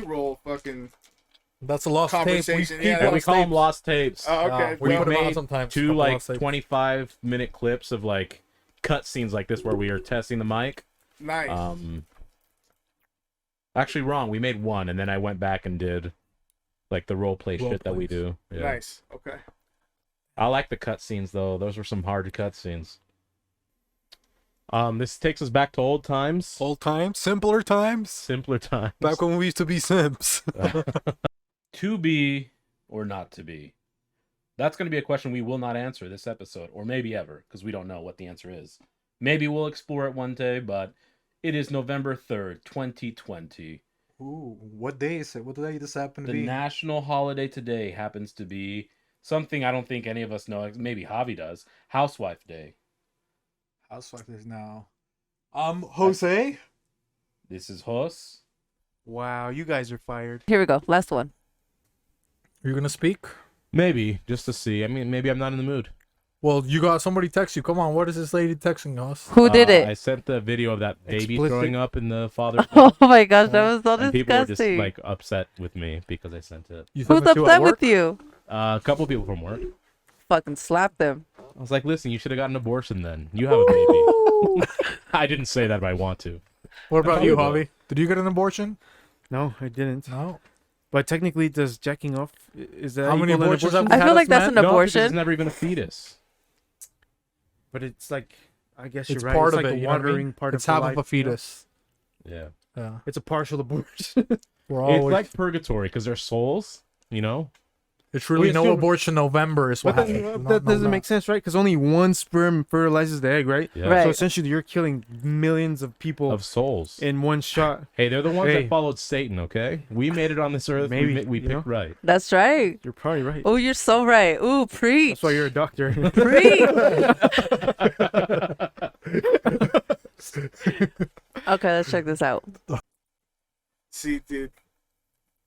roll fucking That's a lost tape. We conversation. keep Yeah, And we lost call them tapes. lost tapes. Oh, okay. we We've put it on made sometimes. two Couple like lost tapes. 25-minute clips of like cut scenes like this where we are testing the mic. Nice. Actually wrong. We made one and then I went back and did like the role play Role shit that we plays. do. Yeah. Nice. Okay. I like the cut scenes though. Those were some hard cut scenes. This takes us back to old times. Old times, simpler times. Simpler times. Back when we used to be simps. To be or not to be? That's going to be a question we will not answer this episode, or maybe ever, because we don't know what the answer is. Maybe we'll explore it one day, but it is November 3rd, 2020. Ooh, what day is it? What day does this happen to The be? national holiday today happens to be something I don't think any of us know. Maybe Javi does. Housewife Day. Housewife is now. Jose. This is Jos. Wow, you guys are fired. Here we go. Last one. Are you gonna speak? Maybe, just to see. I mean, maybe I'm not in the mood. Well, you got somebody text you. Come on, what is this lady texting us? Who did it? I sent the video of that baby Explicit. throwing up in the father's Oh my gosh, that was so and people were just disgusting. like upset with me because I sent it. You Who's sent it to at upset work? with you? A couple people from work. Fucking slap them. I was like, listen, you should have got an abortion then. You have a baby. Ooh. I didn't say that, but I want to. What about you, Probably. Javi? Did you get an abortion? No, I didn't. No. But technically, does jacking off is that How many equal an abortions have abortion? we I feel had like as that's men? an No, because abortion. it's never even a fetus. But it's like, I guess It's you're right. part It's of like it. a You know what I watering mean? part It's of half the of a life, you know? fetus. Yeah. Yeah. It's a partial abortion. We're It's always. like purgatory because they're souls, you know? It's really Well, no still- abortion November is what But happened. that doesn't make sense, right? Because only one sperm fertilizes the egg, right? Yeah. Right. So essentially, you're killing millions of people Of souls. in one shot. Hey, they're the ones Hey. that followed Satan, okay? We made it on this earth. Maybe, we you know? picked right. That's right. You're probably right. Oh, you're so right. Ooh, preach. That's why you're a doctor. Preach. Okay, let's check this out. See, dude,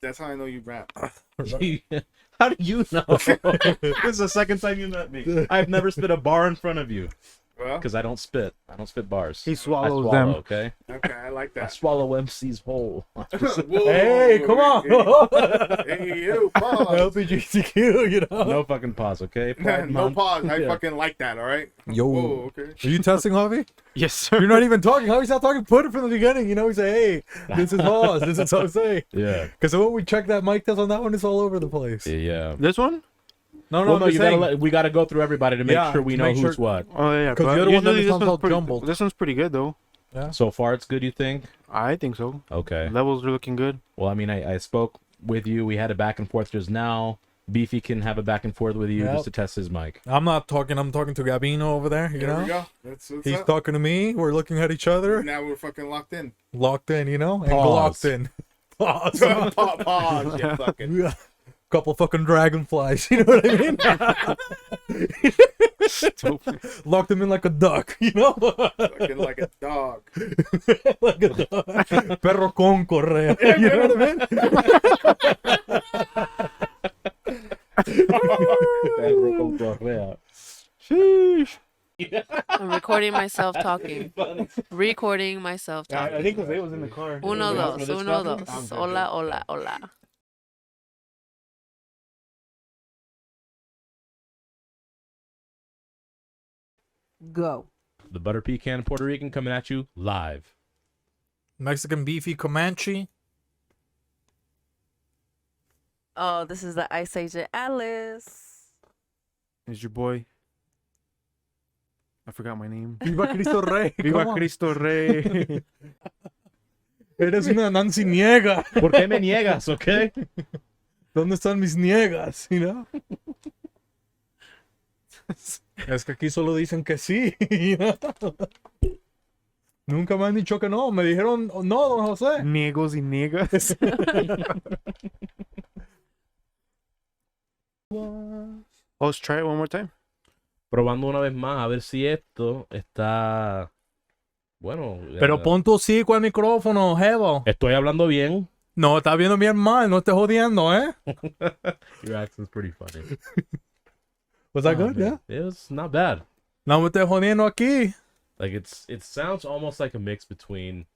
that's how I know you rap. How do you know? This is the second time you met me. I've never spit a bar in front of you Well, because I don't spit. I don't spit bars. He I swallows swallow, them. okay? okay, I like I that. swallow MC's whole. Whoa, Hey, come on. Hey, you, pause. LGBTQ, you know? No fucking pause, okay? Pride No month. pause. I Yeah. fucking like that, all right? Yo. Whoa, okay. Are you testing, Javi? Yes, sir. You're not even talking. Javi's not talking. Put it from the beginning. You know, we say, hey, this is Hoss. This is Jose. Yeah. Because when we check that mic test on that one, it's all over the place. Yeah. This one? No, Well, I'm no, just you gotta saying. we gotta go through everybody to make Yeah, sure we to know make who's sure- what. Oh yeah, 'Cause but the other one usually that sounds all pretty, jumbled. this one's pretty good though. So far, it's good. You think? I think so. Okay. Levels are looking good. Well, I mean, I spoke with you. We had a back and forth just now. Beefy can have a back and forth with you Yep. just to test his mic. I'm not talking. I'm talking to Gabino over there. You There we know, go. That's what's he's up. talking to me. We're looking at each other, Now we're fucking locked in. locked in. You know, and Pause. locked in. Pause. Pause, you fucking. Yeah. Couple fucking dragonflies. You know what I mean? Locked them in like a duck. You know, Fucking like a dog. like a duck. Perro con correa. You know what I mean? Sheesh. I'm recording myself talking. Recording myself I talking. think Jose was in the car. Uno, Yeah, dos, for this uno, fucking- dos. Hola, hola, hola. Go. The Butter Pecan Puerto Rican coming at you live. Mexican beefy Comanche. Oh, this is the Ice Agent Alice. Is your boy? I forgot my name. Viva Cristo Rey. Viva Come on. Cristo Rey. Eres una Nancy Niega. ¿Por qué me niegas, okay? ¿Dónde están mis niegas? You know? Es que aquí solo dicen que sí. You know? Nunca me han dicho que no. Me dijeron no, don José. Niegos y niegas. Let's try it one more time. Probando una vez más a ver si esto está bueno. Pero pon tu hocico al micrófono, Jevo. Estoy hablando bien. No, estás viendo bien mal. No estés jodiendo, ¿eh? Your accent's pretty funny. Was that Oh, good? man. Yeah. It was not bad. No me estés jodiendo aquí. Like it sounds almost like a mix between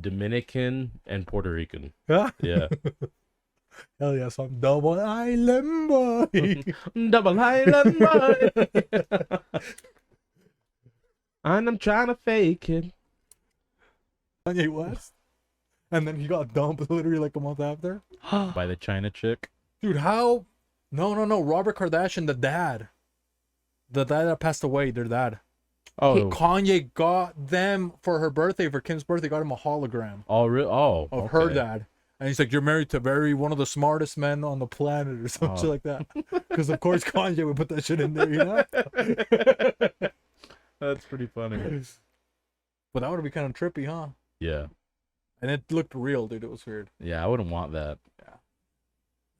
Dominican and Puerto Rican. Yeah. Yeah. Hell yeah, some double island boy. Double island boy. And I'm trying to fake it. Kanye West. And then he got dumped literally like a month after. By the China chick. Dude, how? No. Robert Kardashian, the dad. The dad that passed away, their dad. Oh, Kanye got them for her birthday, for Kim's birthday, got him a hologram of her okay. dad. And he's like, you're married to one of the smartest men on the planet or some shit like that. Because, of course, Kanye would put that shit in there, you know? That's pretty funny. But that would be kind of trippy, huh? Yeah. And it looked real, dude. It was weird. Yeah, I wouldn't want that.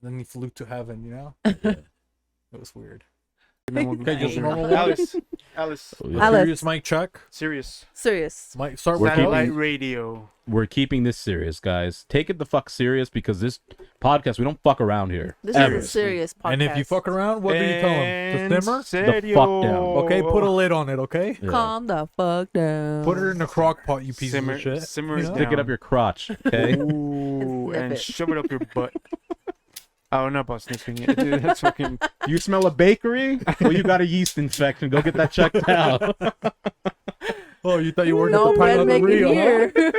Then he flew to heaven, you know? Yeah. It was weird. Okay, just normal. Alice. Alice. Serious mic check. Serious. Serious. Mike, start We're with keeping- Satellite radio. We're keeping this serious, guys. Take it the fuck serious because this podcast, we don't fuck around here. This ever. is a serious podcast. And if you fuck around, what do you tell him? To simmer? The fuck down. Okay, put a lid on it, okay? Yeah. Calm the fuck down. Put it in a crock pot, you piece Simmer, of shit. simmer You it know? Stick it up your crotch, okay? Ooh, Snip and it. shove it up your butt. Oh, not about sniffing it. Dude, that's fucking. You smell a bakery? Well, you got a yeast infection. Go get that checked out. Oh, you thought you worked No at the bread making panaderia, huh?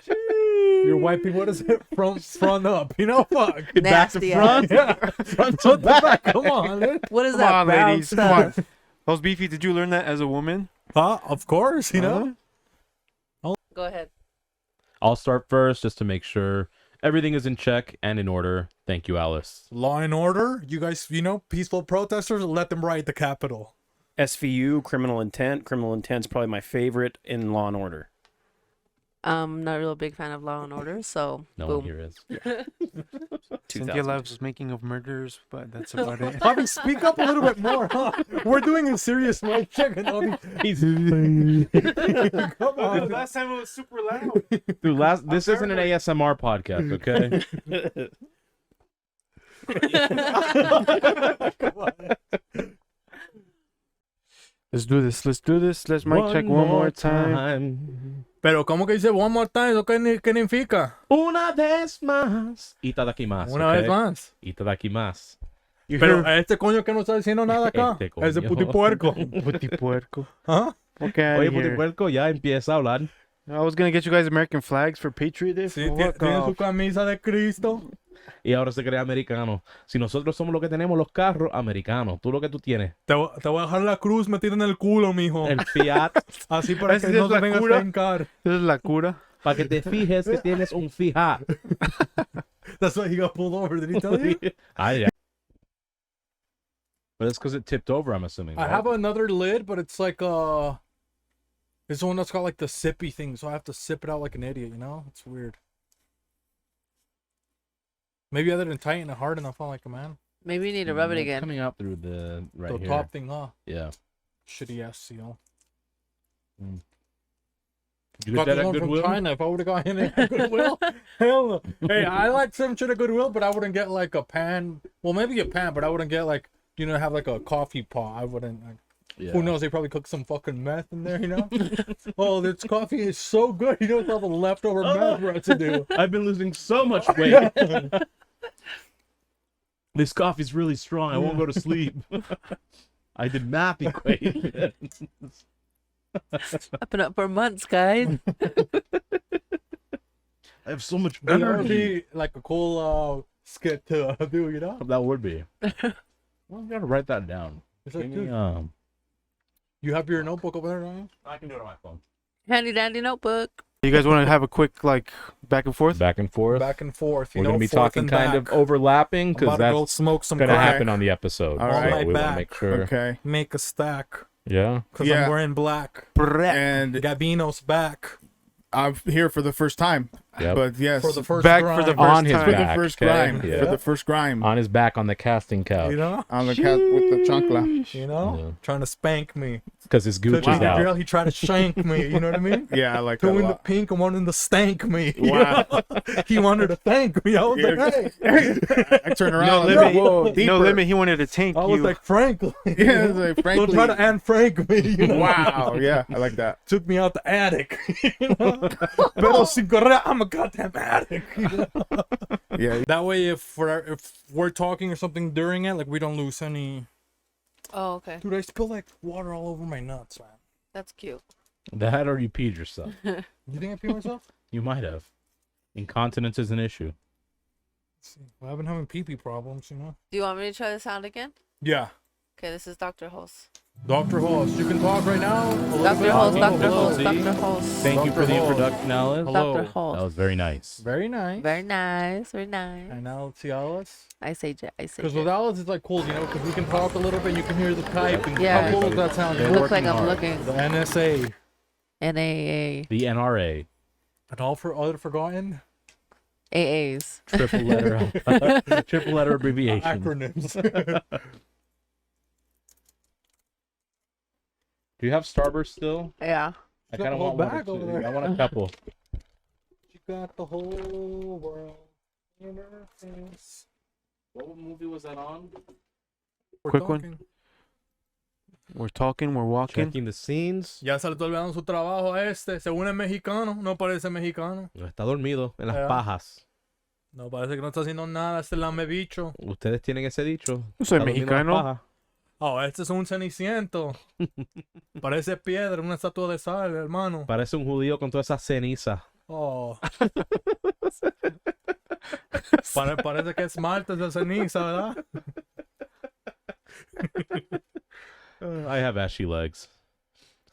here. You're wiping, what is it? From front up. You know, fuck. Back to Nasty front? Yeah. Front to back. Come on, man. What is Come that? on, brown ladies. Come stuff? on. Those beefy, did you learn that as a woman? Huh? Of course, you know. Go ahead. I'll start first just to make sure everything is in check and in order. Thank you, Alice. Law and order. You guys, you know, peaceful protesters, let them riot the Capitol. SVU, criminal intent. Criminal intent's probably my favorite in Law and Order. Not a real big fan of Law and Order, so No boom. one here is. Cynthia 2000. loves making of murders, but that's about it. Bobby, speak up a little bit more, huh? We're doing a serious mic check, and Bobby, come on. Last time it was super loud. Dude, this isn't an ASMR podcast, okay? Let's do this. Let's do this. Let's mic check one more time. Pero, ¿cómo que dice one more time? ¿Eso qué significa? Una vez más. Itadakimasu. Una vez más. Itadakimasu. Pero este coño que no está diciendo nada acá. Este coño. Ese putipuerco. Puti puerco. ¿Ah? Okay, Oye, Putipuerco, ya empieza a hablar. I was gonna get you guys American flags for Patriot Day. Sí, Fuck tiene su off. camisa de Cristo. Y ahora se cree americano. Si nosotros somos los que tenemos los carros americanos, tú lo que tú tienes, Te voy a dejar la cruz metida en el culo, mijo. el Fiat, Así para Esa que es no la se venga a cura. estancar. Esa es la cura. para que te fijes que tienes un Fiat. That's why he got pulled over. Did he tell you? Yeah. But it's because it tipped over, I'm assuming. I right? have another lid, but it's like it's the one that's got like the sippy thing, so I have to sip it out like an idiot, you know? It's weird. Maybe I didn't tighten it hard enough, huh, like a man. Maybe you need to rub it It's again. coming out through the right The here. top thing, huh? Yeah. Shitty ass seal. Did you Got get this that at one from Goodwill? China. If I would have got in it at Goodwill, hell no. Hey, I like some shit at Goodwill, but I wouldn't get like a pan. Well, maybe a pan, but I wouldn't get like, you know, have like a coffee pot. I wouldn't. Like, Yeah. who knows? They probably cook some fucking meth in there, you know? Oh, this coffee is so good. You know, with all the leftover meth residue. I've been losing so much weight. This coffee's really strong. I won't go to sleep. I did math equations. I've been up for months, guys. I have so much That would energy. be like a cool skit to do, you know? That would be. Well, you gotta write that down. It's like, Give me, dude, you have your notebook over there, don't you? I can do it on my phone. Handy dandy notebook. You guys want to have a quick like back and forth? Back and forth. Back and forth. You We're know, gonna be forth talking and kind back. of overlapping I'm because about to go that's smoke some gonna crack. happen on the episode. All so right. we want Back. to make sure. Okay. Make a stack. Yeah. Because Yeah. I'm wearing black. And Gabino's back. I'm here for the first time. Yep. But yes, For the first Back grime. for the On first his for time. back. the first okay? grime. Yeah. For the first grime. On his back on the casting couch. You know? On the cat with the chancla. You know? Yeah. Trying to spank me. Because his gooch Took is me to out. jail, he tried to shank me. You know what I mean? Yeah, I like that Two a in the lot. pink and one in the stank me. Wow. He wanted to thank me. I was like, hey. I turn No around. limit. Whoa, No deeper. limit. He wanted to tank I was you. like, Franklin. Yeah, it's like, Don't frankly. try to Anne Frank me. You know? Wow. Yeah, I like that. Took me out the attic. You know? Pero sin correr, I'm a goddamn addict. You know? Yeah. That way, if we're talking or something during it, like we don't lose any. Oh, okay. Dude, I spilled like water all over my nuts, man. That's cute. That or you peed yourself. You think I peed myself? You might have. Incontinence is an issue. Let's see. Well, I've been having pee-pee problems, you know. Do you want me to try the sound again? Yeah. Okay, this is Dr. Host. Dr. Host, you can talk right now. Dr. Host, Dr. Hello. Host, Dr. Host. Thank you for the Dr. Host. introduction, Alice. Hello. Dr. That Host. was very nice. Very nice. Very nice, very nice. And now let's see Alice. I say J, I say Because J. with Alice, it's like cool, you know, because we can talk a little bit, you can hear the typing. Yeah. How cool does that sound? They're Look like working I'm hard. looking. The NSA. NAA. The NRA. And all for other forgotten AAs. Triple letter. Triple letter abbreviation. acronyms. Do you have Starburst still? Yeah. I Got kind of the whole want one. bag Or over two. there. I want a couple. You got the whole world in her face. What movie was that on? We're Quick one. talking. We're talking. We're walking. Checking the scenes. Ya se le está olvidando su trabajo a este. Según es mexicano, no parece mexicano. Está dormido en las Ya. pajas. No, parece que no está haciendo nada. Este lame bicho. Ustedes tienen ese dicho. Yo soy Está dormido en las mexicano. pajas. Oh, este es un ceniciento. Parece piedra, una estatua de sal, hermano. Parece un judío con toda esa ceniza. Oh. Parece que es martes de ceniza, ¿verdad? I have ashy legs.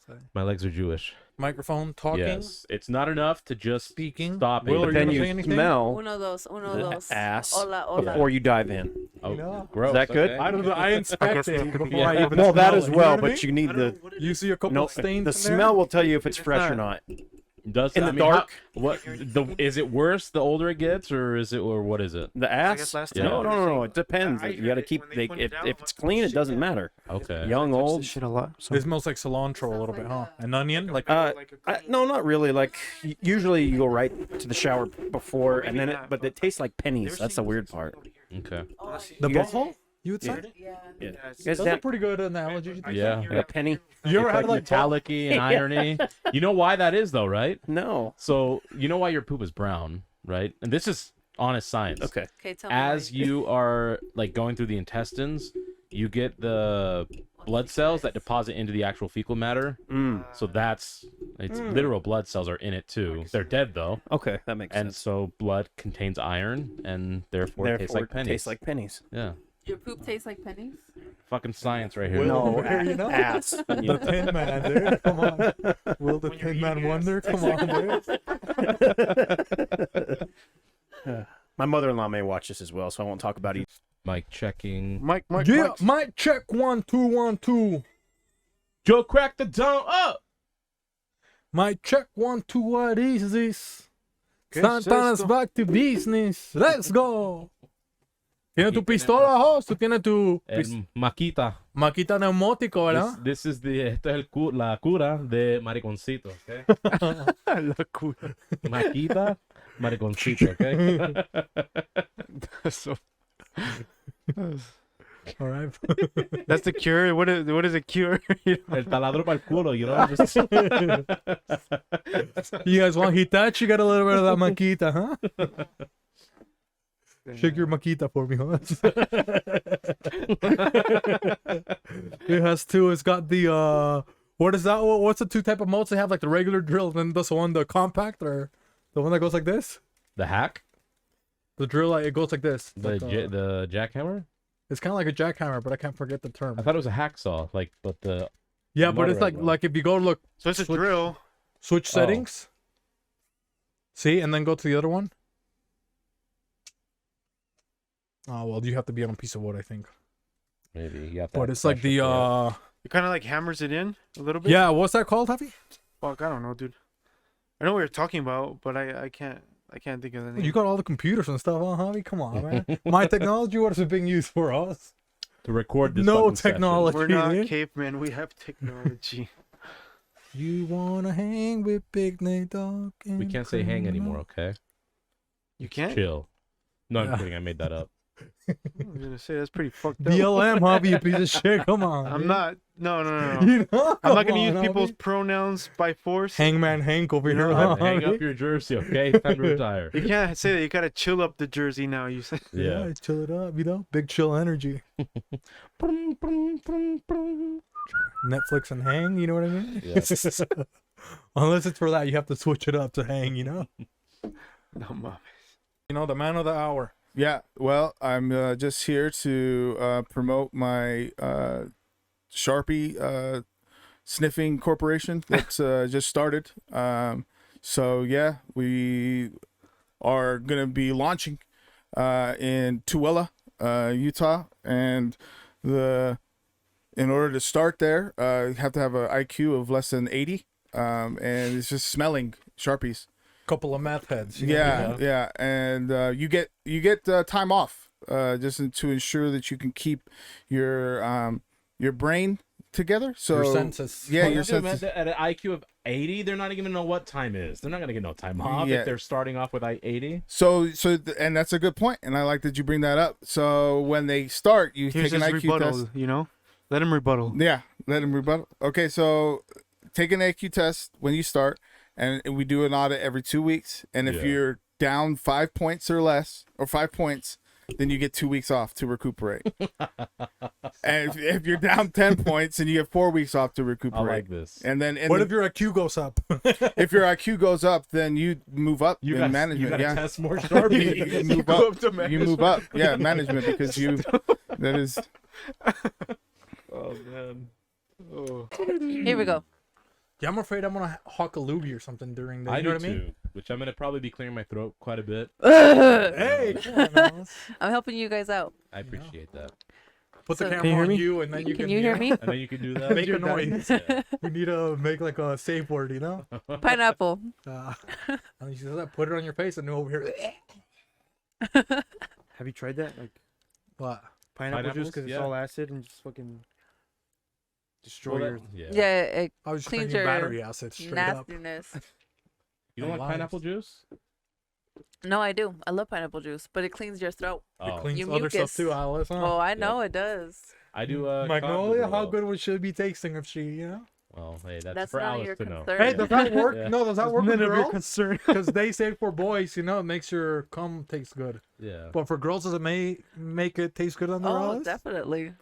Sorry. My legs are Jewish. Microphone talking. Yes. It's not enough to just Speaking. stop Will, it. are But you then gonna you say anything? smell Uno, dos, uno, the dos. ass Hola, hola. before you dive in. Oh, know? gross. Is that good? okay. I don't know. I inspect it before Yeah. I even No, that smell as it, you well, know what I but mean? you need the You see a couple no. of stains The in there? smell will tell you if it's It's fresh or not- not. Does in I the mean, how- dark. what is it worse the older it gets, or is it, or what is it? The guess ass? last time No, they no, were no, no. It depends. I You got to heard it keep. when they They, pointed if, out if it's how clean, it shit doesn't that- matter. Okay. Young, Touch old. this shit a lot. So. It smells like cilantro a little bit, huh? An onion? Like, No, not really. Like usually you go right to the shower before, and then but it tastes like pennies. That's the weird part. Okay. the you guys- butthole? You would say? Yeah. Yeah. That's Guys, a that, pretty good analogy. you think? Yeah. a penny? You ever It's had like metallic-y and irony. You know why that is though, right? No. So you know why your poop is brown, right? And this is honest science. Okay. Okay, tell me. As why. you are like going through the intestines, you get the blood cells that deposit into the actual fecal matter. Mm. So it's literal blood cells are in it too. They're dead though. Okay, that makes And sense. so blood contains iron and therefore, it tastes like pennies. tastes like pennies. Yeah. Your poop tastes like pennies? Fucking science right here. Will, No, there you know. ass. The Tin Man, dude. Come on. Will the Tin Man wonder? Come on, dude. My mother-in-law may watch this as well, so I won't talk about it. Mic checking. Mike, Yeah, mic check 1 2 1 2. Joe crack the dome up. Mic check 1 2. What is this? ¿Qué es Santana's esto? back to business. Let's go. ¿Tienes tu pistola, host? ¿Tú tienes tu Maquita. maquita neumótico, ¿verdad? This is esto es la cura de mariconcito, okay? La cura. Maquita, mariconcito, okay? So, All right. that's the cure. What is a cure? El taladro para el culo, you know? Just... You guys want Hitachi? Got a little bit of that maquita, huh? Shake your maquita for me, huh? It has two. It's got the what is that? What's the two type of modes they have? Like the regular drill, then this one, the compact, or the one that goes like this. The hack? The drill, like it goes like this. The Like, the jackhammer? it's kind of like a jackhammer, but I can't forget the term. I thought it was a hacksaw, but the Yeah, but it's motorized one. like if you go look, So it's a Switch. drill. switch settings. See, and then go to the other one. Oh well, you have to be on a piece of wood, I think. maybe you have But it's like the It kind of like hammers it in a little bit. yeah. What's that called, Javi? Fuck, I don't know, dude. I know what you're talking about, but I can't. I can't think of the name. You got all the computers and stuff, huh, Javi? Come on, man. My technology, what is it being used for us? To record this. No fucking session. technology. We're not eh? cavemen. We have technology. You wanna hang with Big Nate Dogg? We can't say hang anymore, okay? You can't? Chill. No, I'm Yeah. kidding. I made that up. I was gonna say that's pretty fucked up. BLM, Javi, you piece of shit. Come on. I'm dude. not. No. You know? I'm not Come gonna use on, people's Javi. pronouns by force. Hangman Hank over here. know, huh, Hang Javi? up your jersey, okay? Time to retire. You can't say that. You gotta chill up the jersey now. You said. Yeah. Chill it up, you know? Big chill energy. Netflix and hang, you know what I mean? Yes. Unless it's for that, you have to switch it up to hang, you know? No, mom. You know, the man of the hour. Yeah, well, I'm just here to promote my Sharpie sniffing corporation that's just started. So yeah, we are gonna be launching in Tooele, Utah, and in order to start there, you have to have an IQ of less than 80, and it's just smelling Sharpies. Couple of meth heads. you know? Yeah, and you get time off just to ensure that you can keep your brain together. So Your senses. yeah, Well, your dude, man, senses. at an IQ of 80, they're not even gonna know what time is. They're not gonna get no time off Yeah. if they're starting off with 80. And that's a good point, and I like that you bring that up. So when they start, you Here's take an his IQ rebuttal. test. You know, let him rebuttal. Yeah, let him rebuttal. Okay, so take an IQ test when you start, and we do an audit every 2 weeks. And if Yeah. you're down 5 points or less, or 5 points, then you get 2 weeks off to recuperate. And if you're down 10 points, then you get 4 weeks off to I recuperate. like this. And then What if your IQ goes up? if your IQ goes up, then you move up You in got management. gotta yeah. test more you Sharpies. move up. You move up. Yeah, management because that is. Oh man. Oh. Here we go. Yeah, I'm afraid I'm gonna hawk a loogie or something during the. I You do know what I mean? too. Which I'm gonna probably be clearing my throat quite a bit. Hey, come on, now. I'm helping you guys out. I appreciate that. Put the So- camera Can you hear on me? you, and then you Can you hear me? And then you can do that. Make a noise. Yeah. We need to make like a safe word, you know? Pineapple. And you see that? Put it on your face, and then over here. Have you tried that? Like What? pineapple juice Pineapples? because it's Yeah. all acid and just fucking destroy Well, your. that- yeah. Yeah, it I was just cleans thinking your battery acid straight up. nastiness. You don't like Lives. pineapple juice? No, I do. I love pineapple juice, but it cleans your throat. Oh, Cleans Your other stuff mucus. too, Alice. Huh? Oh, I know it does. I do. Magnolia, cotton how as good would she be tasting if she, you know? well. Well, hey, that's, That's for none of Alice your to know. concern. Hey, does that work? Yeah. No, does that work with None of your girls? concern. Because they say for boys, you know, it makes your cum taste good. Yeah. But for girls, does it make it taste good on their Oh, eyes? definitely.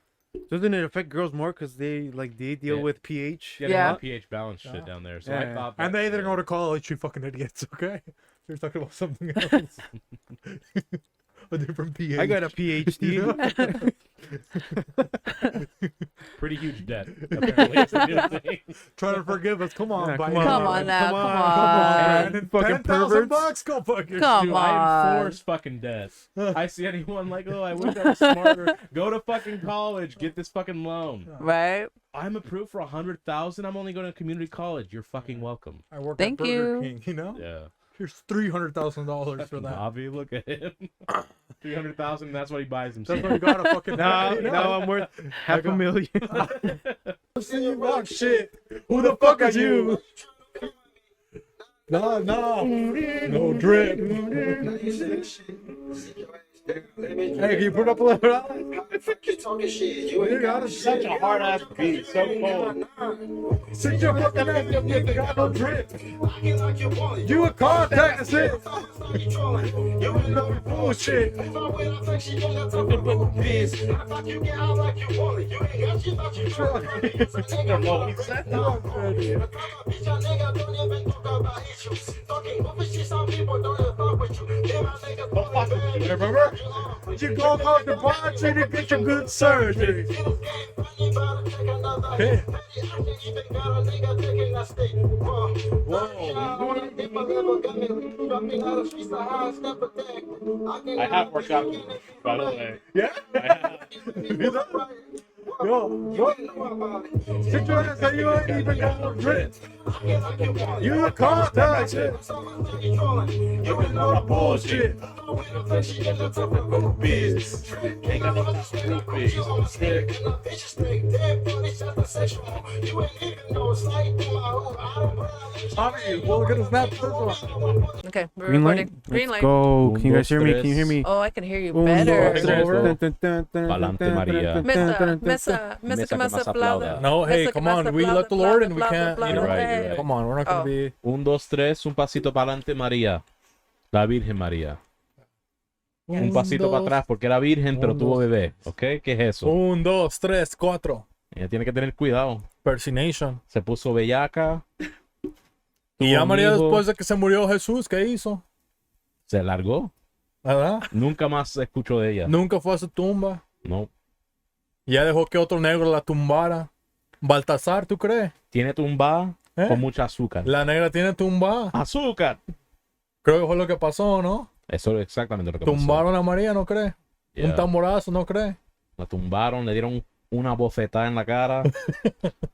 Doesn't it affect girls more because they deal Yeah. with pH? Yeah, Yeah. yeah. pH balance shit Yeah. down there. So Yeah, I yeah. thought. And that, they didn't yeah. go to college, you fucking idiots, okay? You're talking about something else. A different pH. I got a PhD. Pretty huge debt. Apparently, it's a new thing. Trying to forgive us. Come on, Yeah, buddy. Come on now, come on. Brandon. Fucking $10,000 perverts. Go fuck your Come Dude, on. I enforce fucking debt. I see anyone like, oh, I wish I was smarter. Go to fucking college. Get this fucking loan. Right? I'm approved for 100,000. I'm only going to community college. You're fucking welcome. I work Thank at Burger you. King, you know? Yeah. Here's $300,000 for that. Avi, look at him. 300,000. That's what he buys himself. That's what you gotta fucking now, you know? now I'm worth $500,000. See you rock shit. Who the fuck are you? No, no drip. Hey, can you put up a little? You got such a hard ass beat, so cold. Sit your fucking ass up, you got no drip. You a contact shit. You know bullshit. Remember? You go out the bar to get your good surgery. Hey. I have worked out, by the way. Yeah? I have. You know? Sit your ass down, you ain't even got no drip. You a contact shit. You been on a bullshit. Tommy, well, we're gonna snap this one. Okay, we're Green light. recording. Green light. Let's go. Un, Can you guys dos, hear me? Can you hear tres. me? Oh, I can hear you Un, better. dos, tres. Pa'lante, María. Mesa que más aplauda. aplauda. No, hey, Mesa que come más on. We aplauda, look the Lord and we aplauda, can't, you know. aplauda, Right, hey. right. Come on, we're not gonna Oh. be. 1, 2, 3, un pasito para adelante, María. La Virgen María. Un pasito para atrás porque era virgen, pero Un, tuvo dos. bebé. ¿Ok? ¿Qué es eso? 1, 2, 3, 4. Ella tiene que tener cuidado. Persination. Se puso bellaca, Y ya María, hijo. después de que se murió Jesús, ¿qué hizo? se largó. ¿Verdad? Nunca más se escuchó de ella. Nunca fue a su tumba. No. Ya dejó que otro negro la tumbara. Baltasar, ¿tú crees? Tiene tumba ¿Eh? con mucha azúcar. La negra tiene tumba. ¡Azúcar! Creo que fue lo que pasó, ¿no? Eso es exactamente lo que Tumbaron a María, ¿no crees? pasó. Un Yeah. tamborazo, ¿no crees? La tumbaron, le dieron una bofetada en la cara.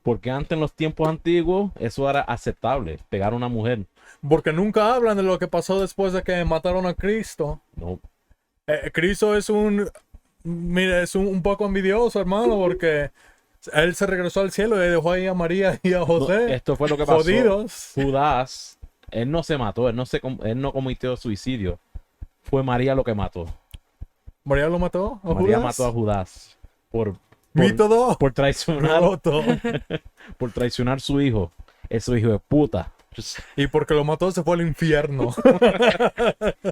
Porque antes, en los tiempos antiguos, eso era aceptable. Pegar a una mujer. Porque nunca hablan de lo que pasó después de que mataron a Cristo. No. Cristo es mira, es un poco envidioso, hermano, porque él se regresó al cielo y dejó ahí a María y a No, José. esto fue lo que pasó. Jodidos. Judas, él no se mató, él no cometió suicidio. Fue María lo que mató. María lo mató. ¿A María Judas? mató a Judas por Mito dos. por traicionar, Roto. por traicionar su hijo. Ese hijo de puta. Y porque lo mató se fue al infierno.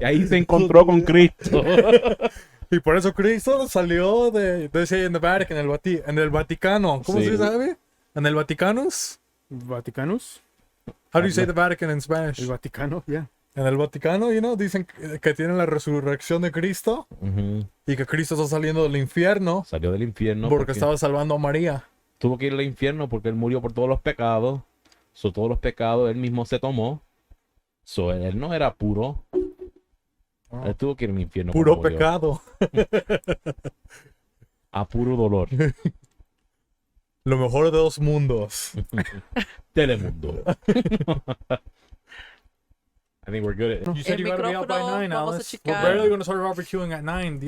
Y ahí se encontró con Cristo. Y por eso Cristo salió decía en the Vatican, en el Vaticano. ¿Cómo Sí. se dice, Javi? En el Vaticanus. Vaticanus. How do you say the Vatican in Spanish? El Vaticano, yeah. En el Vaticano, dicen que tienen la resurrección de Cristo Ujú. y que Cristo está saliendo del infierno Salió del infierno porque estaba salvando a María. tuvo que ir al infierno porque él murió por todos los pecados. Todos los pecados él mismo se tomó. Él no era puro. Él tuvo que ir al infierno. Puro cuando murió. pecado. A puro dolor. Lo mejor de dos mundos. Telemundo. I think we're good at You said El you gotta be out by micrófono, 9, vamos a Alice. checar. We're barely gonna start barbecuing at 9.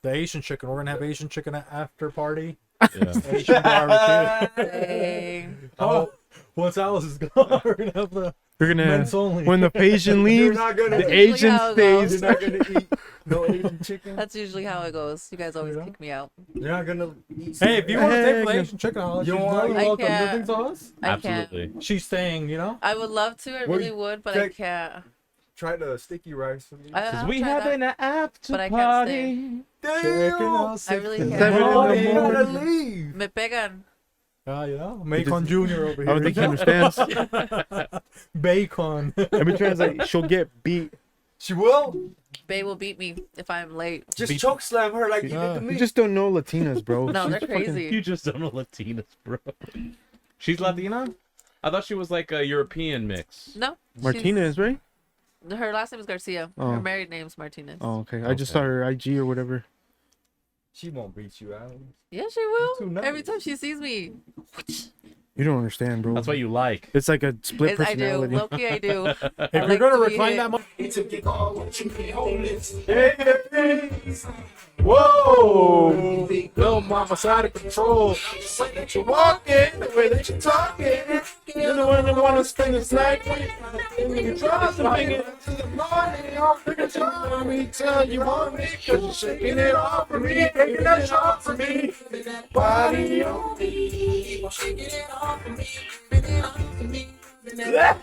The Asian chicken. We're gonna have Asian chicken after party. yeah. Asian barbecue. Dang. Oh, once Alice is gone, we're gonna have the We're gonna men's only. when the Asian You're leaves, not gonna the That's eat. usually Asian how it goes. stays. You're not gonna eat no Asian chicken. That's usually how it goes. You guys always Yeah. kick me out. You're not gonna eat. Hey, if you want to stay for the Hey, Asian chicken, Alice, you you're want- more than I welcome. can't. You think to us? I can't. Absolutely. She's staying, you know. I would love to. I Well, really would, but I check- can't. Try the sticky rice for me. I'll We try having that. an after But I can't party. Chicken out I really can't. 7 in the Oh, you morning. gotta leave. Me pegan. Yeah. Bacon Junior over I here. don't think he understands. Bacon. Let me translate. She'll get beat. She will. Bae will beat me if I'm late. Just choke slam her like you did to You me. just don't know Latinas, bro. No, She's they're fucking- crazy. You just don't know Latinas, bro. She's Latina? I thought she was like a European mix. No. Martinez, right? Her last name is Garcia. Oh. Her married name's Martinez. Oh, okay. I just saw Okay. her IG or whatever. She won't beat you out. Yeah, she too will. nice. Every time she sees me. You don't understand, bro. That's what you like. It's like a split Yes, I do. personality. Loki, I do. If I you're like gonna to be recline hit. that much, Whoa! Little mama's out of control. The way that you're walking, the way that you're talking. You're the one that wanna spend this night with. And you try to bring it to the morning. I'll figure you want me till you want me. Cause you're shaking it off for me, taking that shot for me. Body on me. Shaking it off for me, shaking it off for me. I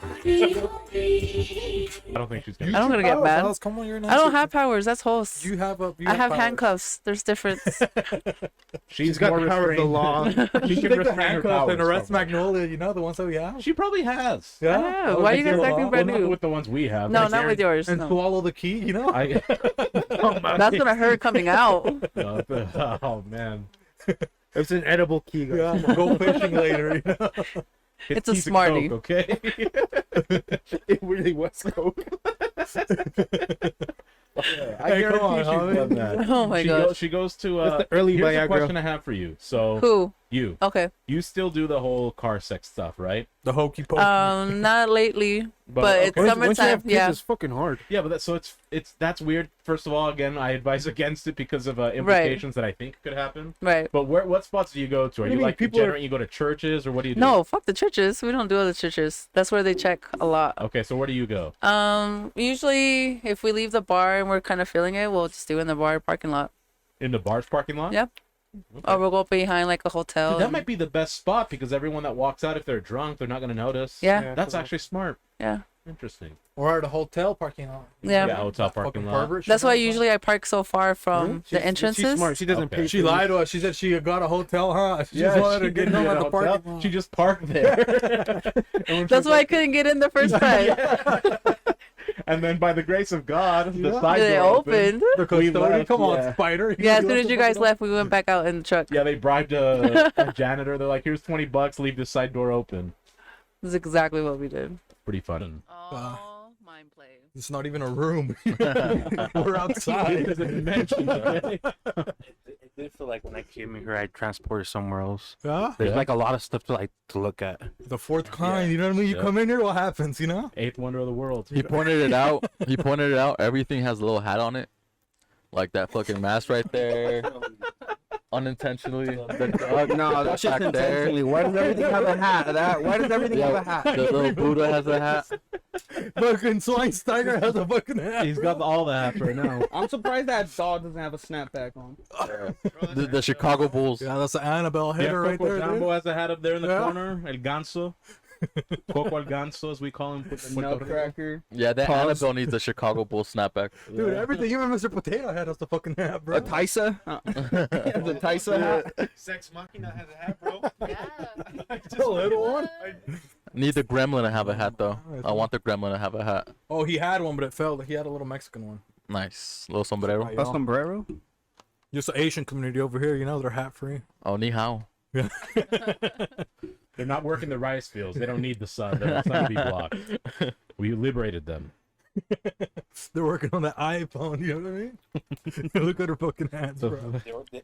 don't think she's gonna. I don't gonna get mad. Alice, come on, you're I don't have powers. That's host. You have a. I have powers. handcuffs. There's difference. She's got more the power of the restrained. law. She You can take the restrain her handcuffs and powers, arrest probably. Magnolia. You know the ones that we have. She probably has. Yeah. know. Why you guys Well, acting Well, brand not new? with the ones we have. No, Like, not with yours. And No. swallow the key. You know. I, That's gonna hurt coming out. oh man. It's an edible key. guys. Yeah. Go fishing later. You know? It's a piece of Smartie. Coke, okay. It really was coke. I Hey, come guarantee on, she's Holly. done that. Oh my she gosh. She goes to. That's the early here's a Viagra. question I have for you. So Who? You. Okay. You still do the whole car sex stuff, right? The hokey pokey. Not lately, but it's okay. Once you summertime. have kids, Yeah. it's fucking hard. Yeah, but it's that's weird. First of all, again, I advise against it because of implications that I think could happen. Right. But what spots do you go to? Are do you you mean like people degenerate? You go to churches, or what do you do? No, fuck the churches. We don't do other churches. That's where they check a lot. Okay, so where do you go? Usually if we leave the bar and we're kind of feeling it, we'll just do it in the bar parking lot. In the bar's parking lot? Yep. Or we'll go behind like a hotel. Dude, that and- might be the best spot because everyone that walks out, if they're drunk, they're not going to notice. Yeah. That's actually smart. Yeah. Interesting. Or at a hotel parking lot. Yeah. Yeah, hotel parking lot. That's why usually I park so far from the entrances. She's smart. She doesn't Okay. pay. She lied to us. She said she got a hotel, huh? She just wanted to get didn't home get at a the hotel. parking lot. She just parked there. And when That's she why I was couldn't get in the first time. like- And then by the grace of God, the Yeah. side They door opened. The We custodian, left, come on, yeah. Spider. Yeah, as soon as you guys left, we went back out in the truck. Yeah, they bribed a janitor. They're like, "Here's $20. Leave the side door open." That's exactly what we did. Pretty fun. Oh, mind play. It's not even a room. We're outside. It did feel like when I came here, I transported somewhere else. Yeah? There's Yeah. like a lot of stuff to look at. The fourth kind, you know what I mean? You Yeah. come in here, what happens, you know? Eighth wonder of the world. He pointed it out. He pointed it out. Everything has a little hat on it, like that fucking mask right there. Unintentionally. No, that's just back there. intentionally. Why does everything have a hat? Why does everything have a hat? The little Buddha has a hat. Fucking Schweinsteiger has a fucking hat. He's got all the hats right now. I'm surprised that dog doesn't have a snapback on. The Chicago Bulls. Yeah, that's the Annabelle Yeah, hitter right Coco there. Jumbo Dude. has a hat up there in the Yeah. corner. El Ganso. Coco El Ganso, as we call him. Nutcracker. Yeah, that Annabelle needs a Chicago Bulls snapback. Dude, everything. Even Mr. Potato Head has the fucking hat, bro. A Tysa? The Tysa hat? Sex Machina has a hat, bro. The little one. Need the Gremlin to have a hat though. I want the Gremlin to have a hat. Oh, he had one, but it fell. He had a little Mexican one. Nice little sombrero. A sombrero? Just the Asian community over here, you know, they're hat free. Oh, ni hao. Yeah. They're not working the rice fields. They don't need the sun. They're sun to be blocked. We liberated them. They're working on that iPhone, you know what I mean? Look at her fucking hats, bro.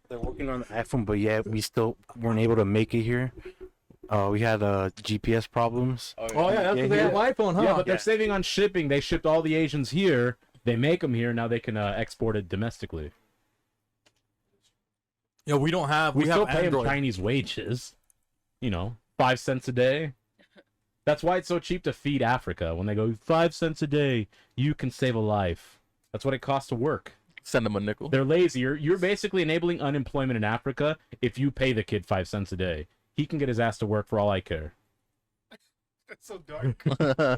They're working on the iPhone, but yeah, we still weren't able to make it here. We had GPS problems. Oh, yeah, that's because they have iPhone, huh? Yeah, but they're saving on shipping. They shipped all the Asians here. They make them here. Now they can export it domestically. Yeah, we don't have. We still have pay them Android. Chinese wages. You know, 5 cents a day. That's why it's so cheap to feed Africa. When they go 5 cents a day, you can save a life. That's what it costs to work. Send them a nickel. They're lazy. You're basically enabling unemployment in Africa if you pay the kid 5 cents a day. He can get his ass to work for all I care. That's so dark.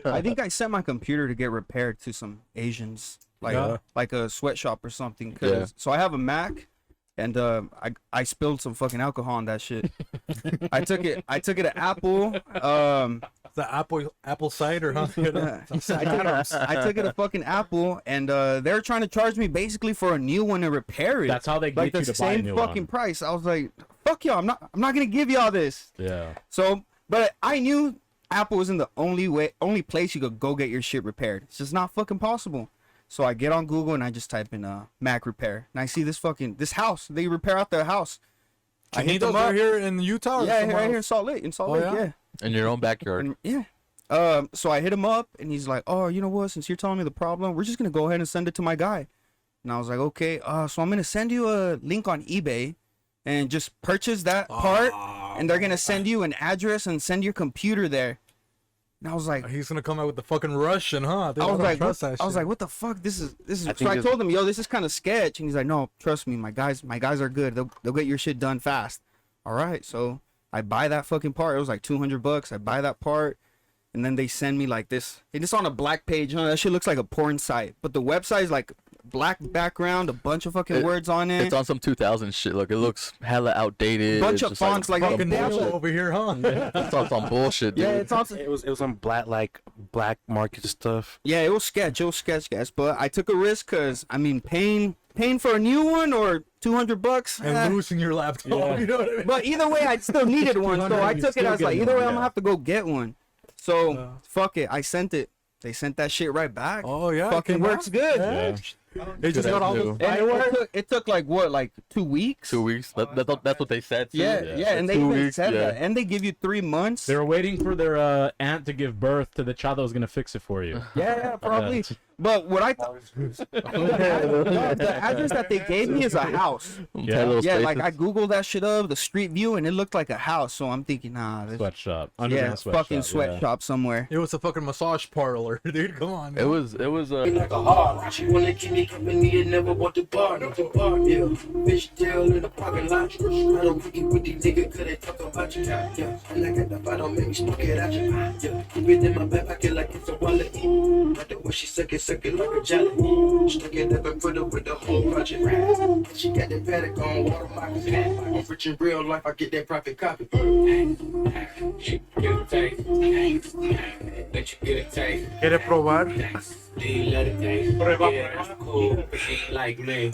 I think I sent my computer to get repaired to some Asians, like a sweatshop or something. Yeah. So I have a Mac, and I spilled some fucking alcohol on that shit. I took it to Apple. The apple cider, huh? I took it to fucking Apple, and they're trying to charge me basically for a new one to repair it. That's how they get like you the to buy a same new fucking one. price. I was like, fuck y'all, I'm not gonna give y'all this. Yeah. So, but I knew Apple wasn't the only place you could go get your shit repaired. It's just not fucking possible. So I get on Google and I just type in Mac repair, and I see this house. They repair out their house. I hit them up here in Utah. Or Yeah, somewhere right here in else? Salt Lake. In Salt Oh, Lake, yeah? yeah. In your own backyard. And, yeah. So I hit him up, and he's like, "Oh, you know what? Since you're telling me the problem, we're just gonna go ahead and send it to my guy." And I was like, "Okay. So I'm gonna send you a link on eBay, and just purchase that part, and they're gonna send you an address and send your computer there." And I was like, He's gonna come out with the fucking Russian, huh? They I was don't like, trust what, that I was shit. like, what the fuck? This is. I So think I it's- told him, yo, this is kind of sketch, and he's like, no, trust me, my guys are good. They'll get your shit done fast. All right, so I buy that fucking part. It was like $200. I buy that part, and then they send me like this. And it's on a black page. Huh? That shit looks like a porn site, but the website is like black background, a bunch of fucking words on it. It's on some 2000 shit. Look, it looks hella outdated. Bunch It's of just fonts like fucking they have bullshit a- over here, huh? It's on some bullshit, dude. Yeah, it's on. It was on black market stuff. Yeah, it was sketch, guys. But I took a risk because I mean, paying for a new one or $200. And losing your laptop. Yeah. You know what I mean? But either way, I still needed one, so I You took it still as like get either way, one, I'm yeah. gonna have to go get one. So fuck it, I sent it. They sent that shit right back. Oh yeah, it Fucking came works out? good. Yeah. Yeah. They just got all the And it took like what, like 2 weeks? 2 weeks. That's what they said. Too. Yeah, and they 2 even weeks, said yeah. that, and they give you 3 months. They were waiting for their aunt to give birth to the child that was gonna fix it for you. Yeah, probably. But what I thought, the address that they gave me is a house. Yeah. Yeah, like I googled that shit up, the street view, and it looked like a house. So I'm thinking, nah, this, Sweatshop. yeah, fucking sweatshop somewhere. It was a fucking massage parlor, dude. Come on. It was Like a heart. She wanna keep me company and never want to bar. No bar, yeah. Fish tail in the parking lot. I don't think with these niggas cause they talk about you. Yeah. And I got the fight on me, smoke it out you. Yeah. Keep it in my back pocket like it's a wallet. But the way she suck it like a jelly. Stuck it up and put it with the whole project. She got that paddock on water moccasins. I'm rich in real life, I get that profit copy. She get a taste. Let you get a taste. ¿Quiere probar? Let it taste. Yeah, that's cool, but she ain't like me.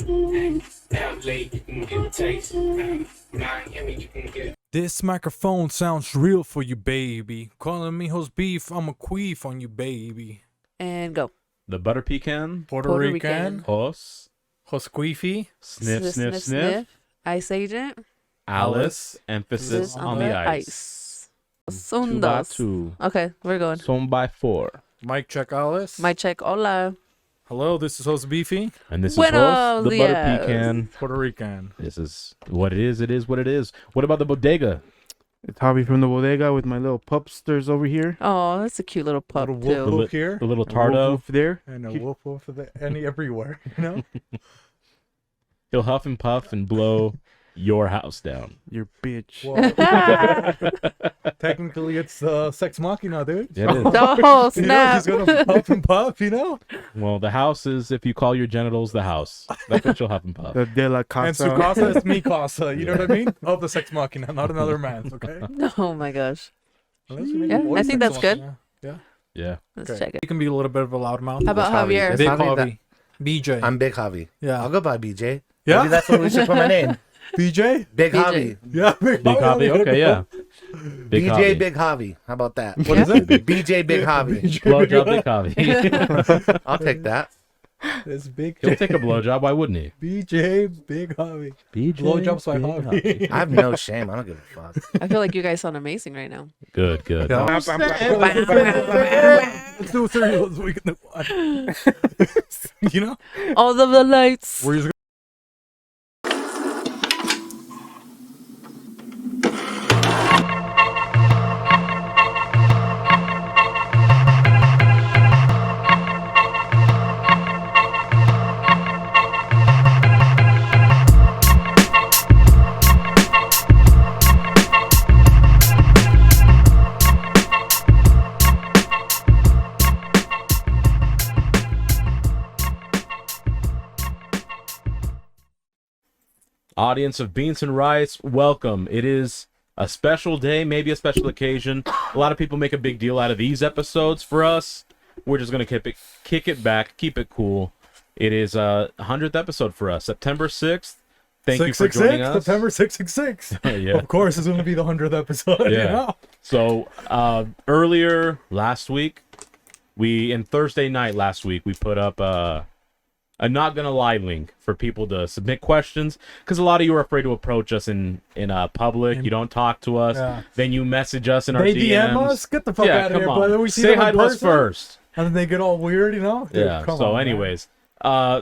LA, you can get a taste. Miami, you can get. This microphone sounds real for you, baby. Calling me host beef, I'm a queef on you, baby. And go. The butter pecan. Puerto Puerto Rican, Hos. Hosqueefy, Sniff. Ice agent. Alice. Emphasis on the ice. 2 by Sundos. 2. Okay, we're going. Some by 4. Mic check Alice. My check. Hola. Hello, this is host Beefy, And this is Buenos Hos, the butter dias. pecan. Puerto Rican. This is what it is. It is what it is. What about the bodega? It's Javi from the bodega with my little pupsters over here. Oh, that's a cute little pup Little too. wolf wolf here, The little And Wolf tardo. Wolf there. and a wolf wolf everywhere. You know. He'll huff and puff and blow your house down. Your bitch. Well, technically, it's sex machina, dude. Yeah, it is. Oh, You know, snap. he's gonna puff and puff. You know. Well, the house is if you call your genitals the house. That's what you'll huff and puff. The De La And Casa. Sukasa is mi casa. You know what I mean? Of the sex machina, not another man's. Okay. Oh my gosh. Unless you make Yeah, a boy I think sex that's good. machina. Yeah. Yeah. Let's Okay. check it. He can be a little bit of a loudmouth. How about Javier? Big Javi, Javi. BJ. I'm Big Javi. Yeah. I'll go by BJ. Yeah? Maybe that's what we should put my name. BJ? Big BJ. Javi. Yeah. Big Big hobby. Okay, yeah. Big BJ hobby. Big Javi. How about that? What is it? BJ Big Javi. Blowjob big hobby. I'll take that. It's big. He'll take a blowjob. Why wouldn't he? BJ Big Javi. BJ Blowjobs by Big Javi. I have no shame. I don't give a fuck. I feel like you guys sound amazing right now. Good, good. Let's do 3 of those. We can do one. You know? All of the lights. We're just Audience of Beans and Rice, welcome. It is a special day, maybe a special occasion. A lot of people make a big deal out of these episodes. For us, we're just going to kick it back, keep it cool. It is a 100th episode for us, September 6th. Thank you for joining us. September 666. Yeah. Of course, it's going to be the 100th episode. Yeah. You know? So earlier last week, Thursday night last week, we put up a not gonna lie link for people to submit questions, because a lot of you are afraid to approach us in public. You don't talk to us. Yeah. Then you message us in our They DMs. DM us? Get the fuck Yeah, out of come here, on. brother. We see Say them in hi to us person, first. And then they get all weird, you know? Dude, Yeah. come So, on, man. anyways,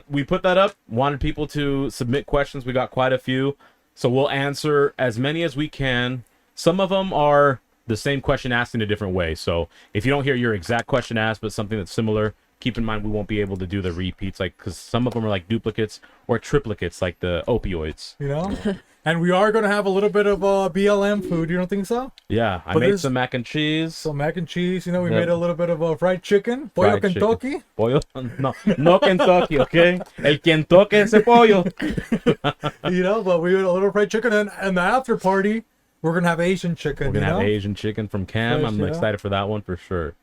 we put that up. Wanted people to submit questions. We got quite a few, so we'll answer as many as we can. Some of them are the same question asked in a different way. So if you don't hear your exact question asked, but something that's similar, keep in mind we won't be able to do the repeats, like, because some of them are like duplicates or triplicates, like the opioids. You know? And we are going to have a little bit of BLM food. You don't think so? Yeah, I But made there's- some mac and cheese. So mac and cheese, you know, we Yeah. made a little bit of fried chicken. Pollo Fried chicken. Kentucky. Pollo? No Kentucky, okay? El quien toque ese pollo. You know, but we had a little fried chicken. And the after party, we're going to have Asian chicken, We're gonna you know? have Asian chicken from Cam. Fresh, I'm yeah. excited for that one for sure.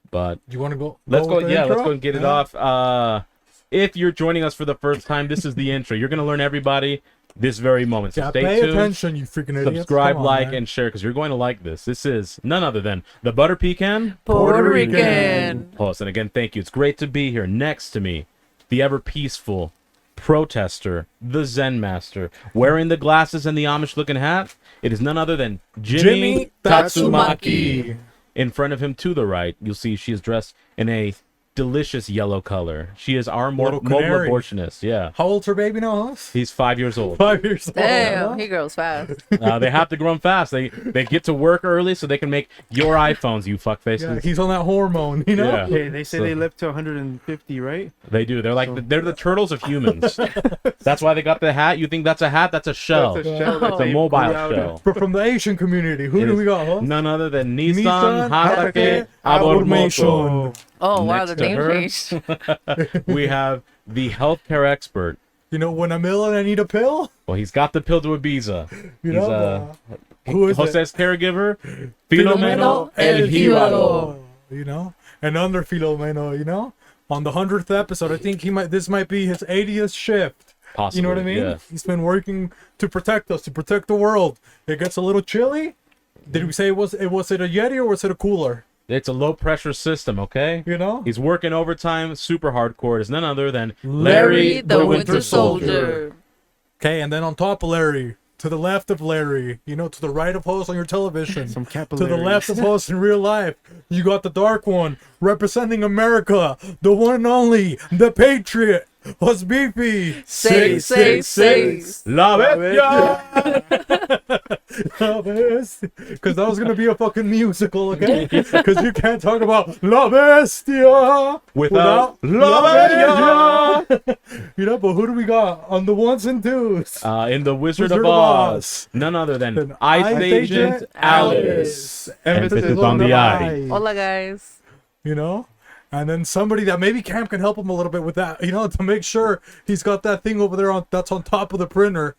But Do you want to go? let's go. with the Yeah, let's intro? go and get it Yeah. off. If you're joining us for the first time, this is the intro. You're gonna learn everybody this very moment. So Yeah, stay pay tuned. attention, you freaking idiots. Subscribe, Come on, like, man. and share, because you're going to like this. This is none other than the Butter Pecan Puerto Rican. Pulse. And again, thank you. It's great to be here. Next to me, the ever peaceful protester, the Zen master, wearing the glasses and the Amish-looking hat. It is none other than Jimmy Tatsumaki. In front of him to the right, you'll see she is dressed in a delicious yellow color. She is our Little mobile canary. abortionist. Yeah. How old's her baby now, huh? He's 5 years old. 5 years old. Damn, he grows fast. They have to grow them fast. They get to work early so they can make your iPhones, you fuckfaces. Yeah, he's on that hormone, you know? Yeah. Hey, they say So- they live to 150, right? They do. They're like they're the turtles of humans. That's why they got the hat. You think that's a hat? That's a shell. That's a shell It's that a they mobile put out. shell. From the Asian community. Who It do is we got, huh? None other than Nissan Nissan Hatake Hatake Abormoto. Oh, wow, Next the to name her, changed. we have the healthcare expert. You know, when I'm ill and I need a pill, Well, he's got the pill to Ibiza. you He's know, who is it? Jose's caregiver, Filomeno El Jíbaro. You know, and under Filomeno, you know, on the 100th episode, I think this might be his 80th shift. Possibly, You know what I mean? yeah. He's been working to protect us, to protect the world. It gets a little chilly. Did we say was it a Yeti or was it a cooler? It's a low pressure system, okay? You know? He's working overtime, super hardcore. It's none other than Larry the Winter Soldier. Okay, and then on top of Larry, to the left of Larry, you know, to the right of host on your television, Some to capillaries. the left of host in real life, you got the Dark One representing America, the one and only, the Patriot, Hos Beefy. Say. La Bestia! Because that was going to be a fucking musical, okay? Because you can't talk about La Bestia Without La Bestia. You know, but who do we got on the ones and twos? In the Wizard Wizard of of Oz, Oz. none other than Then Ice Agent Alice. Emphasis on the I. Hola, guys. You know? And then somebody that maybe Cam can help him a little bit with that, you know, to make sure he's got that thing over there that's on top of the printer.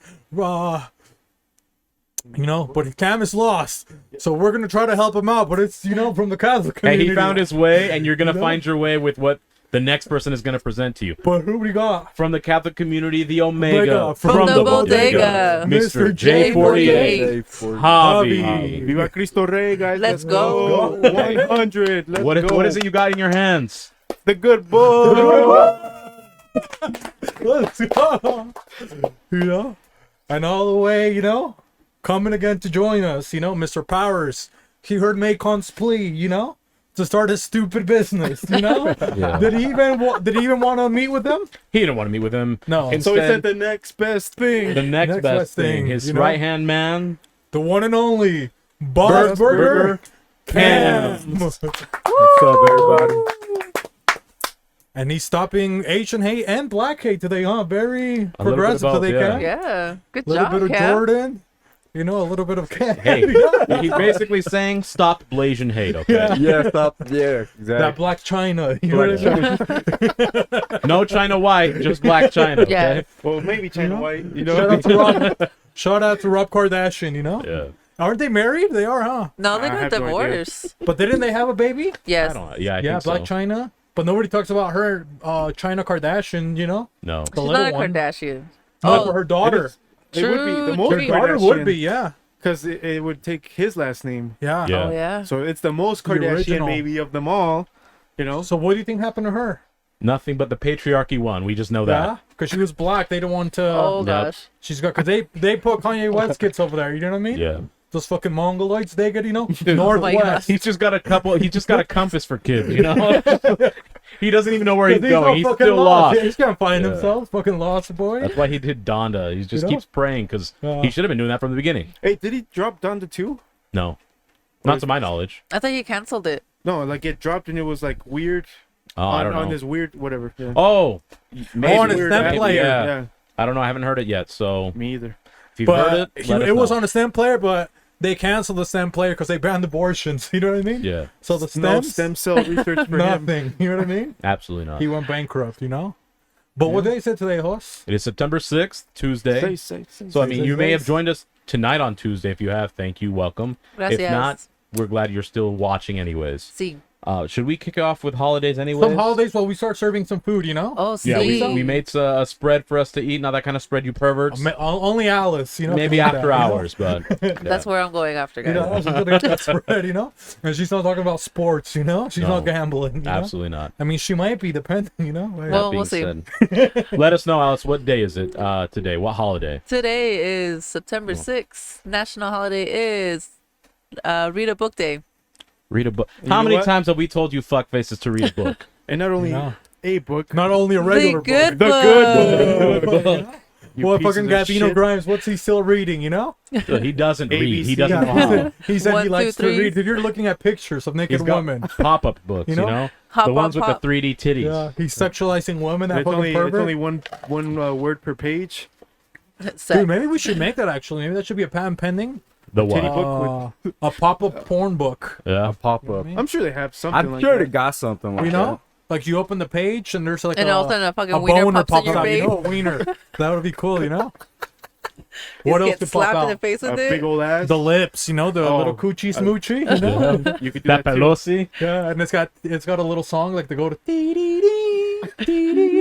You know, but Cam is lost. So we're going to try to help him out, but it's, you know, from the Catholic Hey, community. he found his way, and you're going to You know? find your way with what the next person is going to present to you. But who we got? From the Catholic community, the Omega. From the bodega. Mr. J48. Javi. Javi. Viva Cristo Rey, guys. Let's go. 100. Let's go. What is it you got in your hands? The good boy. Let's go. You know? And all the way, you know, coming again to join us, you know, Mr. Powers. He heard Macon's plea, you know, to start his stupid business, you know? Yeah. Did he even want to meet with them? He didn't want to meet with him. No. Instead, So he said the next best thing. the next best thing. His you know? right-hand man, The one and only Boss Burger Cam. What's up, everybody? And he's stopping Asian hate and black hate today, huh? Very A little bit progressive of both, today, yeah. Cam. Yeah. Good A little job, bit of Cam. Jordan. You know, a little bit of Cam. hey, he's basically saying stop Blasian hate, okay? Yeah. Yeah, stop. Yeah, That exactly. black China. You know what I mean? No China white, just black China, okay? Yeah. Well, maybe China White. You Shout know? out to Rob. Shout out to Rob Kardashian, you know? Yeah. Aren't they married? They are, huh? No, they I got have no idea. divorced. But didn't they have a baby? I Yes. don't know. Yeah, I Yeah, think Black so. China. But nobody talks about her, China Kardashian, you know? No. The She's little not a one. Kardashian. No, Oh, for her daughter. It would be the True, most Her daughter would be, yeah. Because it would take his last name. Yeah. Yeah. Oh, yeah. So it's the most The Kardashian original. baby of them all. You know? So what do you think happened to her? Nothing but the patriarchy won. We just know Yeah, that. because she was black. They don't want to. Oh, Yep. gosh. She's got because they put Kanye West kids over there. You know what I mean? Yeah. Those fucking Mongoloids. They get, you know, my northwest. He's just got a couple. He's just got a compass for kids. You know. He doesn't even know where he's going. He's fucking still lost. Yeah, he's gonna find Yeah. himself. Fucking lost boy. That's why he did Donda. He just know? keeps praying because he should have been doing that from the beginning. Hey, did he drop down to 2? No, not to my knowledge. I thought you canceled it. No, like it dropped and it was like weird. Oh, I don't on know. this weird whatever. Yeah. Oh, maybe. on his Weird stem app. player. Yeah. Yeah. I don't know. I haven't heard it yet. So Me either. if you've heard But it, let us it was know. on a stem player, but they canceled the stem player because they banned abortions. You know what I mean? Yeah, So the No stems, stem cell research for him. nothing. You know what I mean? absolutely not. He went bankrupt. You know. But what did they say today, Hoss? It is September 6th, Tuesday. Say. So I mean, you may have joined us tonight on Tuesday. If you have, thank you, welcome. Gracias. If not, we're glad you're still watching anyways. See. Should we kick it off with holidays anyway? Some holidays while we start serving some food, you know? Oh, Yeah, see. we made a spread for us to eat. Not that kind of spread, you perverts. Only Alice, you know? Maybe can eat after that, you know? hours, but That's where I'm going after, You guys. know, she's gonna get that spread, you know? And she's not talking about sports, you know? She's No, not gambling, you know? absolutely not. I mean, she might be, depending, you know? Like, Well, Being we'll see. said, let us know, Alice. What day is it today? What holiday? Today is September 6th. National holiday is Read a Book Day. Read a book. You How know many what? times have we told you fuckfaces to read a book? And not only No. a book, not only a regular The good book. book. The good book. you Well, pieces fucking of Gabino shit. Grimes, what's he still reading, you know? He doesn't read. He ABC. doesn't know how. He said One, he two, likes to three. read. If you're looking at pictures of naked He's got women, pop-up books, You you know? know? Hop The on ones with pop. the 3D titties. yeah, he's sexualizing women, that It's fucking only, pervert. it's only one word per page. Sex. Dude, maybe we should make that actually. Maybe that should be a patent pending. The Titty what? book A pop-up porn book. Yeah. Pop You know what up. I mean? I'm sure they have something I'm like sure that. they got something like You know? Like you open the page and there's like And all of a sudden a fucking a wiener boner pops in your out, you face. know, a wiener. That would be cool, you know? You What else get could pop slapped in the out? face with A it. big old ass. The lips, you know, the Oh, little coochie smoochy, you know? You could do That that too. Pelosi? Yeah, and it's got a little song like to go to dee dee dee dee dee dee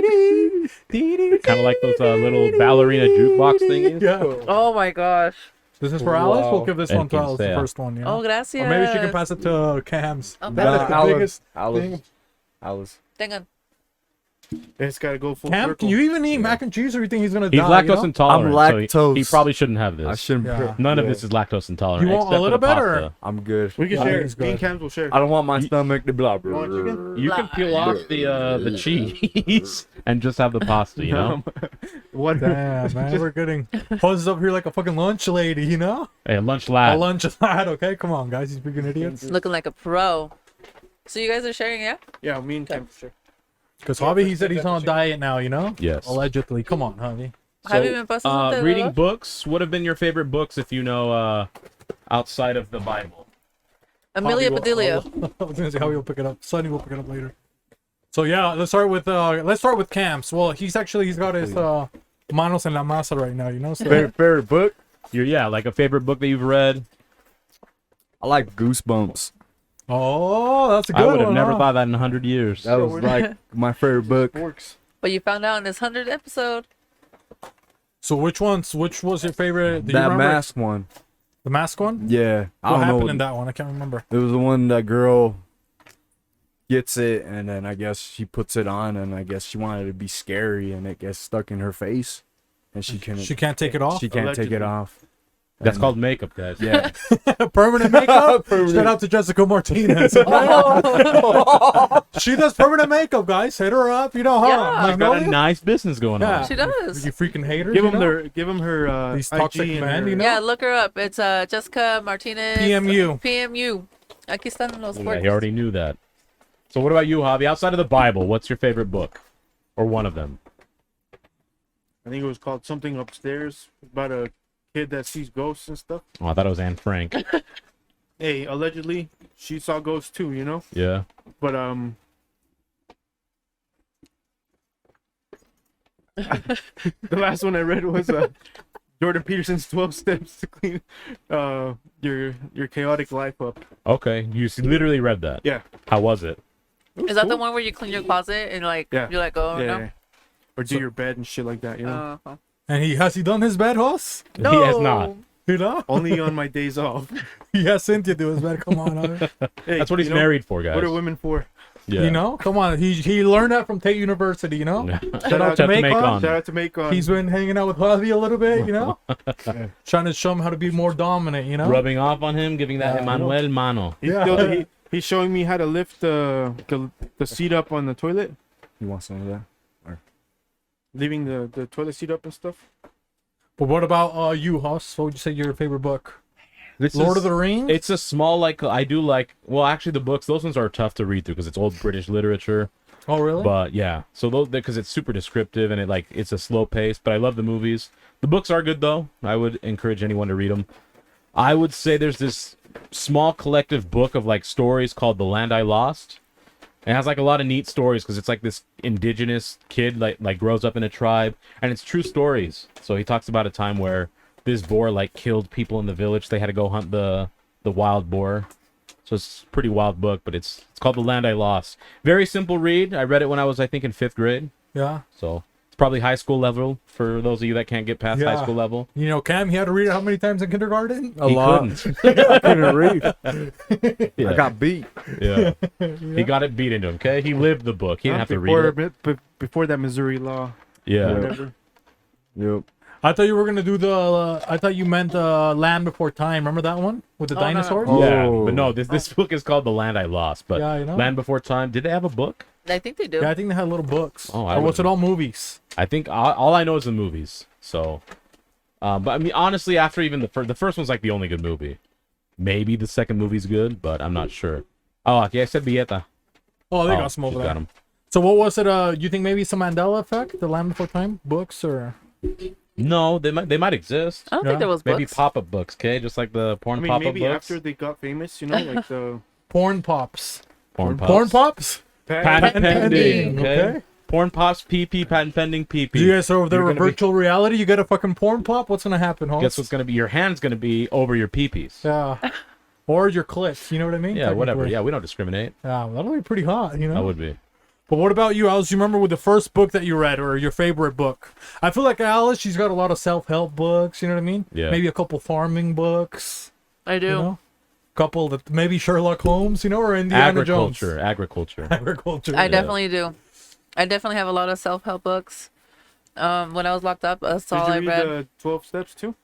dee dee. Kind of like those little ballerina jukebox thingies. Yeah. Oh my gosh. This is for Alice. We'll give this El one to quien Alice, the sea. first one, you know? Oh, gracias. Or maybe she can pass it to Cams. I'll That pass is it. the Alice. biggest Alice. thing. Alice. Tengan. It's got to go full Cam, circle. can you even eat mac and cheese or you think he's gonna He's die? you lactose know? intolerant. I'm so he lactose. probably shouldn't have this. I shouldn't. Yeah. None of Yeah. this is lactose intolerant. You want a except for little the bit, or- pasta. I'm good. We can Yeah, share. he's Me and good. Cams will share. I don't want my stomach to blah You blah. want chicken? You can peel off the cheese and just have the pasta, you know? What? Damn, man, we're getting poses up here like a fucking lunch lady, you know? Hey, lunch A lad. lunch lad, okay? Come on, guys, you freaking idiots. Looking like a pro. So you guys are sharing, yeah? Yeah, me and Cams will share. Because Javi, he said he's on a diet now, you know? Yes. Allegedly. Come on, Javi. Have you been posting something? reading Lola? books. What have been your favorite books if you know outside of the Bible? Amelia Javi will- Bedelia. I was gonna say Javi will pick it up. Sonny will pick it up later. So yeah, let's start with Camps. Well, he's got his manos en la masa right now, you know? So Favorite book? Yeah, like a favorite book that you've read. I like Goosebumps. oh, that's a good I one. would have never huh? thought that in 100 years. That was like my favorite book. Works. But you found out in this 100th episode. So which was your favorite? Do you That remember? mask one. The mask one? Yeah. I What don't happened know. in that one? I can't remember. It was the one that girl gets it, and then I guess she puts it on, and I guess she wanted it to be scary, and it gets stuck in her face, and she Can't take it off. She can't take it Allegedly. off. That's And- called makeup, guys. Yeah. Permanent makeup. Shout out to Jessica Martinez. She does permanent makeup, guys. Hit her up. You know, huh? Yeah. Got a Magnolia? nice business going Yeah. on. She does. You freaking haters. Give you them know? her These IG toxic and men, her- you know? Yeah, look her up. It's Jessica Martinez. PMU. PMU. Aquí están los Yeah, fuertes. he already knew that. So what about you, Javi? Outside of the Bible, what's your favorite book? Or one of them? I think it was called something upstairs about a kid that sees ghosts and stuff. Oh, I thought it was Anne Frank. Hey, allegedly she saw ghosts too, you know. Yeah. But the last one I read was Jordan Peterson's 12 Steps to Clean your chaotic life up. Okay. You literally read that. Yeah. How was it? Is that the one where you clean your closet and like Yeah. you're like, oh Yeah, no? yeah. Or do your bed and shit like that, you know. Uh-huh. And has he done his bed, Hoss? He has not. You know? Only on my days off. He has Cynthia do his bed. Come on, Javi. Hey, That's what he's you know, married for, guys. What are women for? Yeah. You know? Come on. He learned that from Tate University, you know? Shout out to Macon. Macon. Shout out to Macon. He's been hanging out with Javi a little bit, you know? Trying to show him how to be more dominant, you know? Rubbing off on him, giving that Yeah, Emmanuel mano. He's, Yeah. he's showing me how to lift the seat up on the toilet, You want some of that? leaving the toilet seat up and stuff. But what about you, Hoss? What would you say your favorite book? This Lord is- of the Rings? It's a small, well, actually, the books, those ones are tough to read through because it's old British literature. Oh, really? But yeah, so those, because it's super descriptive and it's a slow pace, but I love the movies. The books are good, though. I would encourage anyone to read them. I would say there's this small collective book of stories called The Land I Lost. It has a lot of neat stories because it's this indigenous kid like grows up in a tribe, and it's true stories. So he talks about a time where this boar killed people in the village. They had to go hunt the wild boar. So So it's a pretty wild book, but it's called The Land I Lost. Very simple read. I read it when I was, I think, in 5th grade. Yeah. So it's probably high school level for those of you that can't get past high Yeah. school level. You know, Cam, he had to read it how many times in kindergarten? A He lot. couldn't. I couldn't read. Yeah. I got beat. Yeah. He got it beat into him, okay? He lived the book. He didn't have to read it. Before that Missouri law. Yeah. Whatever. Yep. I thought you were gonna do the. I thought you meant Land Before Time. Remember that one with the Oh, no, no. dinosaurs? Yeah, Oh. but no, this book is called The Land I Lost. But Yeah, you know. Land Before Time, did they have a book? I think they do. Yeah, I think they had little books. Oh, I or was wouldn't- it all movies? I think all I know is the movies. So, but I mean, honestly, after even the first one's like the only good movie. Maybe the second movie's good, but I'm not sure. Oh, okay, I said Vieta. Oh, they got some over just there. got 'em. So what was it? You think maybe some Mandela effect, the Land Before Time books, or No, they might exist. I don't think there was Maybe books. pop-up books, okay? Just like the porn I mean, pop-up maybe books. after they got famous, you know, like the porn pops? Porn pops. Porn pops? Patent pending. Okay. Okay. Porn pops, PP, patent pending, PP. You guys are over there You're with gonna be- virtual reality. You get a fucking porn pop. What's gonna happen, host? Guess what's gonna be? Your hand's gonna be over your peepees. Yeah. Or your clit. You know what I mean? Yeah, whatever. Technically. Yeah, we don't discriminate. Yeah, that'll be pretty hot. You know. That would be. But what about you, Alice? You remember with the first book that you read, or your favorite book? I feel like Alice, she's got a lot of self-help books. You know what I mean? Yeah. Maybe a couple farming books. I do. You know? Couple that maybe Sherlock Holmes, you know, or Indiana Jones. Agriculture. Agriculture. I definitely do. I definitely have a lot of self-help books. When I was locked up, that's all I Did you read. read 12 Steps too?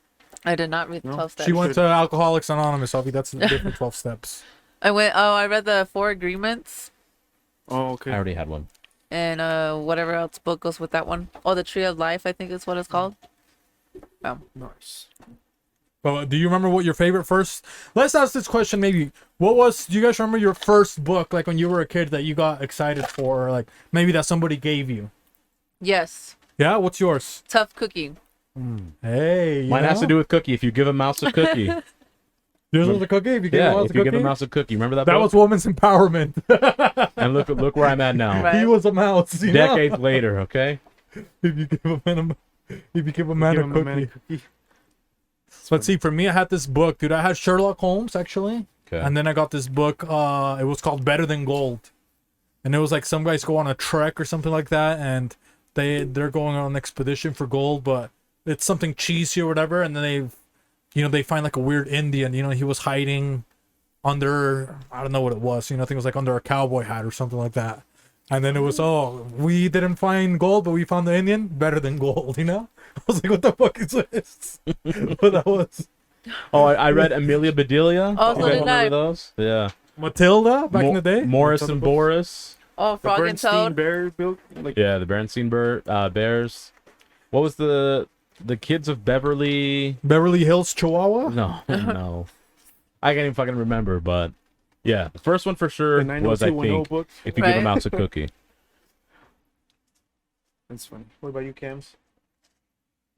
I did not read the 12 steps. She went to Alcoholics Anonymous, Avi. That's the different 12 steps. I read the 4 Agreements Oh, okay. I already had one. and whatever else book goes with that one. Oh, the Tree of Life, I think is what it's called. Oh. Nice. But do you remember what your favorite first? Let's ask this question. Maybe what was? Do you guys remember your first book, like when you were a kid, that you got excited for, or like maybe that somebody gave you? Yes. Yeah. What's yours? Tough Cookie. Hey. you Mine has know? to do with cookie. If you give a mouse a cookie. Yours was a cookie. If you give a Yeah, mouse if a you cookie. give a mouse a cookie. Remember that That book? was women's empowerment. And look where I'm at now. Right. He was a mouse. You know? Decades later, okay? If you give a man a cookie. But see, for me, I had this book, dude. I had Sherlock Holmes actually, Okay. and then I got this book. It was called Better Than Gold, and it was like some guys go on a trek or something like that, and they're going on an expedition for gold, but it's something cheesy or whatever, and then they find like a weird Indian. You know, he was hiding under, I don't know what it was. You know, I think it was like under a cowboy hat or something like that. And then it was, we didn't find gold, but we found the Indian. Better than gold, you know? I was like, what the fuck is this? But that was Oh, I read Amelia Bedelia. Oh, You so guys did remember I. those? Yeah. Matilda back in the day. Morris and Boris. Oh, The Frog and Bernstein Toad. Bear built like Yeah, the Berenstein Bears. What was the kids of Beverly? Beverly Hills, Chihuahua. No, no. I can't even fucking remember, but yeah, the first one for sure the was, I 90210 think, books. if you give a Right. mouse a cookie. That's funny. What about you, Cams?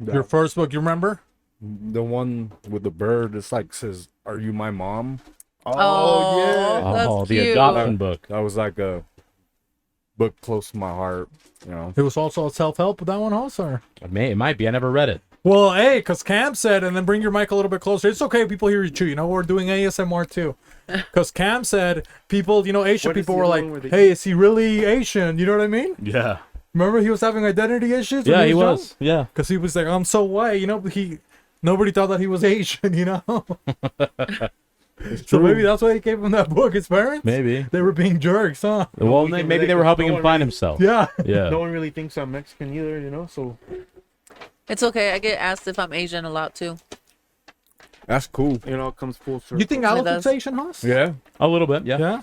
Your first book, you remember? The one with the bird, it's like says, "Are you my mom?" Oh, yeah. that's Oh, the cute. adoption book. That was like a book close to my heart, you know. It was also a self-help with that one also. It might be. I never read it. Well, hey, because Cam said, and then bring your mic a little bit closer. It's okay if people hear you too. You know, we're doing ASMR too. Because Cam said, people, Asian What is people the were other like, one where they- hey, is he really Asian? You know what I mean? Yeah. Remember he was having identity issues? Yeah, he was. Yeah. Because he was like, I'm so white. You know, nobody thought that he was Asian, you know? So maybe that's why he gave him that book, his parents? Maybe. They were being jerks, huh? Well, we can maybe relate they were 'cause helping no him one find really- himself. Yeah. Yeah. No one really thinks I'm Mexican either, you know. So It's okay. I get asked if I'm Asian a lot too. That's cool. it all comes full circle. You think It Alex does. is Asian, Hoss? Yeah. A little bit, yeah. Yeah?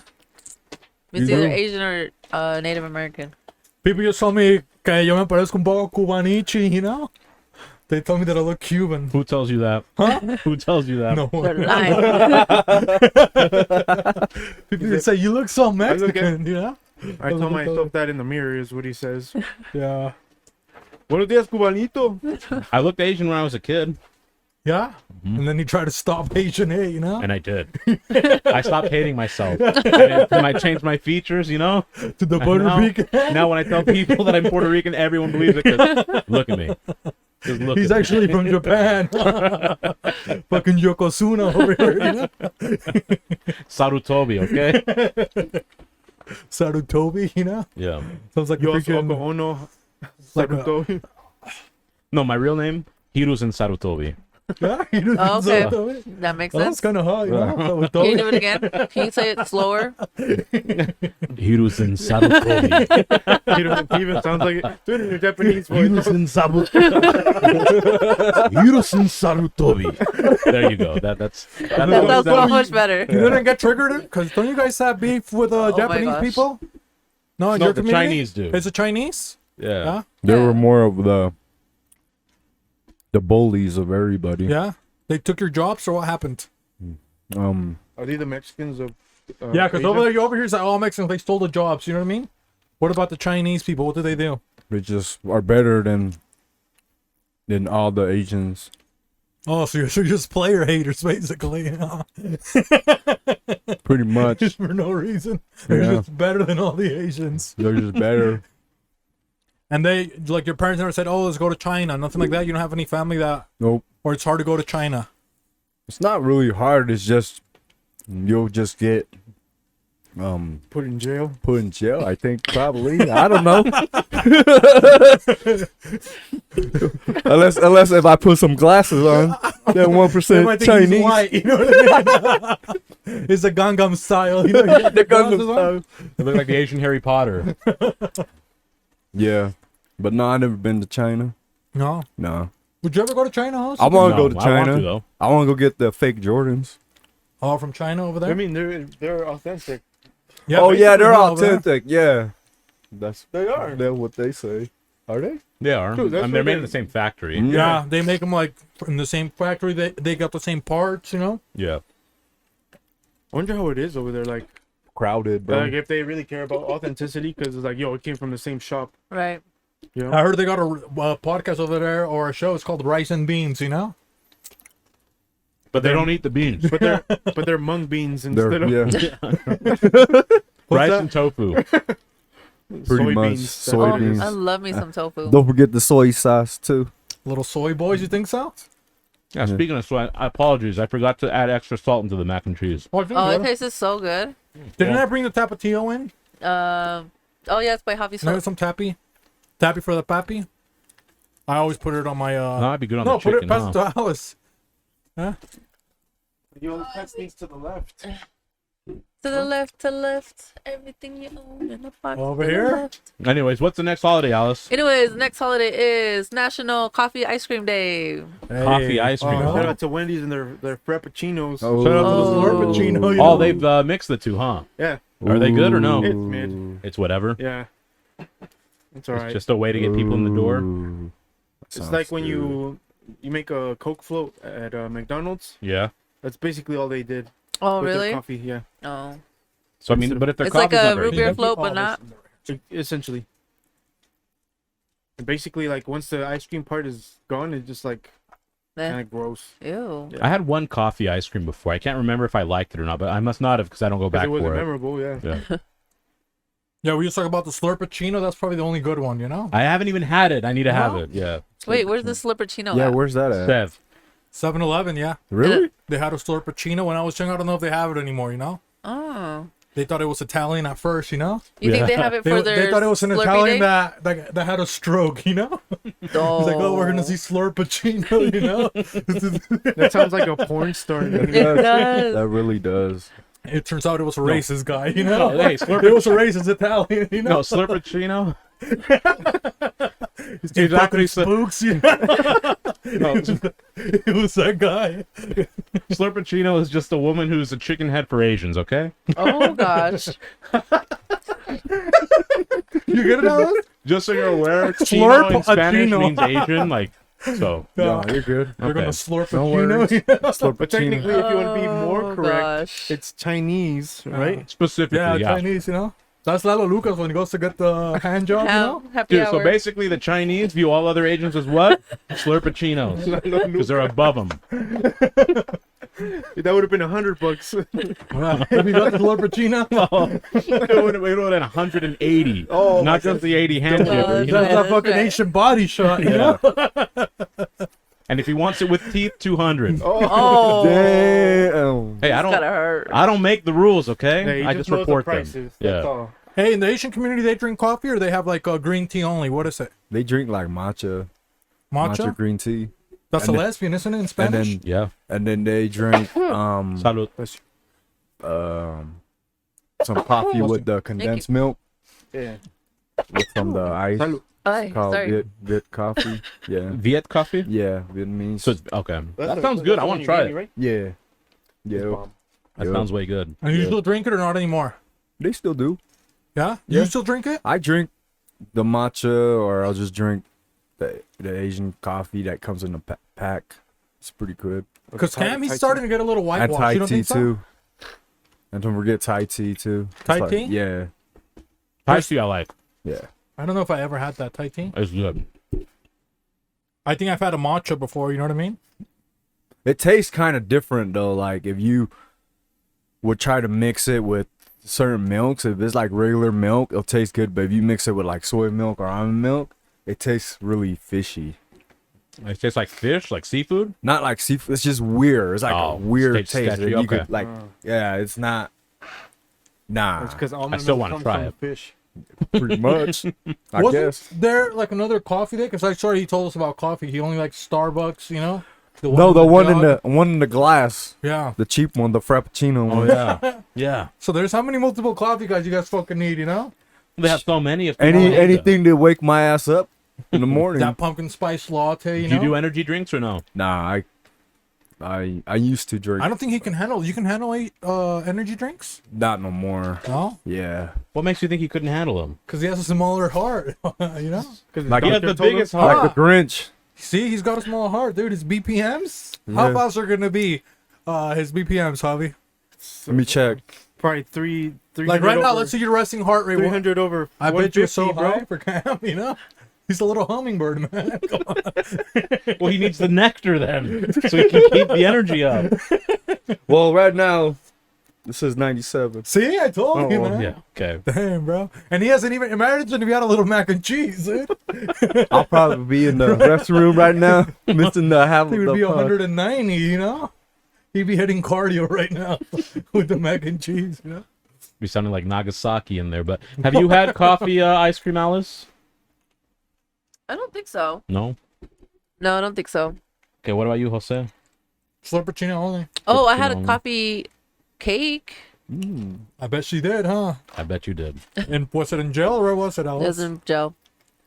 It's You either do? Asian or Native American. People just told me que yo me parezco un poco cubanichi, you know? They told me that I look Cuban. Who tells you that? Huh? Who tells you that? No They're one. lying. People just say, you look so look Mexican, you know? I tell myself that in the mirror is what he says. Yeah. Buenos días, cubanito. I looked Asian when I was a kid, Yeah? And then he tried to stop Asian hate, you know? and I did. I stopped hating myself. I changed my features, you know? To the Puerto now, Rican. Now when I tell people that I'm Puerto Rican, everyone believes it 'cause look at me. Just look He's at him. actually from Japan. Fucking Yokozuna over here. You know? Sarutobi, okay? Sarutobi, you know? Yeah. Sounds like a Yosu freaking... Okohono. like a- Sarutobi. No, my real name, Hiruzen Sarutobi. Yeah, he doesn't Oh, okay. Sarutobi. That makes Oh, that's sense. kind of hot, you know? Can you Sarutobi. do it again? Can you say it slower? Hiruzen Sarutobi. It even sounds like it. Do it in your Japanese voice. Hiruzen Sarutobi. There you go. That's That sounds so much better. You didn't get triggered? Because don't you guys have beef with Oh my Japanese gosh. people? No, in No, your the community? Chinese do. Is it Chinese? Yeah. Yeah? There were more of the bullies of everybody. Yeah? They took your jobs or what happened? Are they the Mexicans of Yeah, because Asia? over here it's like all Mexicans, they stole the jobs, you know what I mean? What about the Chinese people? What do they do? They just are better than all the Asians. Oh, so you're just player haters, basically. Huh? Pretty much. Just for no reason. They're Yeah. just better than all the Asians. They're just better. And they, like, your parents never said, oh, let's go to China. Nothing like that. You don't have any family that, Nope. or it's hard to go to China. It's not really hard. It's just you'll just get Put in jail. put in jail. I think probably. I don't know. unless if I put some glasses on, then 1% They might think he's Chinese. white, you know what I mean? It's a Gangnam style. You know, you got The glasses Gangnam on. style. They look like the Asian Harry Potter. Yeah, but no, I never been to China. No. No, Would you ever go to China, House? I want to No, go to I want China. to, though. I want to go get the fake Jordans. Oh, from China over there? I mean, they're authentic. Yeah, oh yeah, they're basically, over there. authentic. Yeah, that's They are. That's what they say. Are they? They are. Dude, that's I mean, they're what made they- in the same factory. Yeah, they make them like in the same factory. They got the same parts, you know? Yeah. I wonder how it is over there. Like Crowded, bro. if they really care about authenticity, because it's like, yo, it came from the same shop. Right. You know? I heard they got a podcast over there or a show. It's called Rice and Beans, you know? But they don't eat the beans. but they're mung beans They're- instead of yeah. Rice that? and tofu. Pretty much soybeans. Oh, soybeans. I love me some tofu. Don't forget the soy sauce too. Little soy boys, you think so? Yeah, speaking of soy, I apologize. I forgot to add extra salt into the mac and cheese. Oh, I think Oh, it so. tastes so good. Didn't I bring the Tapatio in? Oh yeah, it's by Javi No, Salt. some tappy. Tappy for the pappy. I always put it on my No, that'd be good on no, the put chicken. it pass huh? it to Alice. Huh? You only pass things to the left. To the left, everything you own in the pocket. Over to the here? left. Anyways, what's the next holiday, Alice? Anyways, next holiday is National Coffee Ice Cream Day. Coffee ice cream. Oh. Shout out to Wendy's and their frappuccinos. Oh. Shout out to Oh. the Slurppuccino, you Oh, know? they've mixed the two, huh? Yeah, Are they good or no? it's mid. It's whatever. Yeah, it's alright. It's just a way to get people in the door. Ooh. It's Sounds like when good. you make a Coke float at McDonald's. Yeah. That's basically all they did. Oh, with their really? coffee, yeah. Oh. So I mean, but if their It's like coffee's a not very root beer good- float, but not. Essentially. And basically, like once the ice cream part is gone, it's just like Eh. kind of gross. Ew. I had one coffee ice cream before. I can't remember if I liked it or not, but I must not have because I don't go 'Cause back it wasn't for it. memorable, yeah. Yeah. Yeah, we just talk about the Slurppuccino. That's probably the only good one, you know? I haven't even had it. I need to have No? it. Yeah. Wait, where's the Slipperchino Yeah, at? where's that at? Sev. 7-Eleven, yeah. Really? They had a Slurppuccino when I was young. I don't know if they have it anymore, you know? Oh. They thought it was Italian at first, you know? You think they have it for their They thought it was an Slurpee Italian Day? that had a stroke, you know? It's Oh. like, oh, we're gonna see Slurppuccino, you know? That sounds like a porn star. It does. That really does. It turns out it was a racist guy, you know? No, hey, Slurp- It was a racist Italian, you know? No, Slurppuccino. He's He's actually spooks, you know? No, It was that guy. Slurppuccino is just a woman who's a chicken head for Asians, okay? Oh gosh. You get it, Alice? Just so you're aware, Chino in Spanish Slurp-a-chino. means Asian, like, so. No, you're good. We're gonna Okay. slurp No a worries. chino. But technically, if you want to be more Oh, correct, gosh. it's Chinese, right? Specifically, Yeah, yeah. Chinese, you know? That's Lalo Lucas when he goes to get the hand job, you know? Happy Dude, hour. so basically the Chinese view all other Asians as what? Slurppuccinos. Because they're above them. That would have been $100. Have you got the Slurppuccino? It would have been 180. Oh, Not just the 80 hand God. jibber. You That's know? a fucking right. Asian body shot, you know? And if he wants it with teeth, 200. Oh. Damn. Hey, I Gotta don't. hurt. I don't make the rules, okay? Yeah, he I just knows the report them. prices, that's Yeah. all. Hey, in the Asian community, they drink coffee or they have like green tea only. What is it? They drink like matcha Matcha? green tea. That's And a then- lesbian, isn't it, in And Spanish? then Yeah. and then they drink Salud. some coffee with the condensed milk Yeah. with some the ice. Salud. Ay, Called sorry. Viet coffee. Yeah. Viet coffee? Yeah, Vietnamese. So, okay. That's That the- sounds that's good. the I one want to you try gave it. me, right? Yeah. Yeah. bomb. That Yeah. sounds way good. And you Yeah. still drink it or not anymore? They still do. Yeah? Yeah. You still drink it? I drink the matcha, or I'll just drink the Asian coffee that comes in a pack. It's pretty good. Because Thai- Cam, he's Thai starting tea? to get a little And whitewash. Thai You don't tea think so? too. And don't forget Thai tea too. It's Thai like- tea? Yeah. Thai tea I like. Yeah. I don't know if I ever had that Thai tea. It's good. I think I've had a matcha before, you know what I mean? It tastes kind of different though. Like if you would try to mix it with certain milks, if it's like regular milk, it'll taste good. But if you mix it with like soy milk or almond milk, it tastes really fishy. It tastes like fish, like seafood. Not like seafood. It's just weird. It's like a Oh, weird tastes taste. sketchy, that you okay. could, like, yeah, it's not. Nah, It's because I still wanna try it. Fish. pretty much. I Wasn't guess. there like another coffee day? Because I saw he told us about coffee. He only likes Starbucks, you know? The No, with the one in jug. the one in the glass, Yeah. the cheap one, the Frappuccino Oh one. yeah, yeah. So there's how many multiple coffee guys you guys fucking need, you know? They have so many. If people need them. Anything to wake my ass up in the morning. That pumpkin spice latte, you Do know? you do energy drinks or no? Nah, I used to drink. I don't think he can handle. You can handle energy drinks? Not no more. No? Yeah. What makes you think he couldn't handle them? Because he has a smaller heart, you know? Like He has the biggest heart. Like the Grinch. See, he's got a small heart, dude. His BPMs? How Yeah. fast are going to be his BPMs, Javi? Let me check. Probably three. Like right now, let's see your resting heart rate. 300 over. I bet you're so 150, high for Cam, you know? He's a little hummingbird, man. Come on. Well, he needs the nectar then, so he can keep the energy up. Well, right now, this is 97. See, I told you, well, man. Yeah. Okay. Damn, bro. And he hasn't even. Imagine if he had a little mac and cheese, dude. I'll probably be in the restroom right now, missing the half of He the would be puck. 190, you know? He'd be hitting cardio right now with the mac and cheese, you know? Be sounding like Nagasaki in there. But have you had coffee ice cream, Alice? I don't think so. No. No, I don't think so. Okay. What about you, Jose? Slurppuccino only. Oh, I had a Slurppuccino. coffee cake. I bet she did, huh? I bet you did. And was it in gel or was it It Alice? was in gel.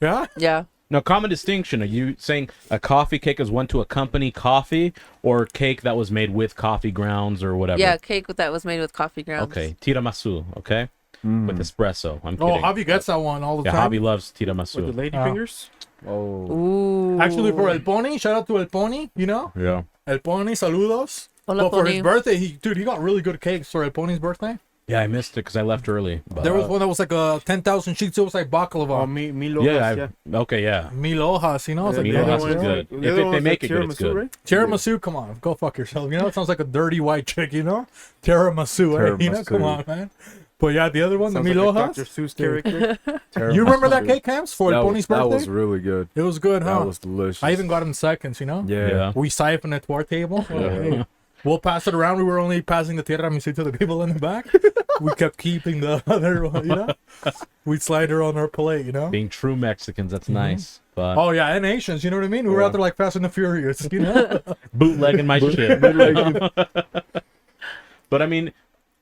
Yeah? Yeah. Now, common distinction. Are you saying a coffee cake is one to accompany coffee, or cake that was made with coffee grounds or whatever? Yeah, cake that was made with coffee grounds. Okay. Tiramisu. Okay. With espresso. I'm Oh, kidding. Javi gets that one all the Yeah, time. Javi loves tiramisu. With the lady Oh. fingers. Oh. Ooh. Actually, for El Pony, shout out to El Pony, you know? Yeah. El Pony, saludos. Hola, But for his Pony. birthday, he got really good cakes for El Pony's birthday. Yeah, I missed it because I left early. But, There was one that was like 10,000 sheets. It was like baklava. Oh, Milo. yeah, okay, yeah. Mil hojas, you know? It's like Mil the hojas other is one. good. The If other they one's make like it good, it's tiramisu, good. right? Tiramisu, come on, go fuck yourself. You know, it sounds like a dirty white chick, you know? Tiramisu, eh? You know, Tiramisu. come on, man. But yeah, the other one, Sounds the like a Mil Dr. hojas. Seuss character. You remember that cake, Camps, for El Pony's birthday? That was really good. It was good, huh? That was delicious. I even got him seconds, you know? Yeah. Yeah. We siphoned it to our table. Hey, we'll pass it around. We were only passing the tiramisu to the people in the back. We kept keeping the other one, you know? We'd slide her on our plate, you know? Being true Mexicans, that's nice. But Oh, yeah, and Asians, you know what I mean? We were out there like Fast and the Furious, you know? bootlegging my shit. But I mean,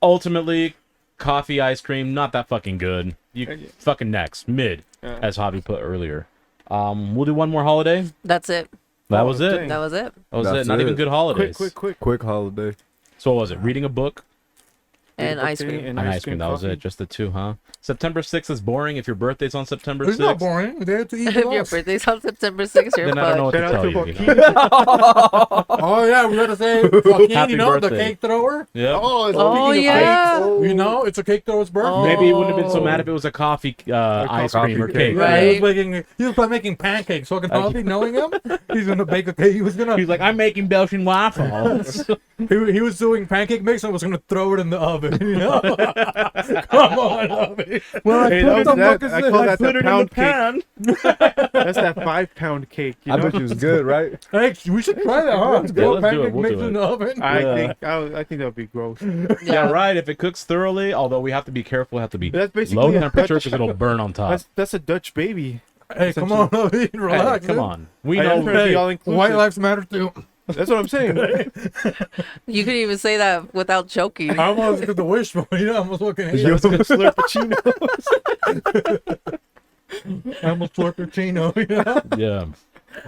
ultimately, coffee ice cream, not that fucking good. You fucking next, mid, as Javi put earlier. We'll do one more holiday. That's it. That was it. dang. That was it. That was That's it. Not even it. good holidays. Quick holiday. So what was it? Reading a book And ice cream. and ice cream. That was coffee. it. Just the two, huh? September 6th is boring. If your birthday's on September It's 6th, not boring. They have to eat If your it off. birthday's on September 6th, you're then I don't know what Shout to out tell to you. Joaquin. Oh, yeah, we gotta say, Joaquin, Happy you know, the birthday. cake thrower? Yeah. Oh, Oh, speaking of yeah. cakes, You know, it's a cake thrower's birthday. Maybe he wouldn't have been so mad if it was a coffee ice cream or coffee cake. cake. Right. He was probably making pancakes. Fucking Javi, knowing him, he's gonna bake a cake. He was gonna. He's like, I'm making Belgian waffles. He was doing pancake mix and was gonna throw it in the oven. You know? Come on, Javi. Well, Hey, what the fuck is I this? call I that put the it in pound the cake. That's that 5-pound cake. You I know? bet you was good, right? Hey, we should try that, huh? Yeah, Throw a let's do it. pancake We'll mix do in it. the oven. I think that would be gross. Yeah, right. If it cooks thoroughly, although we have to be careful, have to be That's basically low a temperature Dutch- because it'll burn on top. That's a Dutch baby. Hey, come on, essentially. relax. Hey, come dude. on. We Hey, I'm know. trying to be Hey, all inclusive. white lives matter too. That's what I'm saying. You could even say that without joking. I almost did the wishbone, you know, I almost fucking hate You it. slurppuccino. I almost slurped Chino, you know? Yeah.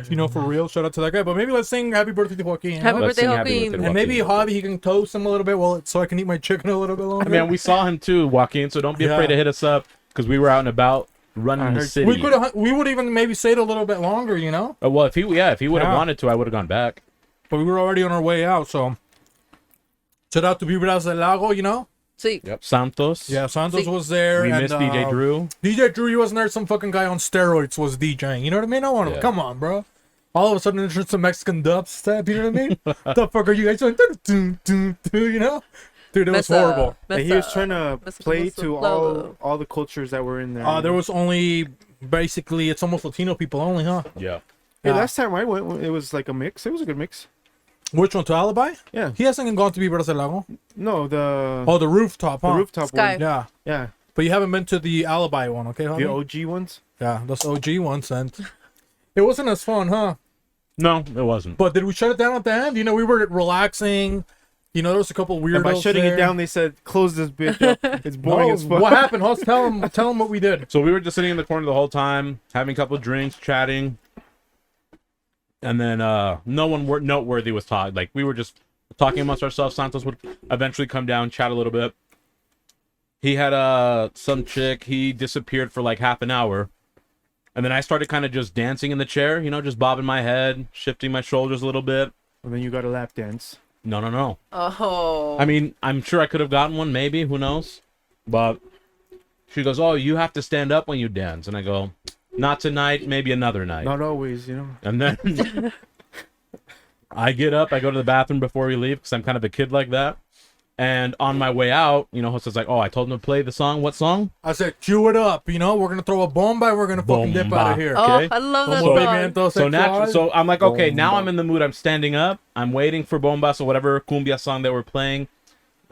You know, for real, shout out to that guy. But maybe let's sing Happy Birthday to Joaquin. you Happy know? Let's birthday, sing happy Joaquin. birthday, And maybe Joaquin. Javi, he can toast him a little bit so I can eat my chicken a little bit longer. I mean, we saw him too, Joaquin. So don't be afraid to hit us up because we were out and about running the city. we would even maybe stayed a little bit longer, you know? Well, if he would have Yeah. wanted to, I would have gone back. But we were already on our way out, so shout out to Vibras del Lago, you know? See, Yep. Santos. Yeah, Santos See. was there. We and, missed DJ Drew. DJ Drew, he wasn't there. Some fucking guy on steroids was DJing. You know what I mean? I want to Yeah. come on, bro. All of a sudden, there's some Mexican dubstep. You know what I mean? The fuck are you guys doing? You know, dude, it was horrible. And he was trying to Mexican play Muslim to flow. all the cultures that were in there. There was only basically it's almost Latino people only, huh? Yeah. Hey, last time I went, it was like a mix. It was a good mix. Which one to Alibi? Yeah. He hasn't gone to Vibras del Lago. No, the Oh, the rooftop, huh? rooftop Sky. one. Yeah, Yeah, but you haven't been to the Alibi one, okay? the Homie? OG ones. Yeah, those OG ones, and it wasn't as fun, huh? No, it wasn't. But did we shut it down at the end? You know, we were relaxing. You know, there was a couple weirdos And by shutting there. it down, they said, "Close this bitch up. It's boring No, as fuck." what happened? Let's tell him what we did. So we were just sitting in the corner the whole time, having a couple of drinks, chatting, and then no one noteworthy was talking. Like we were just talking amongst ourselves. Santos would eventually come down, chat a little bit. He had some chick. He disappeared for like half an hour, and then I started kind of just dancing in the chair. You know, just bobbing my head, shifting my shoulders a little bit. And then you got a lap dance. No. Oh. I mean, I'm sure I could have gotten one, maybe. Who knows? But she goes, "Oh, you have to stand up when you dance," and I go, "Not tonight. Maybe another night." Not always, you know. And then I get up, I go to the bathroom before we leave because I'm kind of a kid like that. And on my way out, you know, Jose's like, "Oh, I told him to play the song. What song?" I said, cue it up. You know, we're gonna throw a bomba and we're gonna fucking dip out of here. Oh, Okay. I love that Como song. movimiento So sexual. so I'm like, okay, now Bomba. I'm in the mood. I'm standing up. I'm waiting for Bombas or whatever cumbia song they were playing.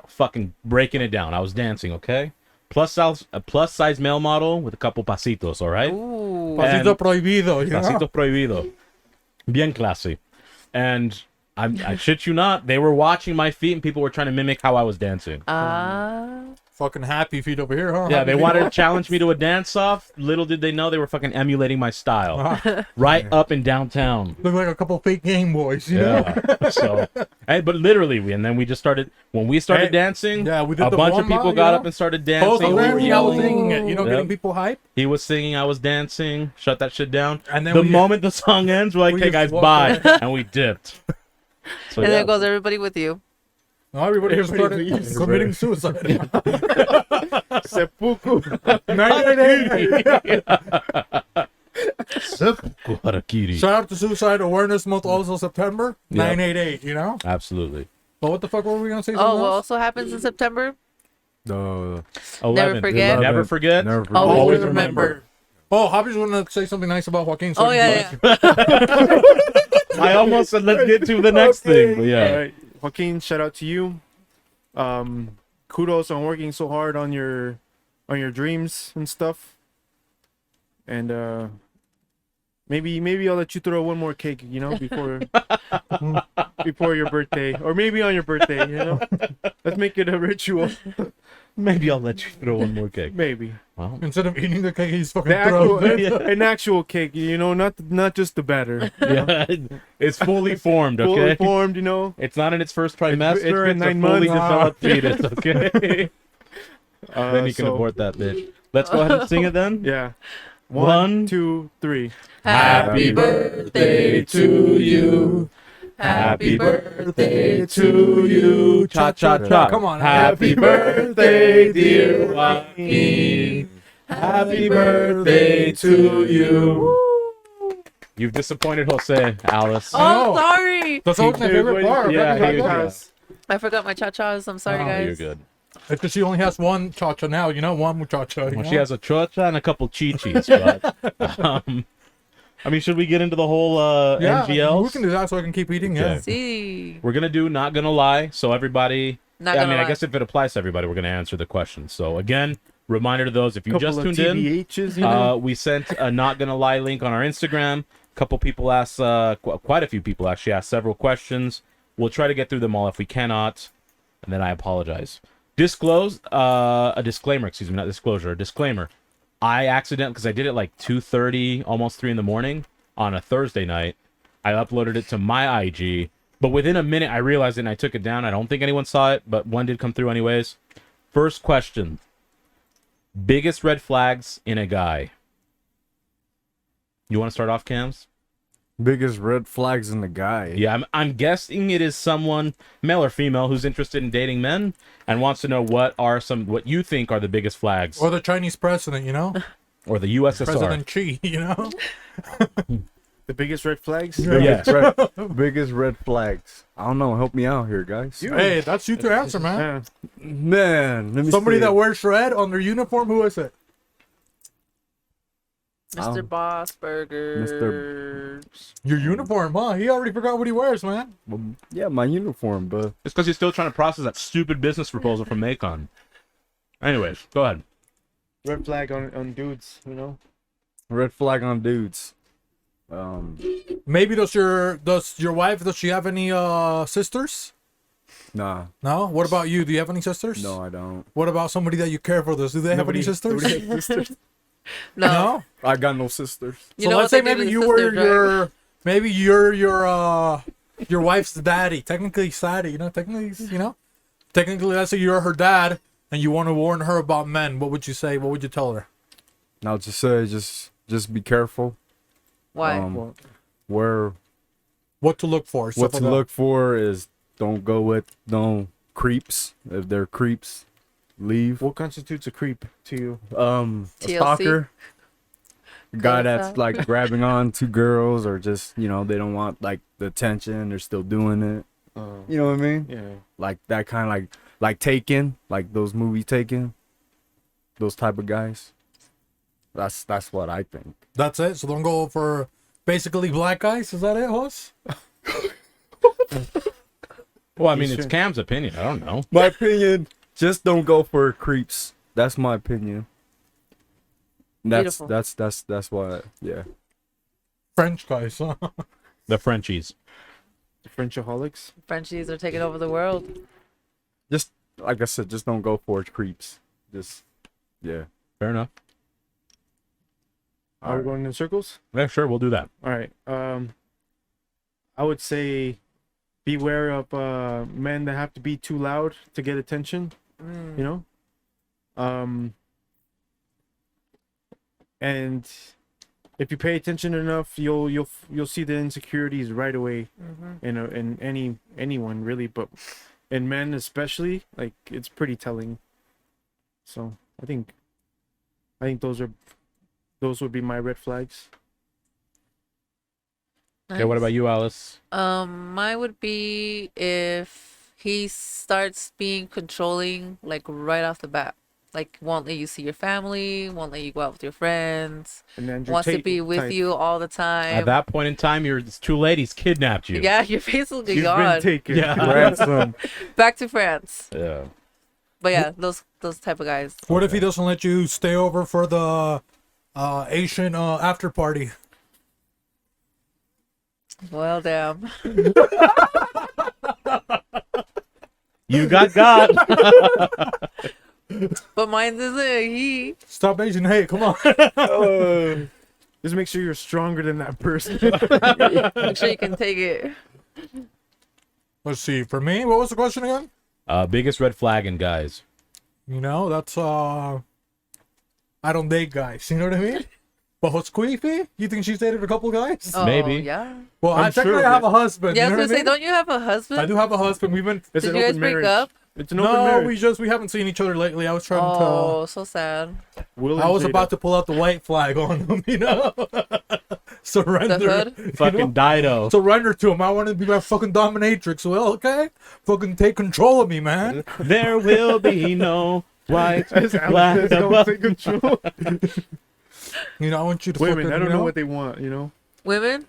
Fucking breaking it down. I was dancing, okay? A plus size male model with a couple pasitos, all right? Ooh. Pasito and- prohibido. You know? Pasito prohibido. Bien classy. And I shit you not, they were watching my feet and people were trying to mimic how I was dancing. Fucking happy feet over here, huh? Yeah, Happy they feet wanted to over- challenge me to a dance off. Little did they know they were fucking emulating my style. Right up in downtown. Look like a couple fake Game Boys. You know? Yeah. So, hey, but literally, and then we just started. When we started Hey, dancing, yeah, we did a the bunch of bomba, people you got know? up and started Both dancing. of We them, were I was yelling. singing it. You know, Yep. getting people hype. He was singing, I was dancing. Shut that shit down. And then the we- moment the song ends, we're like, we "Hey just guys, walked bye," away. and we dipped. So, And yeah. there goes everybody with you. No, everybody here started leaves. committing suicide. Seppuku. Harakiri. Shout out to Suicide Awareness Month, also September. Yep. 988, you know? Absolutely. But what the fuck were we gonna say? Oh, something what else? also happens in September? No. 11. forget. Never forget. Never forget. Always remember. Oh, Hobby's gonna say something nice about Joaquin. So Oh, yeah, I almost said let's get to the next thing. But yeah. All right, Joaquin, shout out to you. Kudos on working so hard on your dreams and stuff. And maybe I'll let you throw one more cake, you know, before your birthday, or maybe on your birthday, you know. Let's make it a ritual. Maybe I'll let you throw one more cake. Maybe. Wow. instead of eating the cake, he's fucking The actual, throwing. an actual cake, you know, not just the batter. Yeah, it's fully formed, okay? Fully formed, you know. It's not in its first trimester. it's been It's, 9 a fully months. developed fetus, okay? Then you can So, abort that bitch. Let's go ahead and sing it then. Yeah. One, 1, 2, 3. Happy birthday to you. Happy birthday to you. Cha cha cha. Come on. Happy birthday, dear Joaquin. Happy birthday to you. You've disappointed Jose, Alice. Oh, sorry. That's always my favorite part. Yeah, Happy he was- birthday. I forgot my cha-chas. I'm sorry, Oh, guys. You're good. It's because she only has one cha-cha now, you know, one muchacha. Well, she has a chocha and a couple chi-chis, but I mean, should we get into the whole yeah, NGLs? we can do that so I can keep eating. Okay. Yeah. See. We're gonna do not gonna lie, so everybody. Not I gonna mean, I lie. guess if it applies to everybody, we're gonna answer the question. So again, reminder to those if you Couple just of tuned in, TBHs, you know? we sent a not gonna lie link on our Instagram. A couple people asked, quite a few people actually asked several questions. We'll try to get through them all. If we cannot, and then I apologize. Disclose a disclaimer. Excuse me, not disclosure. A disclaimer. I accidentally, because I did it like 2:30, almost 3 in the morning on a Thursday night. I uploaded it to my IG, but within a minute I realized it and I took it down. I don't think anyone saw it, but one did come through anyways. First question. Biggest red flags in a guy. You want to start off, Cams? Biggest red flags in the guy. Yeah, I'm guessing it is someone, male or female, who's interested in dating men and wants to know what you think are the biggest flags. Or the Chinese president, you know? Or the USSR. President Xi, you know? The biggest red flags? Yeah. Biggest red flags. I don't know. Help me out here, guys. Hey, that's you to answer, man. Man, let me Somebody see. that wears red on their uniform, who is it? Mr. Boss Burgers. Your uniform, huh? He already forgot what he wears, man. Yeah, my uniform, but It's because he's still trying to process that stupid business proposal from Macon. Anyways, go ahead. Red flag on dudes, you know? red flag on dudes. Maybe does your wife, does she have any sisters? Nah. No? What about you? Do you have any sisters? No, I don't. What about somebody that you care for? Do they have any sisters? nobody has sisters. No. I got no sisters. So let's say maybe you were your wife's daddy. Technically daddy, technically let's say you're her dad and you want to warn her about men. What would you say? What would you tell her? I'll just say just be careful. Why? What to look for? What to look for is don't go with no creeps. If they're creeps, leave. What constitutes a creep to you? A TLC? stalker. A guy TLC? that's like grabbing on to girls or just, they don't want like the attention, they're still doing it. You know what I mean? Yeah. Like that kind of like Taken, like those movies Taken. Those type of guys. That's what I think. That's it. So don't go for basically black guys. Is that it, Hoss? Well, I mean, it's Cam's opinion. I don't know. My opinion, just don't go for creeps. That's my opinion. Beautiful. That's why, yeah. French guys, huh? The Frenchies. The Frenchaholics? Frenchies are taking over the world. Just like I said, just don't go for creeps. Just, yeah. Fair enough. Are we going in circles? Yeah, sure, we'll do that. All right. I would say beware of men that have to be too loud to get attention. You know? And if you pay attention enough, you'll see the insecurities right away in anyone really, but in men especially, like it's pretty telling. So I think those would be my red flags. Okay, what about you, Alice? Mine would be if he starts being controlling, like right off the bat. Like won't let you see your family, won't let you go out with your friends, And Andrew wants to Tate be with type. you all the time. At that point in time, it's too late. He's kidnapped you. Yeah, you're basically You've gone. been taken. Yeah. Ransom. Back to France. Yeah. But yeah, those type of guys. What if he doesn't let you stay over for the Asian after party? Well, damn. You got. But mine isn't a he. Stop Asian hate. Come on. Just make sure you're stronger than that person. Make sure you can take it. Let's see. For me, what was the question again? Biggest red flag in guys. That's I don't date guys. You know what I mean? But what's Queefy? You think she's dated a couple guys? Oh, Maybe. Yeah. Well, I'm I technically sure, have a husband. Yeah, I you know was what gonna say, don't you have a husband? I do have a husband. We've been. It's Did an you guys open break marriage. up? It's an open No, marriage. we haven't seen each other lately. I was trying Oh, so sad. Will I and was Jada. about to pull out the white flag on him, Surrender. The hood? you know? Fucking Dido. Surrender to him. I want to be my fucking dominatrix. Well, okay. Fucking take control of me, man. There will be no white That's flag Alex, don't above. take control. You know, I want you to Women, fucking, I don't you know what they want, you know? Women?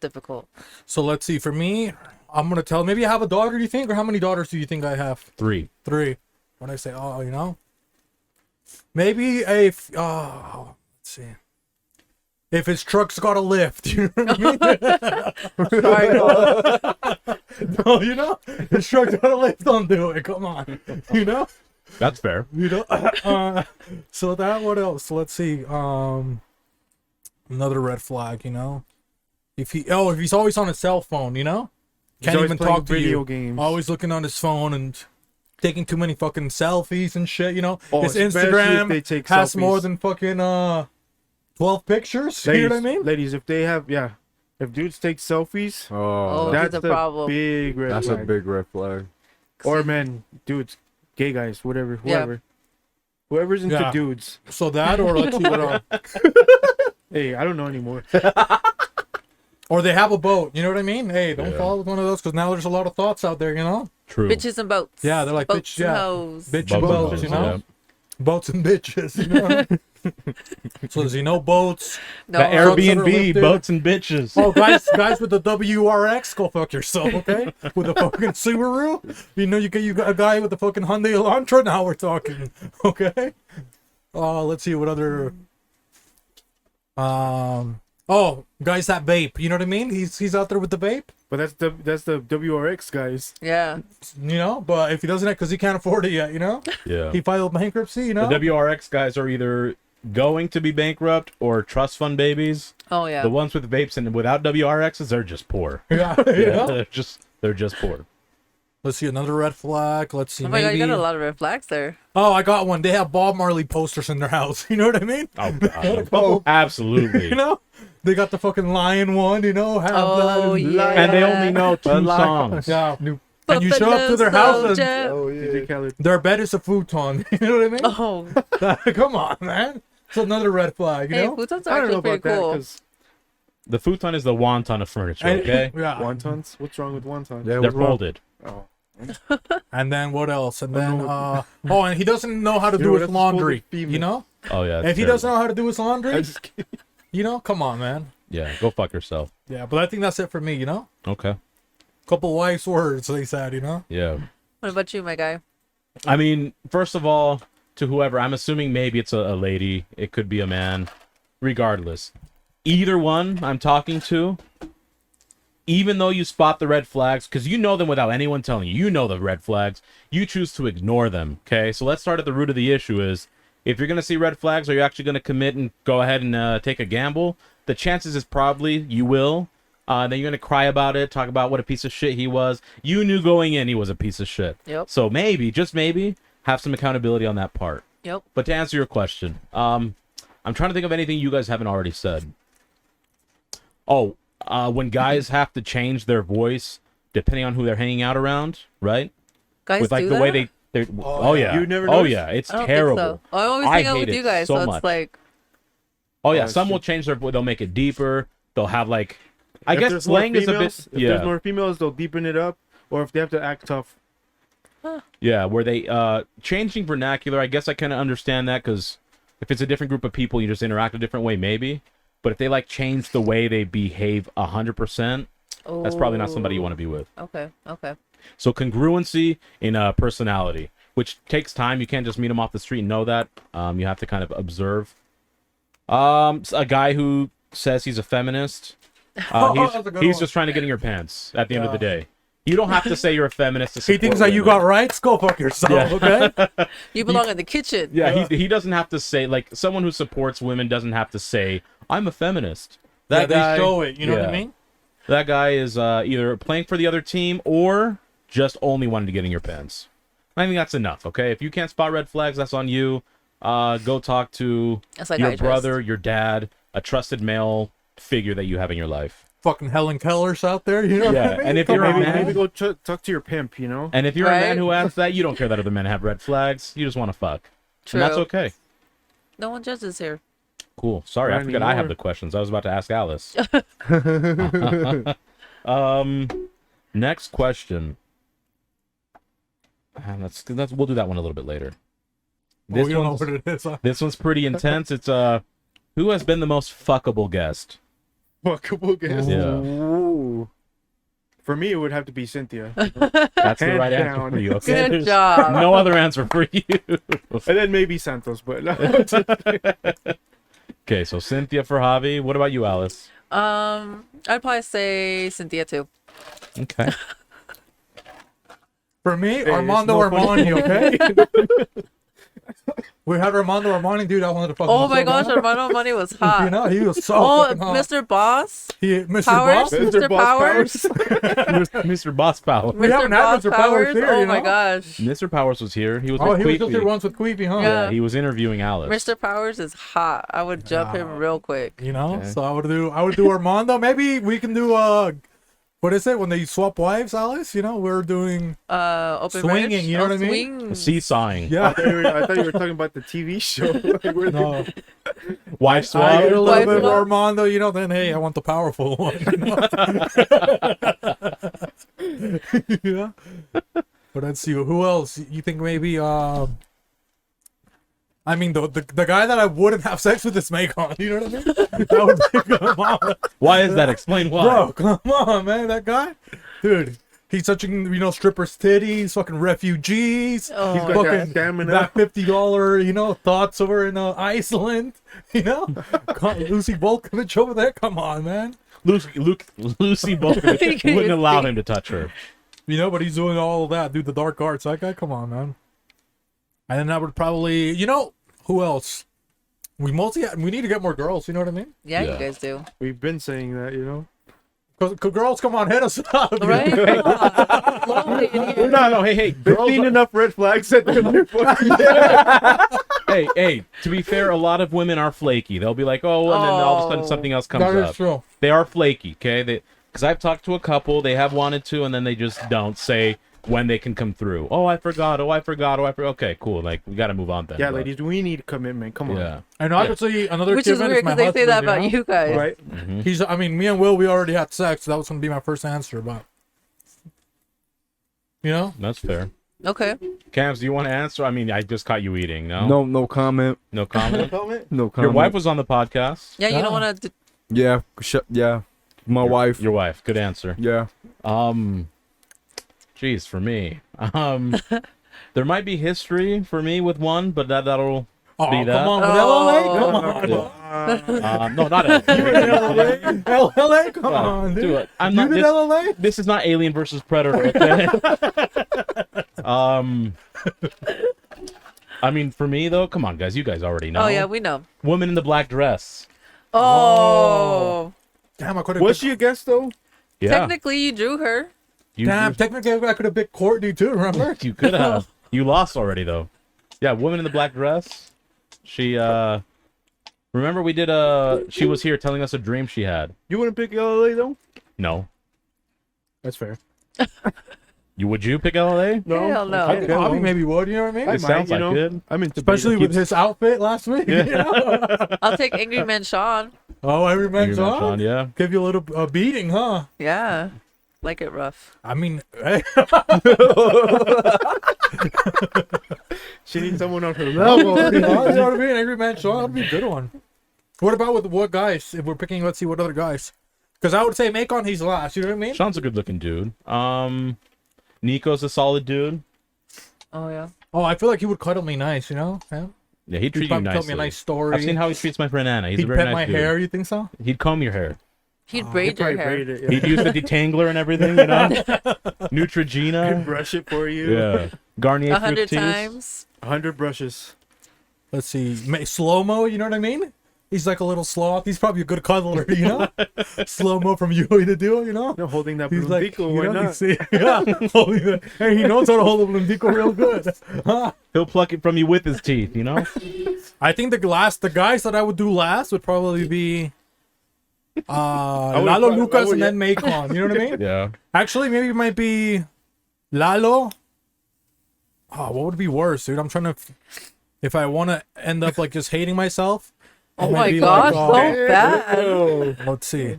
Difficult. So let's see. For me, I'm gonna tell. Maybe I have a daughter. Do you think, or how many daughters do you think I have? 3. 3. When I say, oh, you know, maybe a. Let's see. If his truck's got a lift, you know what I mean? No, you know, his truck's got a lift. Don't do it. Come on, you know. That's fair. You know. So that. What else? Let's see. Another red flag. You know, if he's always on his cell phone, you know, can't always even playing talk to video you. games. Always looking on his phone and taking too many fucking selfies and shit. You know, Oh, his especially if Instagram they take has more selfies. than fucking 12 pictures. Ladies, You know what I mean? Ladies, if they have, if dudes take selfies, Oh, Oh, that's that's a a problem. big red that's a flag. big red flag. Or men, dudes, gay guys, whatever, Yeah. whoever. Whoever's into Yeah. dudes. So that, or let's see what else. Hey, I don't know anymore. Or they have a boat. You know what I mean? Hey, don't Yeah. fall with one of those because now there's a lot of thoughts out there. You know, True. Bitches and boats. Yeah, they're like boats bitch- yeah. and hoes. bitch Boats and and boats. hoes, You know, yeah. boats and bitches. You know. So does he know boats? No. The Trucks that are Airbnb, lifted. boats and bitches. Oh, guys with the WRX, go fuck yourself, okay? With a fucking Subaru, you know, you got a guy with a fucking Hyundai Elantra. Now we're talking, okay? Let's see what other. Oh, guys that vape. You know what I mean? He's out there with the vape. But that's the WRX guys. Yeah. You know, but if he doesn't, because he can't afford it yet, you know, Yeah. he filed bankruptcy. You know, The WRX guys are either going to be bankrupt or trust fund babies. Oh yeah. The ones with vapes and without WRXs, they're just poor. yeah, you Yeah, know? they're just poor. Let's see another red flag. Let's see. Oh my god, maybe. you got a lot of red flags there. Oh, I got one. They have Bob Marley posters in their house. You know what I mean? Oh, God. Absolutely. You know, they got the fucking lion one. You know, have that Oh and- yeah. And they only know 2 songs. Yeah. And you show up to their house and Oh yeah. their bed is a futon. You know what I mean? Oh. Come on, man. It's another red flag. You Hey, know? futons I are don't know actually pretty about that cool. because The futon is the wonton of furniture, And- okay? Yeah. wontons. What's wrong with wontons? Yeah, They're what's wrong? folded. Oh. And then what else? And I don't then know oh, and he doesn't know how to You do know, his that's a laundry. folded female. You know? Oh, yeah. If it's he doesn't terrible. know how to do his laundry, I'm just kidding. you know, come on, man. Yeah, go fuck yourself. Yeah, but I think that's it for me. You know, Okay. couple wise words they said. You know. Yeah. What about you, my guy? I mean, first of all, to whoever, I'm assuming maybe it's a lady. It could be a man. Regardless. Either one I'm talking to, even though you spot the red flags, because you know them without anyone telling you, you know the red flags, you choose to ignore them, okay? So let's start at the root of the issue is, if you're going to see red flags, are you actually going to commit and go ahead and take a gamble? The chances is probably you will. Then you're going to cry about it, talk about what a piece of shit he was. You knew going in he was a piece of shit. Yep. So maybe, just maybe, have some accountability on that part. Yep. But to answer your question, I'm trying to think of anything you guys haven't already said. Oh, when guys have to change their voice depending on who they're hanging out around, right? Guys With like do the that? way they're oh yeah. You never oh noticed? yeah, it's I don't terrible. think so. I always I hang out hate with you it guys, so so much. it's like Oh yeah, Oh, some will shit. change their voice. They'll make it deeper. They'll have like, I If guess there's more slang is a bit females, If there's more females, they'll deepen it up. Or if they have to act tough. yeah, where they changing vernacular. I guess I kind of understand that because if it's a different group of people, you just interact a different way, maybe. But if they like change the way they behave 100%, that's probably not somebody you want to be with. okay, okay. So congruency in personality, which takes time. You can't just meet them off the street and know that. You have to kind of observe. A guy who says he's a feminist, That's a good he's one. just trying to get in your pants at the end of the day. You don't have to say you're a feminist. To He thinks support that you women. got rights. Go fuck yourself. Yeah. Okay. You belong in the kitchen. Yeah, he doesn't have to say, like, someone who supports women doesn't have to say, I'm a feminist. That Yeah, guy, they show it. You know what I yeah. mean? That guy is either playing for the other team or just only wanting to get in your pants. I think that's enough, okay? If you can't spot red flags, that's on you. Go talk to A your psychiatrist. brother, your dad, a trusted male figure that you have in your life. Fucking Helen Keller's out there. You know. Yeah, What I mean? and if Come you're a on, man- Maybe go talk to your pimp, you know? And if you're a man Right? who asks that, you don't care that other men have red flags. You just want to fuck. True. And that's okay. No one judges here. Cool. Sorry, I Not forgot I have anymore. the questions. I was about to ask Alice. Next question. Let's we'll do that one a little bit later. Oh, we don't know one's- what it is. Huh? This one's pretty intense. It's who has been the most fuckable guest? Fuckable guess. Yeah. Ooh. For me, it would have to be Cynthia. That's the Hands right answer down. for you. Okay? Good There's job. No other answer for you. And then maybe Santos, but no. Okay, so Cynthia for Javi. What about you, Alice? I'd probably say Cynthia too. Okay. For me, Hey, Armando it's no funny. Armani, okay? We had Armando Armani, dude. I wanted to fucking. Oh my gosh, Armando Money was hot. You know, he was so Oh, fucking hot. Mr. Boss Mr. Powers, Boss? Mr. Powers, Mr. Boss Power. We Mr. haven't had Boss Mr. Powers Powers. here, Oh you my know? gosh, Mr. Powers was here. He was Oh, with he was just here Queefy. once with Queefy, huh? Yeah. He was interviewing Alice. Mr. Powers is hot. I would jump him real quick. You know, Okay. so I would do Armando. Maybe we can do what is it when they swap wives, Alice? You know, we're doing Open swinging. marriage? You know Oh, what I mean? swing. Seesawing. Yeah. I thought you were talking about the TV show. Like, where No, Wife I swap. get a little Wife bit of swap? Armando. You know, then hey, I want the powerful one. You know? But let's see who else you think maybe. I mean, the guy that I wouldn't have sex with is Macon. You know what I mean? That would be good. Why is that? Explain why. Bro, come on, man. That guy, dude. He's touching, strippers' titties, fucking refugees. Oh, He's got fucking that stamina. that $50, thoughts over in Iceland. Lucy Volkovich over there. Come on, man. Lucy Volkovich wouldn't allow him to touch her. But he's doing all of that, dude. The dark arts. That guy. Come on, man. And then I would probably, who else? We need to get more girls. You know what I mean? Yeah, Yeah. you guys do. We've been saying that, Cause girls, come on, hit us up. Right? Come on. Lonely in here. No, hey, They've girls. seen enough red flags that they're like, hey. To be fair, a lot of women are flaky. They'll be like, oh, and then all of a sudden Oh. something else comes That is up. true. They are flaky, okay? Because I've talked to a couple, they have wanted to, and then they just don't say when they can come through. Oh, I forgot. Okay, cool. Like, we got to move on then. yeah, but- ladies, we need commitment. Come on. Yeah. And obviously, another Which is Kevin weird my because they say that husband, about you guys. Right? Mhm. Me and Will, we already had sex. So that was gonna be my first answer, but That's fair. Okay. Cams, do you want to answer? I just caught you eating. No? No comment. No comment? Comment? No comment. Your wife was on the podcast. Yeah, you Oh. don't want to. Yeah, yeah. My wife. Your wife. Good answer. Yeah. Geez, for me. There might be history for me with one, but that'll oh, be that. come on, with Oh. LLA, come on, No, not LA. LLA, come on, dude. Do it. I'm You not did this, LLA? this is not Alien versus Predator. Okay? For me though, come on, guys. You guys already know. Oh yeah, we know. Woman in the black dress. Oh. Damn, I could have. Was she a guest, though? Yeah. Technically, you drew her. You, Damn, technically, I could have picked Courtney too. Remember? you could have. You lost already though. Yeah, woman in the black dress. She remember we did she was here telling us a dream she had. You wouldn't pick LLA, though? No. That's fair. Would you pick LLA? No. Hell no. I think Bobby maybe would. You know what I mean? I It might, sounds you like know. good. I'm into Especially beta. with his outfit last week. Yeah. You know? I'll take Angry Man Sean. Oh, every man's Angry Man on. Sean, yeah. Give you a little beating, huh? Yeah. Like it rough. I mean, hey. She needs someone on her level. You know what I mean? Angry Man Sean, that'd be a good one. What about with what guys? If we're picking, let's see what other guys. Because I would say Macon, he's last. You know what I mean? Sean's a good looking dude. Nico's a solid dude. Oh yeah. Oh, I feel like he would cuddle me nice. You know? Yeah. Yeah, he'd treat you probably tell nicely. me a nice story. I've seen how he treats my friend Anna. He's He'd a very pet nice my dude. hair. You think so? He'd comb your hair. He'd braid your hair. Braid it, yeah. He'd use the detangler and everything, you know? Could Neutrogena. brush it for you. Yeah. Garnier 100 Fructis. times. 100 brushes. Let's see. Slow mo. You know what I mean? He's like a little sloth. He's probably a good cuddler. You know? Slow mo from Yui to do. You know? No, holding that He's like, Blumdico, you why know, you not? see, yeah, holding the- hey, he knows how to hold a Blumdico real good. Huh? He'll pluck it from you with his teeth, you know? I think the guys that I would do last would probably be would Lalo probably- Lucas I would, and then Macon. You know what I mean? Yeah. Actually, maybe it might be Lalo. Oh, what would be worse, dude? I'm trying to. If I want to end up like just hating myself, Oh It might my be gosh, like, so bad. let's see.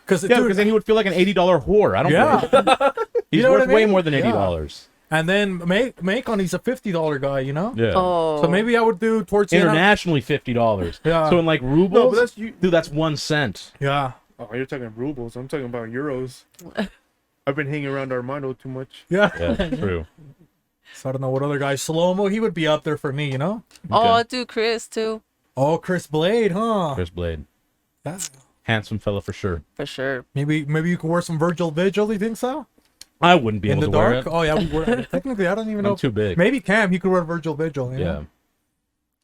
Because Yeah, because then he would feel like an $80 whore. I don't Yeah. care. He's You know what worth I way mean? more than Yeah. $80. And then Macon, he's a $50 guy, you know? Yeah. Oh. So maybe I would do towards the end. Internationally, $50. Yeah. So in like rubles, No, but that's you. dude, that's 1 cent. Yeah. Oh, you're talking rubles. I'm talking about euros. I've been hanging around Armando too much. Yeah. Yeah, true. So I don't know what other guy. Slow-mo, he would be up there for me, you know? Oh, I'll do Chris too, Oh, Chris Blade, huh? Chris Blade, Yeah. handsome fella for sure. for sure. Maybe you could wear some Virgil Vigil, you think so? I wouldn't be In able the to wear dark? it. Oh, yeah, we wear technically, I don't even know. I'm too big. Maybe Cam, he could wear Virgil Vigil, you Yeah. know?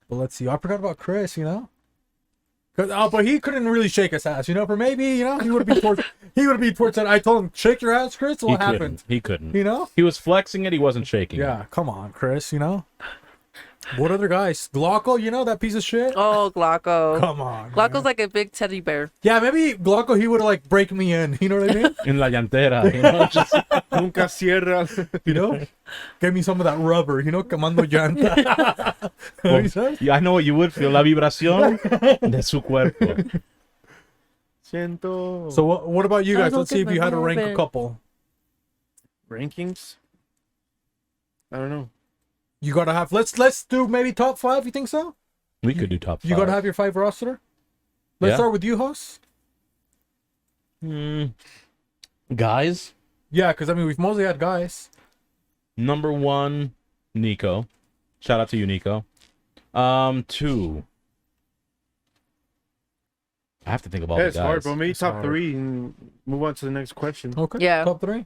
But let's see. I forgot about Chris, you know? But he couldn't really shake his ass, you know? For maybe, you know, he would be towards that. I told him, shake your ass, Chris. What He happened? couldn't. He couldn't. You know? He was flexing it. He wasn't shaking. Yeah, come on, Chris, you know? What other guys? Glocko, you know, that piece of shit? Oh, Glocko. Come on. Glocko's man. like a big teddy bear. Yeah, maybe Glocko, he would like break me in. You know what I mean? In la llantera. You know, just, Nunca cierra. You know? Give me some of that rubber, you know? Quemando llanta. What he says? yeah, I know what you would feel. La vibración de su cuerpo. Siento. So what about you I guys? don't Let's see get if you my had to rank a rabbit. couple. Rankings? I don't know. You gotta have. Let's do maybe top 5. You think so? We could do top 5. You gotta have your 5 roster. Let's Yeah. start with you, host. Guys, Yeah, because I mean we've mostly had guys. number 1, Nico. Shout out to you, Nico. 2. I have to think of all Yeah, the it's guys. hard, bro. Maybe It's top hard. 3 and move on to the next question. Okay. Yeah. Top 3.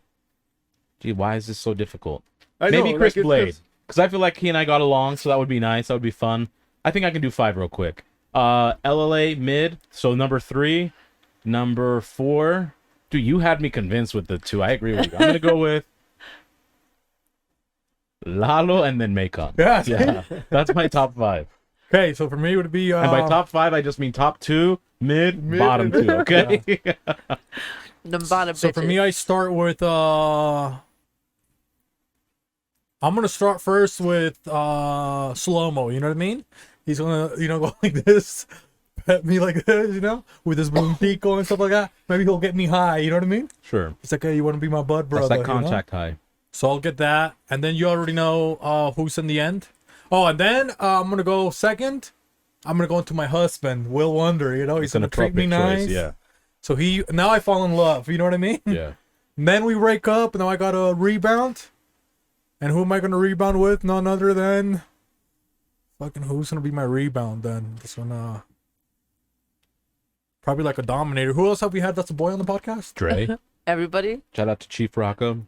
Gee, why is this so difficult? I Maybe know, Chris like, it's Blade. just- Because I feel like he and I got along, so that would be nice. That would be fun. I think I can do 5 real quick. LLA mid. So number 3. Number 4. Dude, you had me convinced with the 2. I agree with you. I'm going to go with Lalo and then Macon. Yeah. Yeah. That's my top 5. Okay, so for me it would be. And by top 5, I just mean top 2, mid, bottom 2. Okay? The bottom So for me, I start with. I'm gonna start first with slow-mo. You know what I mean? He's gonna, you know, go like this, pet me like this, you know, with his boom pico and stuff like that. Maybe he'll get me high. You know what I mean? Sure. It's like, hey, you want to be my bud, brother? That's that you know? contact high. So I'll get that, and then you already know who's in the end. Oh, and then I'm gonna go second. I'm gonna go into my husband, Will Wonder. You know, he's gonna treat me nice. Yeah. So now I fall in love. You know what I mean? Yeah. And then we break up, and now I got a rebound. And who am I gonna rebound with? None other than fucking who's gonna be my rebound then? This one, probably like a dominator. Who else have we had that's a boy on the podcast? Dre. Everybody. Shout out to Chief Rocco.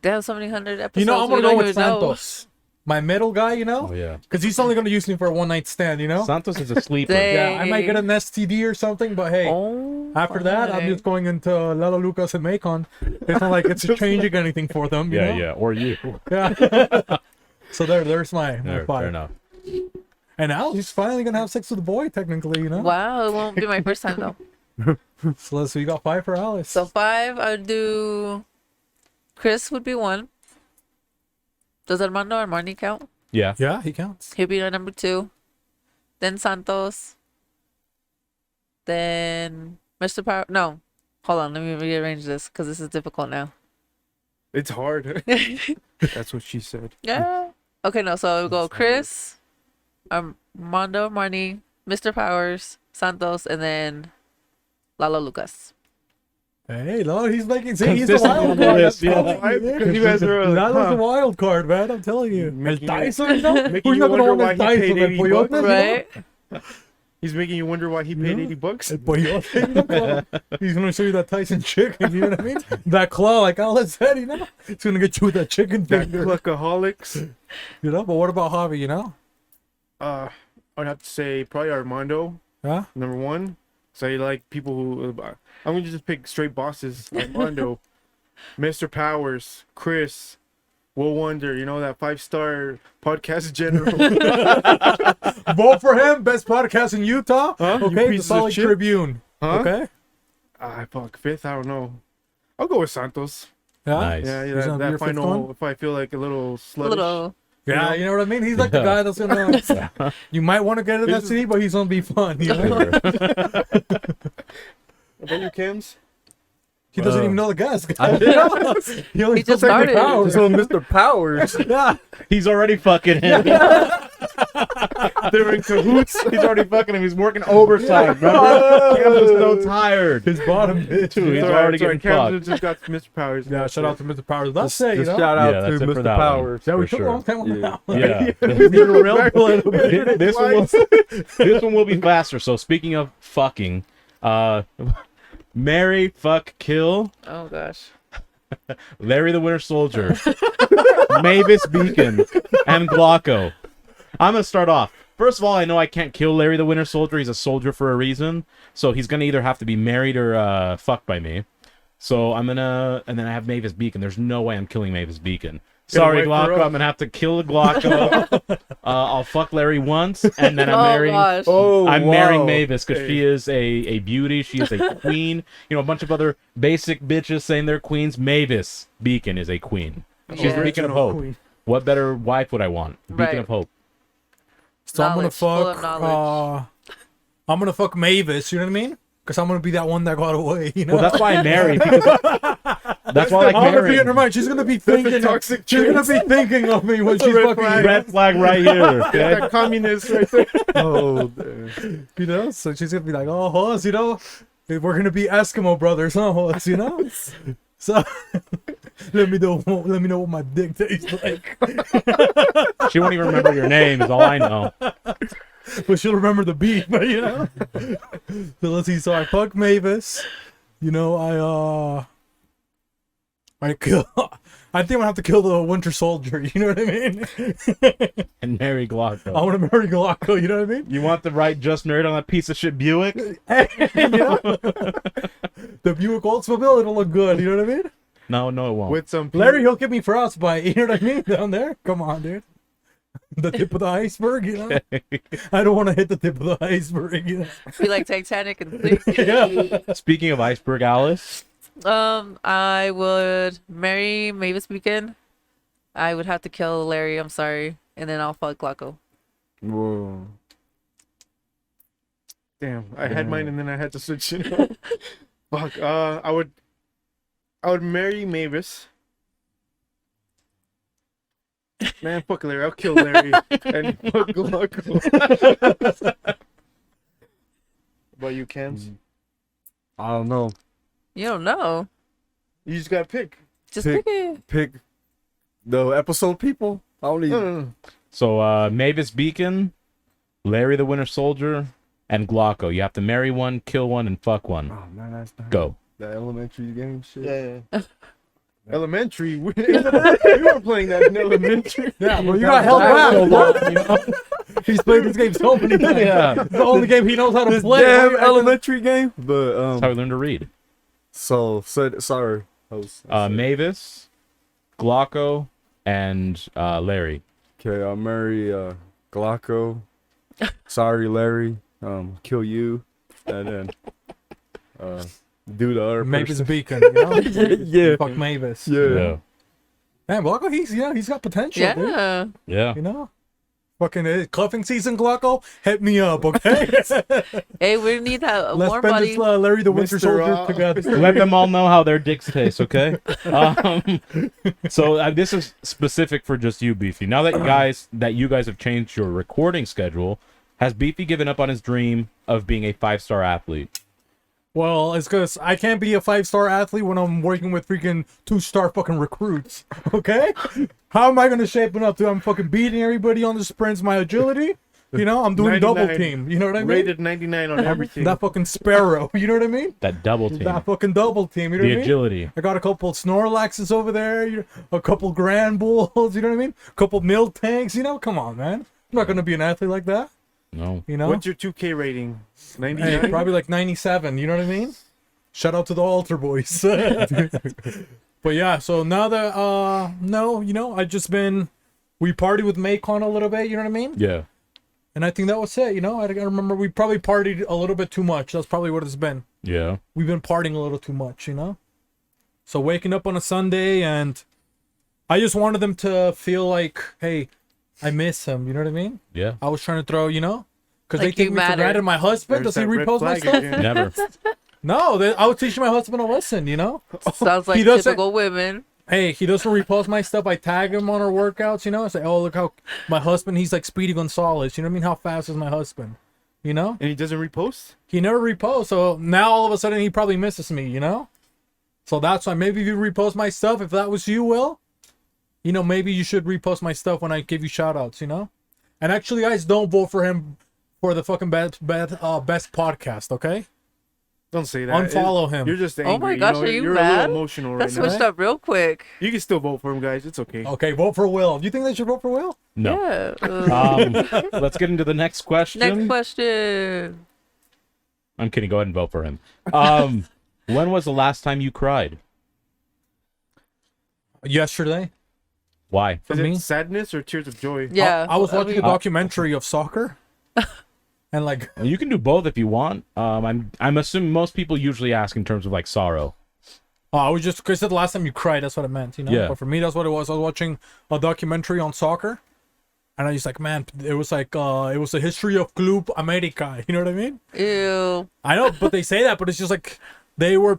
They have so many hundred episodes. You know, I'm we gonna go don't with even know. Santos, my middle guy. You know, Oh, yeah. because he's only gonna use me for a one night stand. You know, Santos is a sleeper. yeah, I might get an STD or something, but hey, Oh, after that, I'm my. just going into Lalo Lucas and Macon. It's not like it's changing anything for them. You Yeah, know? yeah. Or you. Yeah. So there's my Fair 5. enough. And now he's finally gonna have sex with a boy, technically, you know. Wow, it won't be my first time though. So you got 5 for Alice. So 5, I'd do. Chris would be 1. Does Armando or Marnie count? Yeah. Yeah, he counts. He'll be our number 2. Then Santos. Then Mr. Power. No, hold on. Let me rearrange this because this is difficult now. It's hard. That's what she said. Yeah. Okay, no. So we'll go Chris, Armando, Marnie, Mr. Powers, Santos, and then Lalo Lucas. Hey, Lalo, he's making. See, he's a Consistent wild on the card. list, I'm telling yeah. you. Because you guys are like, Lalo's huh. a wild card, man. I'm telling you. El Making you- Tyson, no? making Who's you not gonna wonder want why El he paid Tyson? El 80 Coyote, bucks? Right? He's making you wonder why he paid $80. El Coyote. He's gonna show you that Tyson chicken. You know what I mean? That claw, like Alice said, you know, it's gonna get you with that chicken That finger. Cluckaholics. You know. But what about Javi? You know? I'd have to say probably Armando, Yeah. number 1. So you like people who I'm gonna just pick straight bosses. Armando, Mr. Powers, Chris, Will Wonder. You know that 5-star podcast general. Vote for him. Best podcast in Utah. Huh? You Okay, the pieces of Solid shit. Tribune. Huh? Okay. Fuck 5th. I don't know. I'll go with Santos. Yeah. Nice. Yeah, He's gonna be that your 5th final. one? If I feel like a little A sluggish. little. Yeah, you know what I mean? He's like the guy that's gonna. You might want to get in that city, but he's gonna be fun. You know? What about you, Kims? He doesn't even know the guys. He only He just knows Mr. started. Powers. So Mr. Powers. Yeah. He's already fucking him. They're in cahoots. He's already fucking him. He's working overtime. Remember? Cam was so tired. His bottom bitch. Too. He's Sorry, already sorry, getting Cam fucked. just got Mr. Powers. Yeah, shout out to Mr. Powers. That's Just, it, you just know? shout out Yeah, to that's it for Mr. that one. Powers. Yeah, we for took a sure. long time on that one. Yeah. We did a real a little bit. This one will be faster. So speaking of fucking, marry, fuck, kill Oh gosh. Larry the Winter Soldier, Mavis Beacon, and Glocko. I'm gonna start off. First of all, I know I can't kill Larry the Winter Soldier. He's a soldier for a reason. So he's gonna either have to be married or fucked by me. So I'm gonna, and then I have Mavis Beacon. There's no way I'm killing Mavis Beacon. Sorry, wait for Glocko. her. I'm gonna have to kill Glocko. I'll fuck Larry once, and then I'm Oh marrying. gosh. Oh, I'm wow. marrying Mavis because she is a beauty. She is a queen. You know, a bunch of other basic bitches saying they're queens. Mavis Beacon is a queen. She's Yeah. a beacon of Original hope. queen. What better wife would I want? Beacon Right. of hope. So I'm gonna Knowledge, full of fuck. knowledge. I'm gonna fuck Mavis. You know what I mean? Because I'm gonna be that one that got away. You know. Well, that's why I married. Because that's why I like I'm gonna be marrying. in her mind. She's gonna be thinking. toxic She's gonna be thinking of me when she's red fucking. flag. Red flag right here. Okay? That communist right there. Oh, damn. You know, so she's gonna be like, "Oh, Hoss, you know, we're gonna be Eskimo brothers, huh, Hoss? You know." So let me know what my dick tastes like. She won't even remember your name. Is all I know. But she'll remember the beat, but you know. So let's see. So I fuck Mavis. You know, I kill. I think I'm gonna have to kill the Winter Soldier. You know what I mean? And marry Glocko. I want to marry Glocko. You know what I mean? You want the right just married on that piece of shit Buick? You know? The Buick Oldsmobile, it'll look good. You know what I mean? No, it won't. With some Larry, he'll give me frostbite. You know what I mean? Down there. Come on, dude. The tip of the iceberg. You know. I don't want to hit the tip of the iceberg. You know. Be like Titanic and sink. Yeah. Speaking of iceberg, Alice. I would marry Mavis Beacon. I would have to kill Larry. I'm sorry, and then I'll fuck Glocko. Whoa. Damn, I had mine and then I had to switch it up. Fuck. I would marry Mavis. Man, fuck Larry. I'll kill Larry and fuck Glocko. What about you, Cams? I don't know. You don't know. You just gotta pick. Just Pick- pick it. Pick the episode people. I don't No, even. no, no. So Mavis Beacon, Larry the Winter Soldier, and Glocko. You have to marry one, kill one, and fuck one. Oh man, that's not Go. the elementary game shit. Yeah. Elementary. We were playing that in elementary. Yeah, well, you got held back. He's played this game so many times. Yeah. It's the only game he knows how to This play. damn Right? elementary game. But That's how we learn to read. so said sorry. Host. Mavis, Glocko, and Larry. Okay, I'll marry Glocko. Sorry, Larry. Kill you, and then do the other Mavis person. Beacon, you know? Yeah. Fuck Mavis. Yeah. Man, Glocko, he's got potential, dude. Yeah. Yeah. You know? Fucking cuffing season, Glocko, hit me up, okay? Hey, we need that Let's more spend body. this Larry the Winter Mr. Soldier together. Let them all know how their dicks taste, okay? So this is specific for just you, Beefy. Now that you guys have changed your recording schedule, has Beefy given up on his dream of being a 5-star athlete? Well, it's because I can't be a 5-star athlete when I'm working with freaking 2-star fucking recruits. Okay? How am I gonna shape it up to? I'm fucking beating everybody on the sprints, my agility. You know, I'm doing double 99. team. You know what I mean? Rated 99 on everything. That fucking sparrow. You know what I mean? That double team. That fucking double team. You know The what I mean? agility. I got a couple Snorlaxes over there. A couple Grand Bulls. You know what I mean? A couple Milk Tanks. You know, come on, man. I'm not gonna be an athlete like that. No. You know? What's your 2K rating? 99? Hey, probably like 97. You know what I mean? Shout out to the Altar Boys. But yeah, so now that no, you know, we partied with Macon a little bit. You know what I mean? Yeah. And I think that was it. You know, I remember we probably partied a little bit too much. That's probably what it's been. Yeah. We've been partying a little too much. You know. So waking up on a Sunday and I just wanted them to feel like, hey, I miss him. You know what I mean? Yeah. I was trying to throw, you know, because Like they you take me for matter. granted. My husband, There's does he that red repost my flag stuff? again. Never. No, I was teaching my husband to listen. You know, Sounds like He doesn't- typical women. hey, he doesn't repost my stuff. I tag him on our workouts. You know, I say, oh look how my husband. He's like Speedy Gonzalez. You know what I mean? How fast is my husband? You know, And he doesn't repost. he never reposts. So now all of a sudden he probably misses me. You know, so that's why maybe if you repost my stuff, if that was you, Will, you know, maybe you should repost my stuff when I give you shout outs. You know, and actually, guys, don't vote for him for the fucking best podcast. Okay. Don't say that. Unfollow him. You're just angry. Oh my gosh, know, are you you're mad? a little emotional That right now. switched up real quick. You can still vote for him, guys. It's okay. Okay, vote for Will. Do you think they should vote for Will? No. Yeah. Let's get into the next question. Next question. I'm kidding. Go ahead and vote for him. When was the last time you cried? Yesterday. Why? For Is me? it sadness or tears of joy? Yeah. I was watching mean- a documentary of soccer. And like, You can do both if you want. I'm assuming most people usually ask in terms of like sorrow. I was just, because the last time you cried, that's what it meant, you know? Yeah. But for me, that's what it was. I was watching a documentary on soccer. And I was like, man, it was like, it was the history of Club America. You know what I mean? Ew. I know, but they say that, but it's just like, they were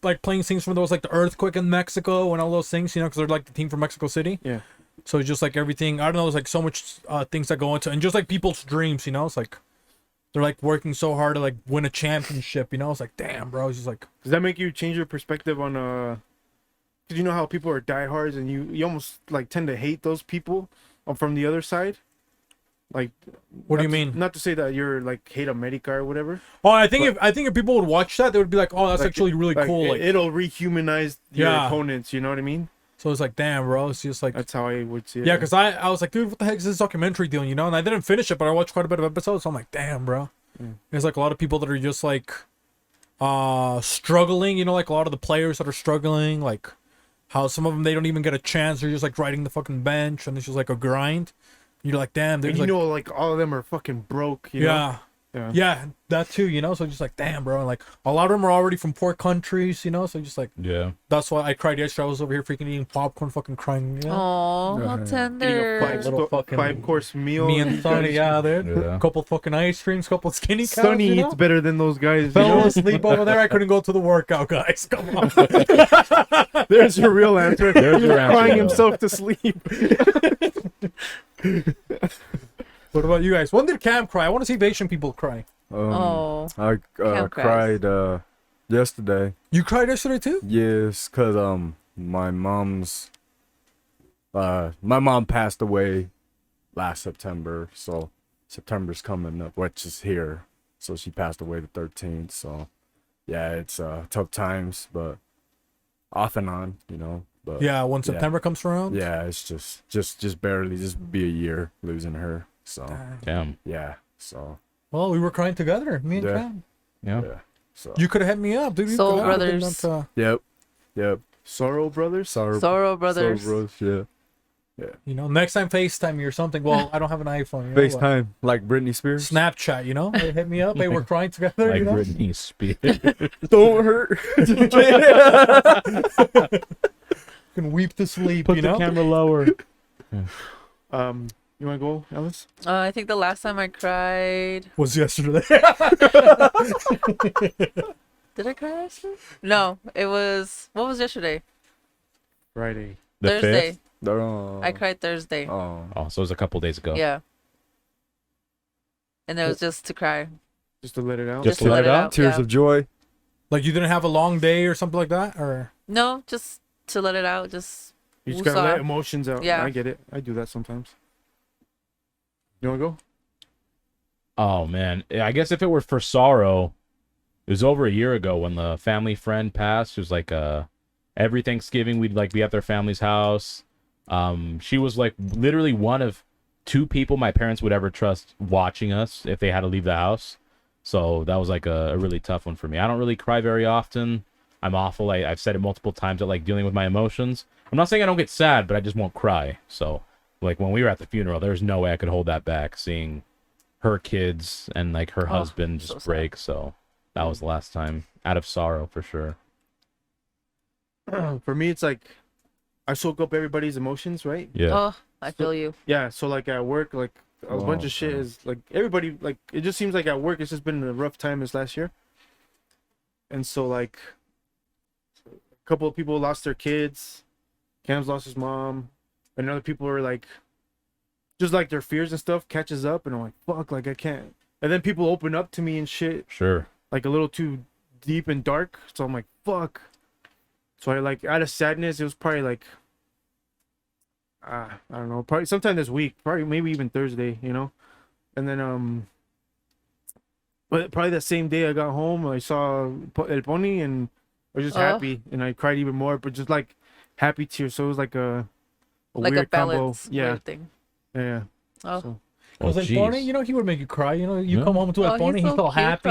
like playing things from those, like the earthquake in Mexico and all those things, you know, because they're like the team from Mexico City. Yeah. So it's just like everything, I don't know, there's like so much things that go into, and just like people's dreams, you know? It's like, they're like working so hard to like win a championship, you know? It's like, damn, bro. It's just like, Does that make you change your perspective on Cause you know how people are diehards and you almost like tend to hate those people from the other side? Like, what do you not to- mean? Not to say that you're like hate America or whatever. Oh, I think if people would watch that, they would be like, oh, that's Like, actually really cool. Like, it'll rehumanize your Yeah. opponents. You know what I mean? so it's like, damn, bro. It's just like, That's how I would see it. yeah, because I was like, dude, what the heck is this documentary doing, you know? And I didn't finish it, but I watched quite a bit of episodes. So I'm like, damn, bro. There's like a lot of people that are just like struggling, you know, like a lot of the players that are struggling, like how some of them they don't even get a chance. They're just like riding the fucking bench, and it's just like a grind. You're like, damn, And there's you like, know, like all of them are fucking broke. You know? yeah, yeah, that too, you know. So just like, damn, bro. And like a lot of them are already from poor countries, you know. So just like, Yeah. that's why I cried yesterday. I was over here freaking eating popcorn, fucking crying. You know? Aw, how Eating a tender. Little fucking five-course meal. Me and Sonny, yeah, dude. Yeah. Couple fucking ice creams, couple skinny cows. Sonny you know? eats better than those guys. You Fell know? asleep over there. I couldn't go to the workout, guys. Come on. There's your real answer. There's He your was answer, crying though. himself to sleep. What about you guys? When did Cam cry? I want to see Asian people cry. Oh. I Cam cries. cried yesterday. You cried yesterday too? Yes, cause my mom passed away last September, so September's coming up, which is here. So she passed away the 13th. So yeah, it's tough times, but off and on, you know. But Yeah, when September comes around. yeah, it's just barely be a year losing her. So Damn. yeah, so Well, we were crying together, me and Yeah. Cam. Yeah. yeah, so You could have hit me up, dude. You Soul coulda- I would've Brothers. done yep. Sorrow Brothers. Sorrow Brothers. yeah. you know, next time FaceTime me or something. Well, I don't have an iPhone. You know, FaceTime like Britney Spears. Snapchat, you know? Hey, hit me up. Hey, we're crying together. Like you know? Britney Spears. Don't hurt. You can weep to sleep, Put you the know? camera lower. You want to go, Alice? I think the last time I cried. Was yesterday. Did I cry yesterday? No, it was. What was yesterday? Friday. The Thursday. 5th? I cried Thursday. Oh, Oh, so it was a couple days ago. Yeah. And it was just to cry. Just to let it out. Just to let it out? tears yeah. of joy. Like you didn't have a long day or something like that? Or No, just to let it out. Just. You just gotta woosah. let emotions out. Yeah. I get it. I do that sometimes. You want to go? Oh man, I guess if it were for sorrow, it was over a year ago when the family friend passed. It was like every Thanksgiving we'd like be at their family's house. She was like literally one of two people my parents would ever trust watching us if they had to leave the house. So that was like a really tough one for me. I don't really cry very often. I'm awful. I've said it multiple times at like dealing with my emotions. I'm not saying I don't get sad, but I just won't cry. So like when we were at the funeral, there's no way I could hold that back, seeing her kids and like her husband just so sad. break. So that was the last time out of sorrow for sure. For me, it's like I soak up everybody's emotions, right? Yeah. Oh, I feel you. Yeah, so like at work, like a bunch of shit is like everybody like it just seems like at work it's just been a rough time this last year. And so like a couple of people lost their kids. Cam's lost his mom, and other people are like just like their fears and stuff catches up, and I'm like, fuck, like I can't. And then people open up to me and shit, Sure. like a little too deep and dark. So I'm like, fuck. So I like out of sadness, it was probably like I don't know, probably sometime this week, probably maybe even Thursday, you know. And then but probably that same day I got home, I saw El Pony and I was just happy, and I cried even more, but just like happy tears. So it was like a Like weird a balance combo. Yeah. weird thing. Yeah. Oh. So, Because El Pony, you know, he would make you cry. You know, you come home to El Pony, he's all happy.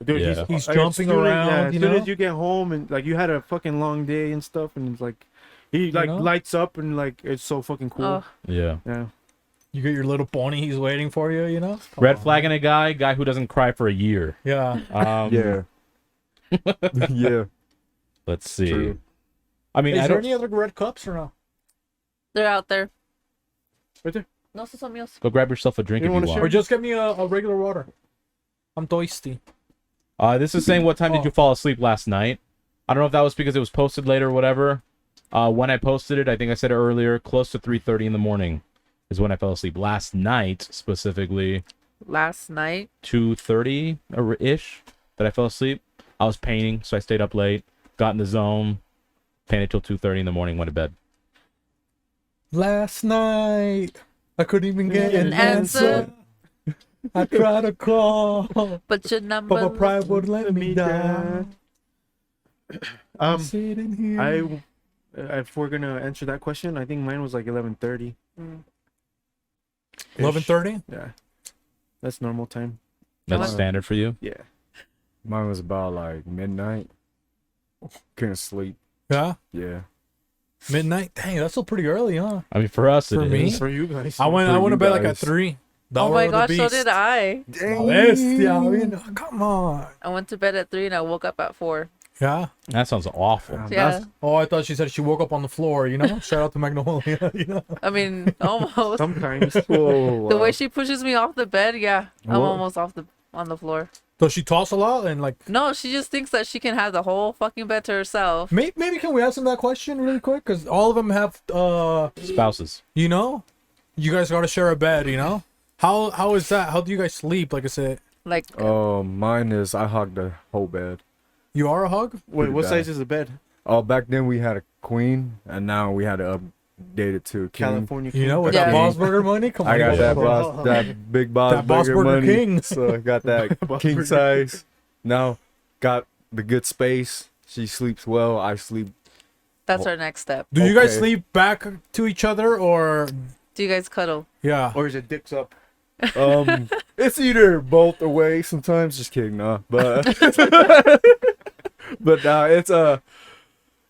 dude, Yeah. He's as jumping soon as- around. yeah, as you soon know, as you get home and like you had a fucking long day and stuff, and it's like he like know? lights up and like it's so fucking cool. Oh. Yeah. Yeah. you get your little pony. He's waiting for you. You know. Red flagging a guy who doesn't cry for a year. Yeah. Yeah. Yeah. Let's see. True. I mean, Is I there don't any other red cups or no? They're out there. Right there. No, so son míos. go grab yourself a drink You if you wanna want. share? Or just get me a regular water. I'm thirsty. This is saying what time did you fall asleep last night? I don't know if that was because it was posted later or whatever. When I posted it, I think I said it earlier, close to 3:30 in the morning is when I fell asleep. Last night, specifically, Last night. 2:30 ish that I fell asleep. I was painting, so I stayed up late, got in the zone, painted till 2:30 in the morning, went to bed. Last night, I couldn't even get An an answer. I tried to call, But your number. but my pride would let me down. I'm Um, sitting here. if we're gonna answer that question, I think mine was like 11:30. 11:30. Yeah, that's normal time. That's standard for you? Yeah. Mine was about like midnight. Couldn't sleep. Yeah. Yeah. Midnight. Dang, that's still pretty early, huh? I mean, for us, For it me? is. For you guys. I went For to you bed like at guys. 3. The Oh hour my of the gosh, so beast. did I. La bestia, I mean, come on. I went to bed at 3 and I woke up at 4. Yeah. That sounds awful. Yeah. Oh, I thought she said she woke up on the floor. You know. Shout out to Magnolia. You know. I mean, almost. Sometimes. Whoa. The way she pushes me off the bed, yeah, I'm Whoa. almost on the floor. Does she toss a lot and like? No, she just thinks that she can have the whole fucking bed to herself. Maybe can we ask them that question really quick? Because all of them have Spouses. you know, you guys got to share a bed. You know, how is that? How do you guys sleep? Like I said, Like, Mine is I hug the whole bed. you are a hug. Wait, what bad. size is the bed? Oh, back then we had a queen, and now we had to update it to a king. California. You know, with Yeah. that Bosburger money. Come on, I got you that guys- boss, that big boss That Boss burger Burger money, King. so I got that king size. Now got the good space. She sleeps well. I sleep. that's our next step. Do you guys Okay. sleep back to each other or? Do you guys cuddle? Yeah. Or is it dicks up? It's either both away. Sometimes, just kidding, no. But but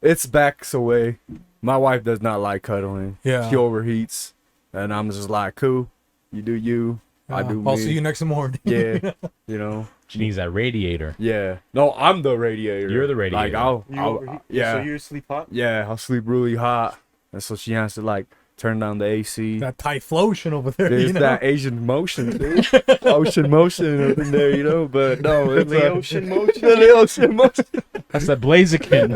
it's backs away. My wife does not like cuddling. Yeah. She overheats, and I'm just like, cool. You do you. I do me. I'll see you next morning. Yeah, you know. She needs that radiator. Yeah. No, I'm the radiator. You're the radiator. Like I'll You I'll overheat? yeah. So you sleep hot? Yeah, I'll sleep really hot, and so she has to like turn down the AC. That Typhlosion over there. There's You know? that Asian motion, dude. Ocean motion up in there, you know. But no, it's The ocean motion. the ocean motion. That's that Blaziken.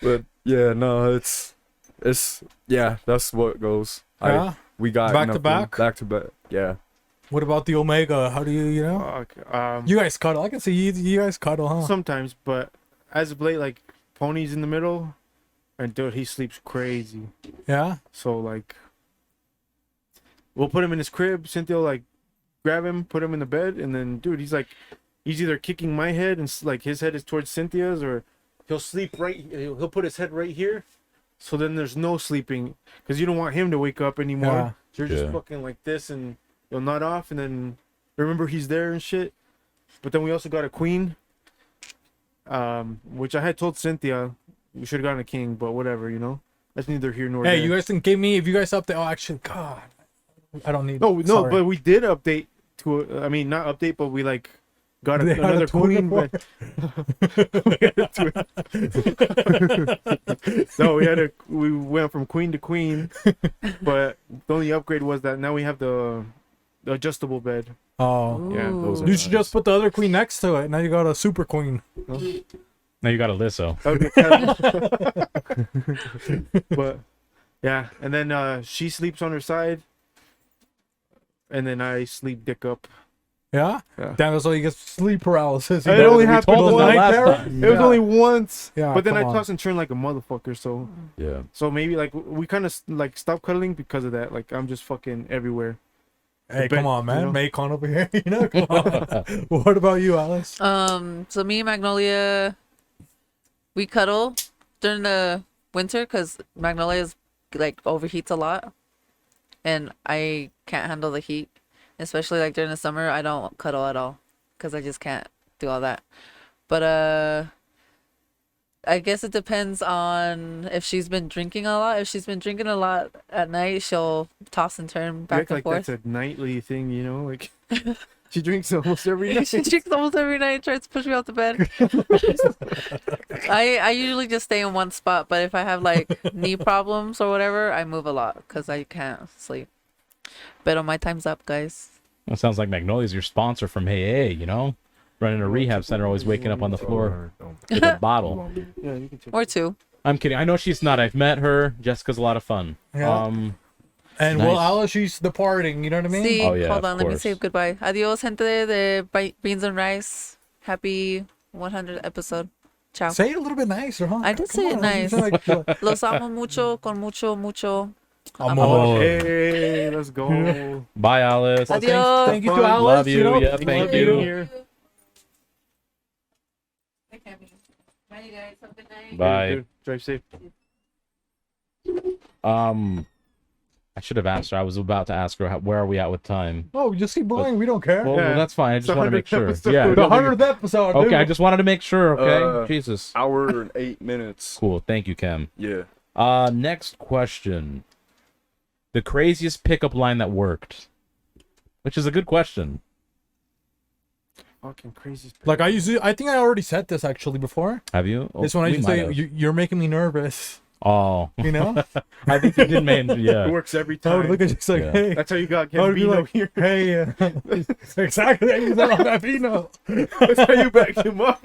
But yeah, no, it's yeah, that's what goes. Yeah? We got Back enough to back? room. Back to back. Yeah. What about the Omega? How do you know? Fuck. You guys cuddle. I can see you guys cuddle, huh? Sometimes, but as of late, like Pony's in the middle, and dude, he sleeps crazy. Yeah. So like, we'll put him in his crib. Cynthia will, like grab him, put him in the bed, and then dude, he's either kicking my head and like his head is towards Cynthia's, or he'll sleep right. He'll put his head right here. So then there's no sleeping because you don't want him to wake up anymore. Yeah. So you're just Yeah. fucking like this, and you'll nod off, and then remember he's there and shit. But then we also got a queen, which I had told Cynthia we should have gotten a king, but whatever, you know. That's neither here nor there. Hey, you guys can give me if you guys update. Oh, actually, God, I don't need. No, sorry. but we did update to. I mean, not update, but we like got They had a another twin queen bed. We had a twin. No, we went from queen to queen, but the only upgrade was that now we have the adjustable bed. Oh, Yeah, those you should just put the other queen next to it. Now you got a super queen. Now you got Alyssa. But yeah, and then she sleeps on her side, and then I sleep dick up. Yeah? Yeah. Damn, that's why you get sleep paralysis. It only happened told them that once. last there? time. It was only once. Yeah, but then I come on. toss and turn like a motherfucker. So Yeah. maybe like we kind of like stopped cuddling because of that. Like I'm just fucking everywhere. Hey, The come bed, on, man. you know? Macon over here. You know, come on. What about you, Alice? So me and Magnolia, we cuddle during the winter because Magnolia's like overheats a lot, and I can't handle the heat. Especially like during the summer, I don't cuddle at all because I just can't do all that. But I guess it depends on if she's been drinking a lot. If she's been drinking a lot at night, she'll toss and turn You back act and like forth. that's a nightly thing, you know? Like she drinks almost every night. She drinks almost every night, tries to push me out the bed. I usually just stay in one spot, but if I have like knee problems or whatever, I move a lot because I can't sleep. But my time's up, guys. That sounds like Magnolia's your sponsor from Hey, you know? Running a rehab center, always waking up on the floor with a bottle. Yeah, you can take Or two. I'm kidding. I know she's not. I've met her. Jessica's a lot of fun. Yeah. And nice. well, Alice, she's departing. You know what I mean? See, Oh, yeah, hold of on, let me course. say goodbye. Adios, gente de beans and rice. Happy 100th episode. Ciao. Say it a little bit nicer, huh? I did Come say it on, nice. you sound like- Los amo mucho, con mucho, mucho. Amor. Hey, let's go. Bye, Alice. Adios. Thank you to Fun. Alice. Love you. know? Yeah, thank Love being you. here. Bye, you guys. Have a good night. Bye. Dude, drive safe. I should have asked her. I was about to ask her, where are we at with time? Oh, just keep going. We don't care. Well, Yeah. that's fine. I just It's want to 100th make sure. episode. Yeah. The 100th episode. Okay, dude. I just wanted to make sure. Okay. Jesus. Hour and 8 minutes. Cool. Thank you, Cam. Yeah. Next question. The craziest pickup line that worked, which is a good question. Fucking crazy. Like I think I already said this actually before. Have you? This one I we used to might say, have. you're making me nervous. Oh. You know? I think you did, man. It Yeah. works every I would time. look at you just like, Yeah. hey. That's how you got I would be Gambino like, here. hey. Exactly. You said on Gambino. That's how you backed him up.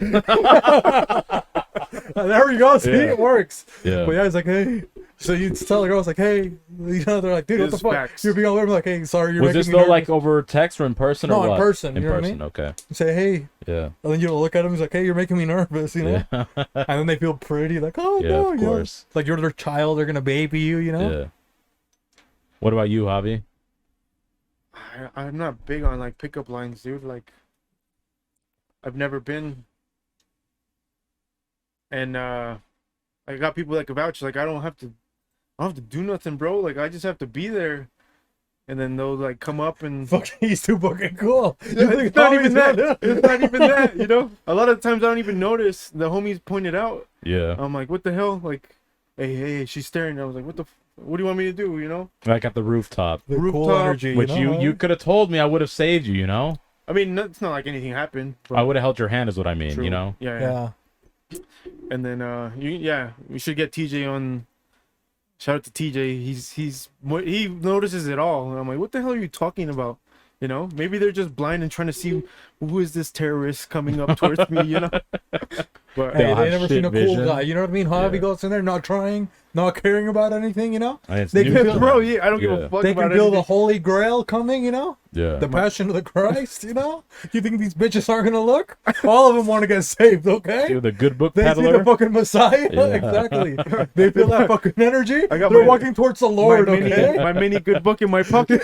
There we go. See, Yeah. it works. Yeah. But yeah, it's like, hey. So you tell the girls like, hey, you know, they're like, dude, what the It's fuck? facts. You're being all over like, hey, sorry, you're Was making this me though nervous. like over text or in person No, or in what? person, In you know what I person. mean? Okay. You say, hey, Yeah. and then you look at them. He's like, hey, you're making me nervous, you know. Yeah. And then they feel pretty, like, oh Yeah, no, of you know? course. Like you're their child, they're gonna baby you, you know. Yeah. What about you, Javi? I'm not big on like pickup lines, dude. Like, I've never been, and I got people that can vouch. Like, I don't have to do nothing, bro. Like, I just have to be there, and then they'll like come up and. Fuck, he's too fucking cool. Yeah, it's not even that. It's not even that. You know, a lot of times I don't even notice. The homies pointed out. Yeah. I'm like, what the hell? Like, hey, she's staring. I was like, what do you want me to do? You know? Like at the rooftop. The cool Rooftop, energy, Which you know? you could have told me. I would have saved you. You know. I mean, it's not like anything happened. I would have held your hand. Is what I mean. True. You know. Yeah. And then we should get TJ on. Shout out to TJ. He notices it all. And I'm like, what the hell are you talking about? You know, maybe they're just blind and trying to see who is this terrorist coming up towards me. You know. But Hey, They'll they have never shit seen a vision. cool guy. You know what I mean? Javi goes in there, not trying, not caring about anything. You know. And it's They new can to feel- them. bro, yeah, I don't give Yeah. a fuck They about can feel the anything. Holy Grail coming. You know. Yeah. The Passion of the Christ. You know. You think these bitches aren't gonna look? All of them want to get saved. Okay. Dude, the good book They see peddler. the fucking Messiah. Yeah. Exactly. They feel that fucking energy. I got They're my- walking towards the Lord. my, mini, Okay. my mini good book in my pocket.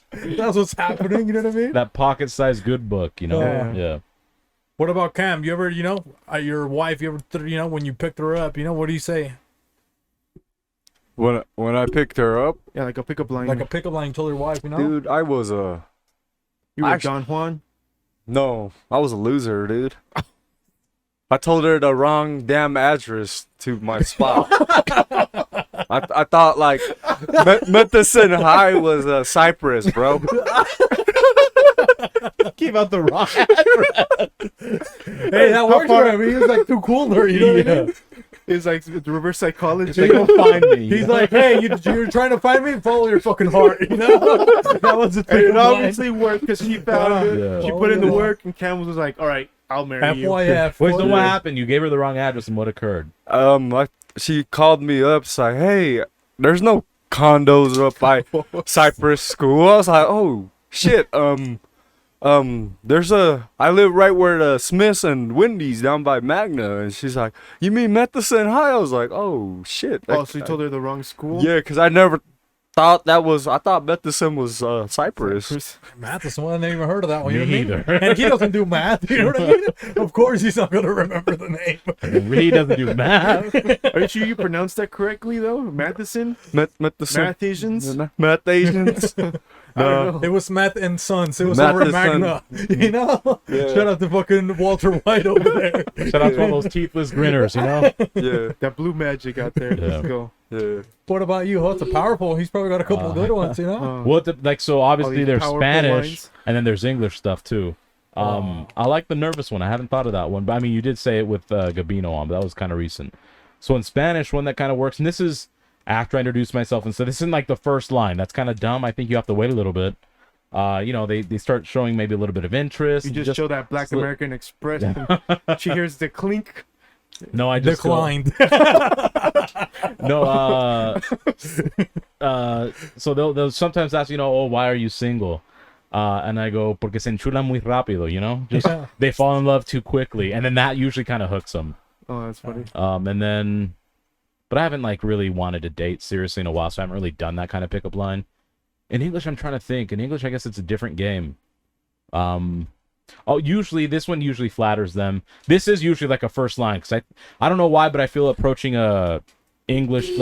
That's what's happening. You know what I mean? That pocket-sized good book. You know. Yeah. Yeah. What about Cam? You ever, your wife, when you picked her up, what do you say? When I picked her up, Yeah, like a pickup line. Like a pickup line, told her wife, dude, I was you were actually- Don Juan. no, I was a loser, dude. I told her the wrong damn address to my spot. I thought like Medicine High was Cyprus, bro. Gave out the wrong address. Hey, that works for him. He was like too cool there. You know what I mean? It's like the reverse psychology. They go find me. He's like, hey, you're trying to find me? Follow your fucking heart. You know? That was the And thing. it obviously worked because she found it. Yeah. She put in the work, and Cam was like, "All right, I'll marry you." FYF. Wait, so what happened? You gave her the wrong address, and what occurred? She called me up. It's like, hey, there's no condos up by Cypress School. I was like, oh shit. I live right where the Smiths and Wendy's down by Magna. And she's like, you mean Matheson High? I was like, oh shit. Oh, so you told her the wrong school? Yeah, because I never thought that was. I thought Matheson was Cypress. Matheson, I never even heard of that one. Me You know what I mean? either. And he doesn't do math. You know what I mean? Of course, he's not gonna remember the name. He doesn't do math. Are you sure you pronounced that correctly though? Matheson? Matheson. Math Asians? Math Asians. I don't know. It was Math and Sons. It was Math over at and Son. Magna. You know? Yeah. Shout out to fucking Walter White over there. Shout out to all those teethless grinners, you know? Yeah. That blue magic out there. Yeah. Let's go. Yeah. What about you? Oh, it's a powerful. He's probably got a couple good ones, you know? Well, so obviously these there's powerful Spanish, lines. and then there's English stuff too. I like the nervous one. I haven't thought of that one, but I mean, you did say it with Gabino on, but that was kind of recent. So in Spanish, one that kind of works, and this is after I introduce myself, and so this isn't like the first line. That's kind of dumb. I think you have to wait a little bit. They start showing maybe a little bit of interest. You just show that Black American Express. And she hears the clink. No, I just Declined. So they'll sometimes ask, oh, why are you single? And I go, porque se enchulan muy rápido, just Yeah. they fall in love too quickly, and then that usually kind of hooks them. Oh, that's funny. And then, but I haven't like really wanted to date seriously in a while, so I haven't really done that kind of pickup line. In English, I'm trying to think. In English, I guess it's a different game. Usually this one usually flatters them. This is usually like a first line because I don't know why, but I feel approaching a English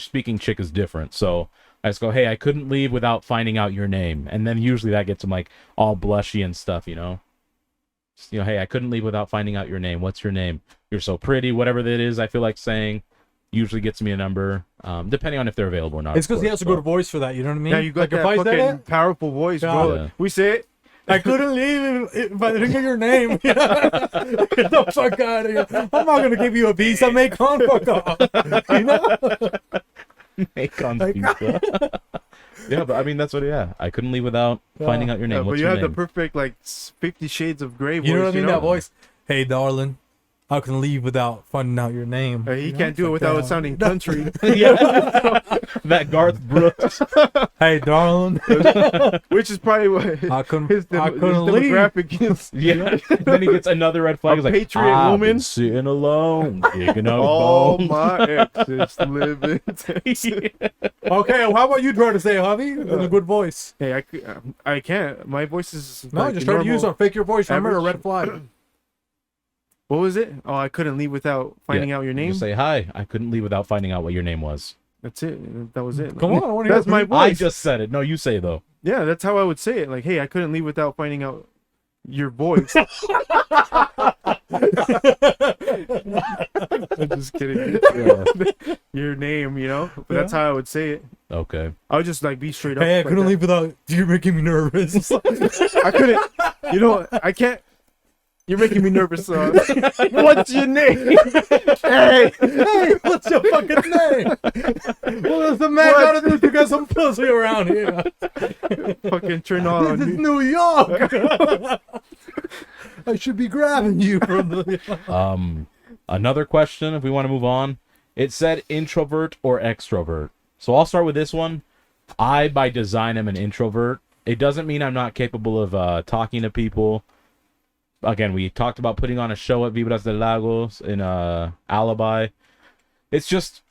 speaking chick is different. So I just go, hey, I couldn't leave without finding out your name, and then usually that gets them like all blushy and stuff, Just, hey, I couldn't leave without finding out your name. What's your name? You're so pretty. Whatever that is, I feel like saying. Usually gets me a number, depending on if they're available or not. It's because he has a good voice for that. You know what I mean? Yeah, you got like that if I said fucking it, powerful voice, bro. Yeah. We say it. I couldn't leave if I didn't get your name. Get the fuck out of here. I'm not gonna give you a visa, Macon. Fuck off. You know? Macon pizza. Yeah, but I mean that's what. Yeah, I couldn't leave without finding out your name. But What's you your have name? the perfect 50 Shades of Grey voice. You know what I mean? That voice. Hey, darling. I can leave without finding out your name. He can't do it without it sounding country. Yeah, that Garth Brooks. Hey, darling. Which is probably what I couldn't his leave. demographic is. Yeah. Then he gets another red flag. A He's like, patriot I've woman? been sitting alone, kicking up All bones. my exes live in Texas. Okay, well, how about you try to say, Javi? In a good voice. Hey, I can't. My voice is. No, like just try to normal. use a fake your voice. Remember a average. red flag. What was it? Oh, I couldn't leave without finding out your name. Just say hi. I couldn't leave without finding out what your name was. That's it. That was it. Come on, I wanna hear That's from my you. voice. I just said it. No, you say it, though. Yeah, that's how I would say it. Like, hey, I couldn't leave without finding out your voice. I'm just kidding. Your name, But that's how I would say it. Okay. I would just be straight up. Hey, I like couldn't that. leave without. You're making me nervous. I couldn't. I can't. You're making me nervous. What's your name? Hey, what's your fucking name? What does the man gotta do to get some pussy around here? fucking turn on. This is New York. I should be grabbing you from the. Another question, if we want to move on. It said introvert or extrovert. So I'll start with this one. I, by design, am an introvert. It doesn't mean I'm not capable of talking to people. Again, we talked about putting on a show at Vibras del Lagos in Alibi. It's just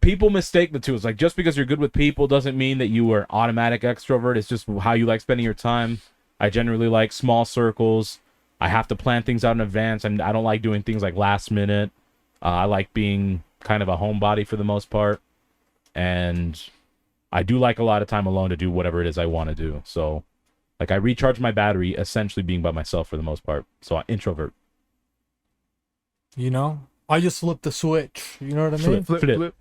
people mistake the two. It's like just because you're good with people doesn't mean that you are automatic extrovert. It's just how you like spending your time. I generally like small circles. I have to plan things out in advance, and I don't like doing things like last minute. I like being kind of a homebody for the most part, and I do like a lot of time alone to do whatever it is I want to do. So, like, I recharge my battery essentially being by myself for the most part. So, introvert. I just flipped the switch. You know what I mean? Flip.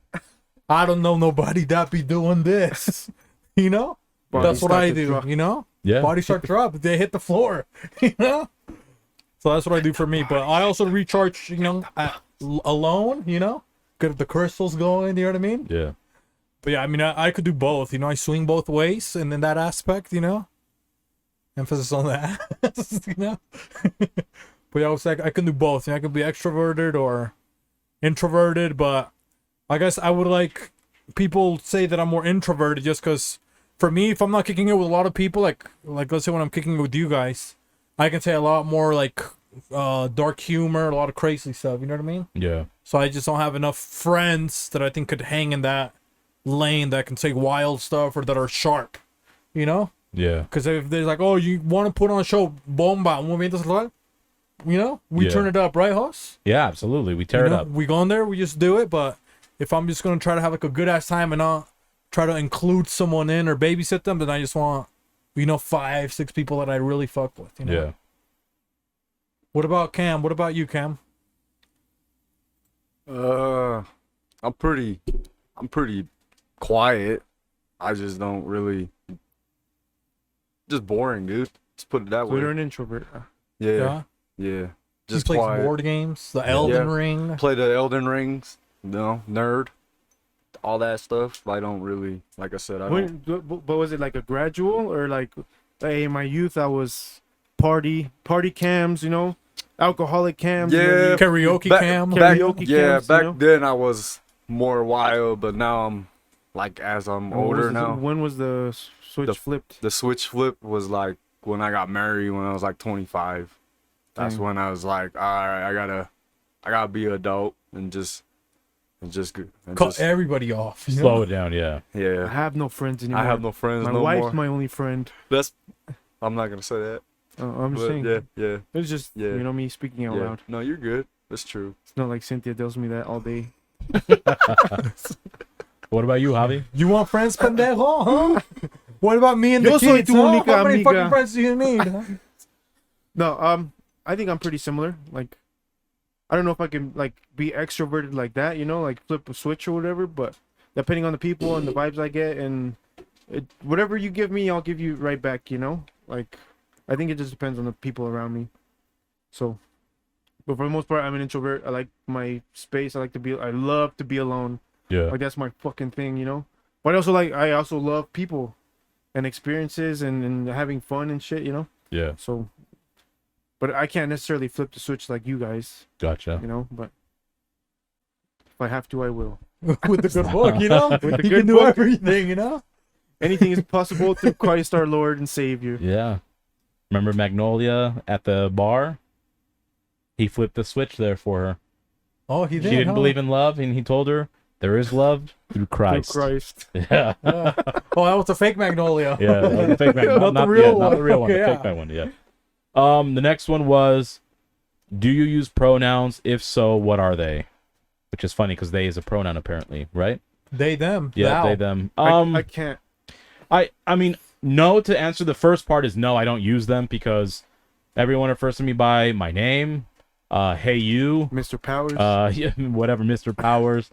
I don't know nobody that be doing this. That's what I do. Yeah. Body start drop. They hit the floor. You know. So that's what I do for me. But I also recharge. You know, alone. You know, get the crystals going. You know what I mean? Yeah. But yeah, I mean, I could do both. You know, I swing both ways, and in that aspect, you know, emphasis on that. You know. But yeah, I was like, I can do both. You know, I can be extroverted or introverted, but I guess I would like people say that I'm more introverted just because for me, if I'm not kicking it with a lot of people, like let's say when I'm kicking it with you guys, I can say a lot more like dark humor, a lot of crazy stuff. You know what I mean? Yeah. So I just don't have enough friends that I think could hang in that lane that can say wild stuff or that are sharp. You know? Yeah. Because if there's like, oh, you want to put on a show, bomba, un movimiento sexual, you know, we Yeah. turn it up, right, Hoss? Yeah, absolutely. We tear You it know, up. We go in there, we just do it. But if I'm just gonna try to have like a good ass time and not try to include someone in or babysit them, then I just want, 5, 6 people that I really fuck with. You know? Yeah. What about Cam? What about you, Cam? I'm pretty quiet. I just don't really. Just boring, dude. Just put it that So way. you're an introvert. Yeah. Yeah. He Just plays quiet. board games, the Elden Ring. Play the Elden Rings. Nerd. All that stuff. I don't really, like I said, I don't. But was it like a gradual or like, hey, in my youth I was party cams, you know, alcoholic cams, you know what I Yeah, mean? Karaoke cam. Karaoke cams, you know? then I was more wild, but now I'm like as I'm What was older the- now. When was the switch flipped? The switch flip was like when I got married when I was like 25. That's Dang. when I was like, all right, I gotta be an adult and just Cut everybody off. you Slow know? it down, yeah. I yeah. have no friends anymore. I have no friends My no wife's more. my only friend. I'm not gonna say that. I'm just But saying. yeah. It's just Yeah. you know me speaking out Yeah. loud. No, you're good. That's true. It's not like Cynthia tells me that all day. What about you, Javi? You want friends, pendejo? Huh? What about me and the Yo soy kids? tu Huh? única How many amiga. fucking friends do you need? Huh? No, I think I'm pretty similar. Like, I don't know if I can like be extroverted like that, you know, like flip a switch or whatever. But depending on the people and the vibes I get, and whatever you give me, I'll give you right back. You know, like I think it just depends on the people around me. So, but for the most part, I'm an introvert. I like my space. I love to be alone. Yeah. Like that's my fucking thing, you know. But I also love people and experiences and having fun and shit, you know. Yeah. So, but I can't necessarily flip the switch like you guys, Gotcha. you know. But if I have to, I will. With the good book, you know? With the You good can do book. everything, you know? Anything is possible through Christ our Lord and Savior. Yeah. Remember Magnolia at the bar? He flipped the switch there for her. Oh, he did. She didn't huh? believe in love, and he told her there is love through Christ. Through Christ. Yeah. Oh, that was a fake Magnolia. Yeah, that was a fake Magnolia. Not the Not real not one. the real one. Okay, The fake one. Yeah. The next one was, do you use pronouns? If so, what are they? Which is funny because they is a pronoun apparently, right? They, them. Yeah, thou. they, them. I can't. I mean, no, to answer the first part is no, I don't use them because everyone refers to me by my name. Hey you. Mr. Powers. Yeah, whatever, Mr. Powers.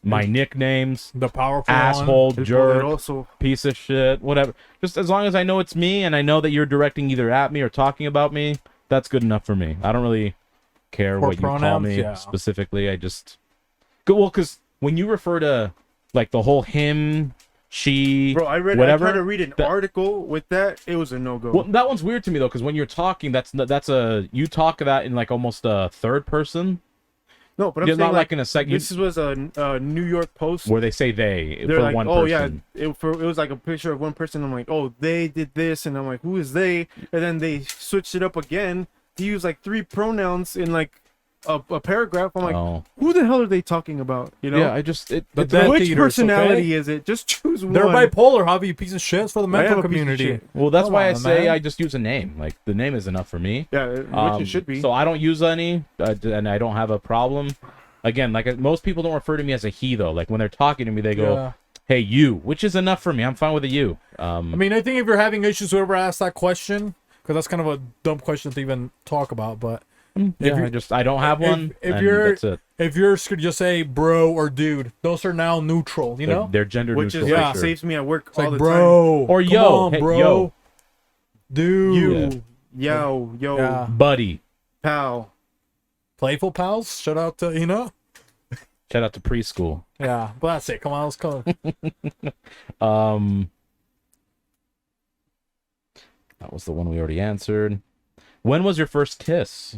My nicknames. The powerful asshole, El jerk, Poderoso. piece of shit, whatever. Just as long as I know it's me and I know that you're directing either at me or talking about me, that's good enough for me. I don't really care For what you call pronouns, me yeah. specifically. I just well, because when you refer to like the whole him, she, Bro, I whatever, tried to read an article with that. It was a no-go. well, that one's weird to me though, because when you're talking, that's you talk that in like almost a third person. No, but I'm You're saying not like in a second. This was a New York Post. Where they say they They're for like, one oh person. yeah, it was like a picture of one person. I'm like, oh, they did this, and I'm like, who is they? And then they switched it up again. He used like 3 pronouns in like a paragraph. I'm like, Oh. who the hell are they talking about? You know? Yeah, I just The which Death Eaters, personality okay? is it? Just choose one. They're bipolar, Javi, you piece of shit. It's for the I am mental a piece of community. shit. Well, that's Come why I on, say man. I just use a name. Like the name is enough for me. Yeah, which it should be. So I don't use any, and I don't have a problem. Again, like most people don't refer to me as a he though. Like when they're talking to me, they go, Yeah. "Hey, you," which is enough for me. I'm fine with a you. I mean, I think if you're having issues, whoever asked that question, because that's kind of a dumb question to even talk about, but Yeah, I don't have one. If and you're that's it. if you're just gonna just say bro or dude, those are now neutral. You know, They're gender Which neutral. is for like sure. saves me at work it's all like the bro Or come yo, on, hey, bro, yo. dude, time. Yo, Yeah. buddy. pal. playful pals. Shout out to Shout out to preschool. Yeah, but that's it. Come on, let's go. That was the one we already answered. When was your first kiss?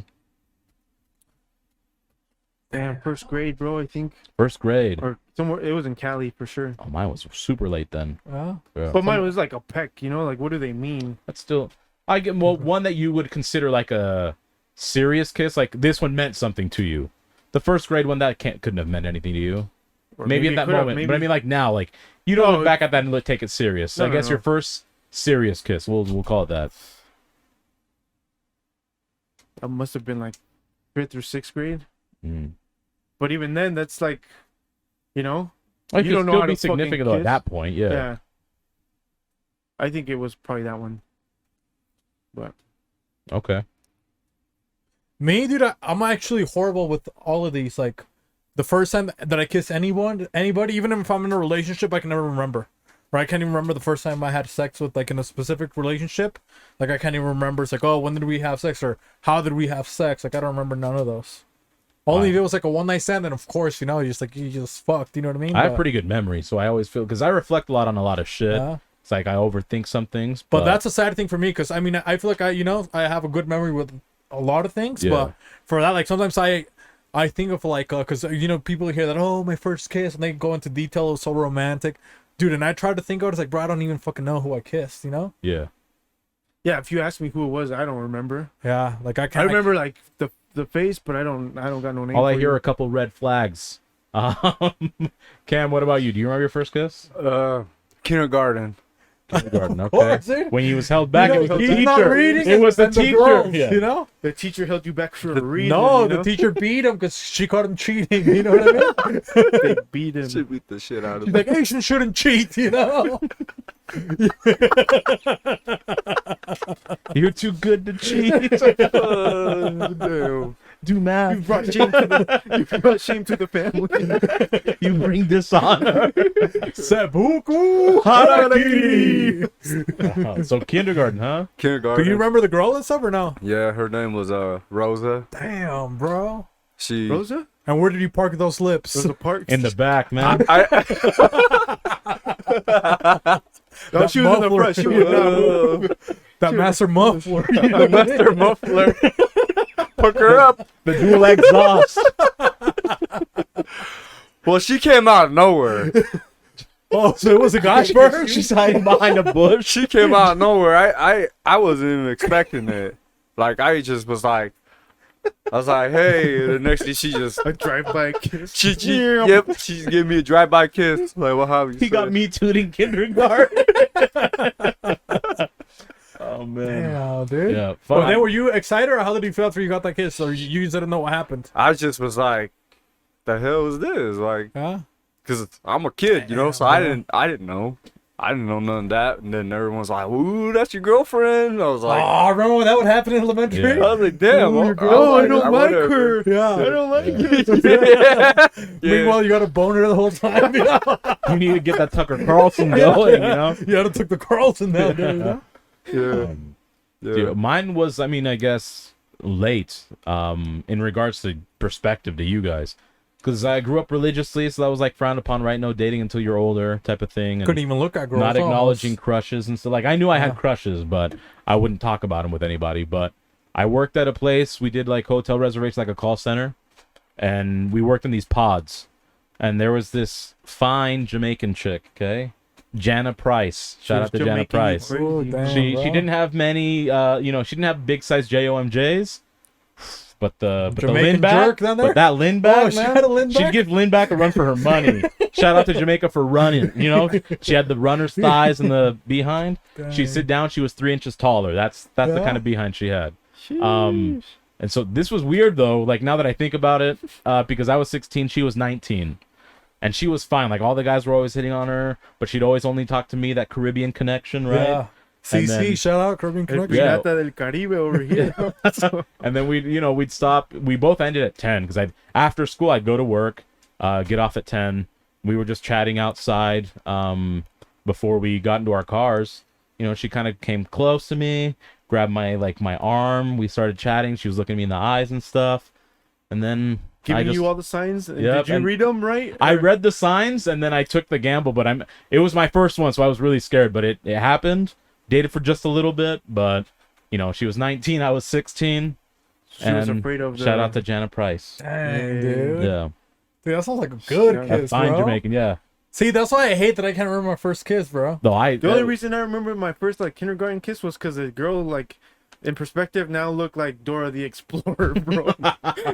Damn, first grade, bro. I think, First grade. or somewhere. It was in Cali for sure. Oh, mine was super late then. Yeah. Yeah. But mine was like a peck. You know, like what do they mean? That's still. I get one that you would consider like a serious kiss. Like this one meant something to you. The first grade one that couldn't have meant anything to you. Or Maybe at it that could have, moment, maybe- but I mean like now, like you don't No, look back at that and take it serious. No, I no, guess no. your first serious kiss. We'll call it that. I must have been like 5th or 6th grade. Mm. But even then, that's like, you know, Like, you it don't could know still how be to fucking significant though at kiss. that point. Yeah. Yeah. I think it was probably that one. But Okay. Me, dude, I'm actually horrible with all of these. Like, the first time that I kiss anybody, even if I'm in a relationship, I can never remember. Right? I can't even remember the first time I had sex with, like, in a specific relationship. Like, I can't even remember. It's like, oh, when did we have sex? Or how did we have sex? Like, I don't remember none of those. Only if it was like a one night stand, then of course, you know, you just fucked. You know what I mean? I have But- pretty good memory, so I always feel because I reflect a lot on a lot of shit. Yeah. It's like I overthink some things, But that's a sad thing for me because I mean I feel like I have a good memory with a lot of things, Yeah. but for that like sometimes I think of like because people hear that, oh, my first kiss, and they go into detail, it was so romantic, dude, and I tried to think of it, it's like, bro, I don't even fucking know who I kissed, you know? Yeah. yeah, if you ask me who it was, I don't remember. Yeah, like I I can't remember like the face, but I don't got no name. All I for hear you. are a couple red flags. Cam, what about you? Do you remember your first kiss? Kindergarten. Kindergarten. Okay. course, dude. When he was held back, You it was know, the he's teacher. not reading It was the and teacher. girls, Yeah. you know? The teacher held you back for a reason. No, you the know? teacher beat him because she caught him cheating. You know what I mean? They beat him. She beat the shit out of She's him. like, Asian shouldn't cheat, you know? You're too good to cheat. Damn. Do You math. brought shame to the family. You bring dishonor. Seppuku Harakiri. So kindergarten, huh? Kindergarten. Do you remember the girl and stuff or no? Yeah, her name was Rosa. Damn, bro. She Rosa? And where did you park those lips? Rosa Parks. In the back, man. No, she was in the muffler. front. She was not. That master muffler. the master muffler. Hook her up. The dual exhaust. Well, she came out of nowhere. Oh, so it was a guy first? She's hiding behind a bush. She came out of nowhere. I wasn't even expecting it. Like I just was like, I was like, hey. The next thing she just A drive-by kiss. she gave me a drive-by kiss. Like what have you? He got said? me tooting kindergarten. Oh man. Damn, dude. Yeah. But Fun. then were you excited or how did you feel after you got that kiss? Or you just didn't know what happened? I just was like, the hell is this? Like, Huh? cause I'm a kid, you know, so I didn't know. I didn't know none of that. And then everyone's like, ooh, that's your girlfriend. I was like, Oh, remember when that would happen in elementary? Yeah. I was like, damn. Ooh, your oh, girl. I don't like her. Yeah. I don't like it. Yeah. Meanwhile, you got a boner the whole time. You know? You need to get that Tucker Carlson going, you know? You had to took the Carlson now, dude. You know? Yeah. Yeah. Dude, mine was, I mean, I guess late in regards to perspective to you guys. Because I grew up religiously, so that was like frowned upon, right? No dating until you're older type of thing. And Couldn't even look at girls. not almost. acknowledging crushes and stuff. Like, I knew I had Yeah. crushes, but I wouldn't talk about them with anybody. But I worked at a place, we did like hotel reservations, like a call center. And we worked in these pods. And there was this fine Jamaican chick, okay? Jana Price. Shout out to Jana Price. Oh, damn, She bro. didn't have many she didn't have big size JOMJs, but the Jamaican Lindback, jerk down there? but that Lindback, Oh, she man, had a Lindback? she'd give Lindback a run for her money. Shout out to Jamaica for running. You know, she had the runner's thighs and the behind. She'd sit down. She was 3 inches taller. That's the Yeah. kind of behind she had. And so this was weird though. Like now that I think about it, because I was 16, she was 19. And she was fine. Like all the guys were always hitting on her, but she'd always only talk to me, that Caribbean connection, right? Yeah. And CC, then- shout out Caribbean El Connection. Yeah. Pirata del Caribe over here. And then we'd stop. We both ended at 10 because after school I'd go to work, get off at 10. We were just chatting outside before we got into our cars. You know, she kind of came close to me, grabbed my arm. We started chatting. She was looking me in the eyes and stuff. And then Giving you all the signs. Yep, Did you and read them right? I read the signs and then I took the gamble, but it was my first one, so I was really scared. But it happened. Dated for just a little bit, but you know, she was 19, I was 16. She was afraid of shout out to Jana Price. Dang, dude. Yeah. Dude, that sounds like a good Yeah. kiss, Fine bro. Jamaican, yeah. See, that's why I hate that I can't remember my first kiss, bro. No, The only reason I remember my first like kindergarten kiss was because the girl like in perspective now looked like Dora the Explorer, bro.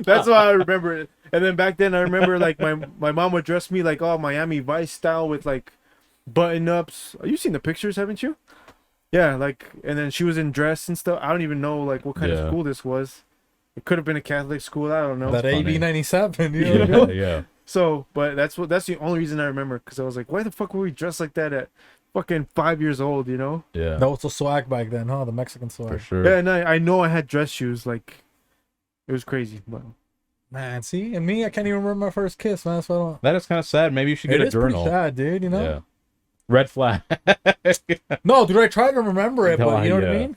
That's why I remember it. And then back then I remember like my mom would dress me like all Miami Vice style with like button ups. You've seen the pictures, haven't you? Yeah, like and then she was in dress and stuff. I don't even know like what kind of school this was. It could have been a Catholic school. I don't know. That AB 97, you Yeah, know? yeah. So, but that's the only reason I remember because I was like, why the fuck were we dressed like that at fucking 5 years old? You know? Yeah. That was the swag back then, huh? The Mexican swag. For sure. Yeah, and I know I had dress shoes. Like, it was crazy. But Man, see, and me, I can't even remember my first kiss, man. So I don't. That is kind of sad. Maybe you should get It a is pretty journal. sad, dude. You know? Yeah. Red flag. No, dude, I tried to remember it, but you know what I Yeah. mean.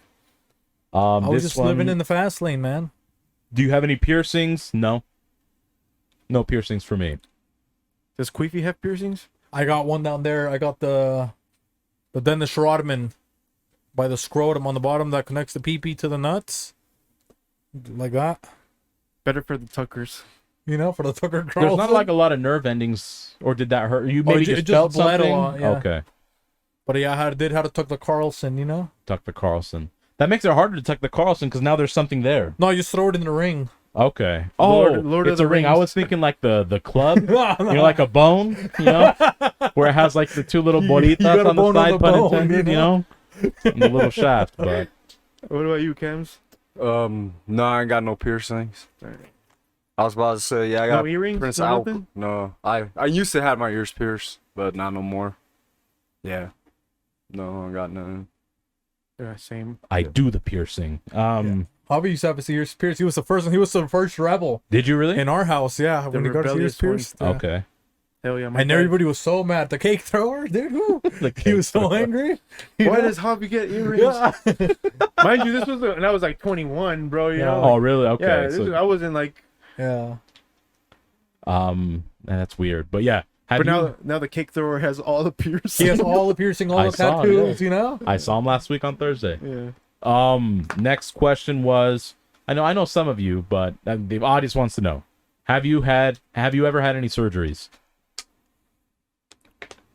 I was This just living one- in the fast lane, man. Do you have any piercings? No. No piercings for me. does Queefy have piercings? I got one down there. I got the Dennis Rodman by the scrotum on the bottom that connects the pee-pee to the nuts, like that. Better for the Tuckers. You know, for the Tucker There's Carlson. not like a lot of nerve endings, or did that hurt? You Oh, maybe it just just felt bled a something? lot, yeah. Okay. But yeah, I did have to tuck the Carlson, you know? Tuck the Carlson. That makes it harder to tuck the Carlson because now there's something there. No, you just throw it in the ring. Okay. Oh, Lord of it's the a ring. I Rings. was thinking like the club, you know, like a bone, you know, where it has like the two little bolitas got a on the bone on side, the pun bone, intended, you you know, and the little shaft. But What about you, Cams? No, I ain't got no piercings. Alright. I was about to say, yeah, I got No earrings? Prince No Albert. nothing? No, I used to have my ears pierced, but not no more. Yeah. No, I got nothing. Yeah, same. I do the piercing. Hobby used to have his ears pierced. He was the first one. He was the first rebel Did you really? in our house. Yeah, when he got his ears rebellious one. pierced. Yeah. Okay. Hell yeah. My And dad- everybody was so mad. The cake thrower, dude. Who? He was so angry. You Why know? does Hobby get earrings? Yeah. Mind you, this was when I was like 21, bro. You know? Oh, really? Okay. Yeah, so, I wasn't like. Yeah. that's weird. But yeah. Have But you- now the cake thrower has all the piercings. He has all the piercing, all I the saw, tattoos, yeah. you know? I saw him last week on Thursday. Yeah. Next question was, I know some of you, but the audience wants to know: Have you ever had any surgeries?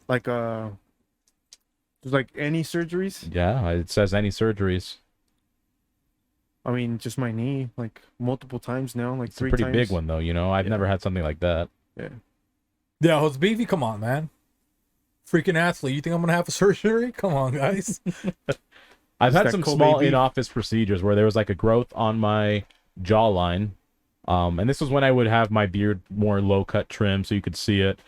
Like just like any surgeries. Yeah, it says any surgeries. I mean, just my knee, like multiple times now, like It's a three pretty times. big one, though. You know, I've Yeah. never had something like that. Yeah. Yeah, Jose Beefy, come on, man. Freaking athlete. You think I'm going to have a surgery? Come on, guys. I've It's had that some Kobe small beef. in-office procedures where there was like a growth on my jawline, and this was when I would have my beard more low-cut trim so you could see it.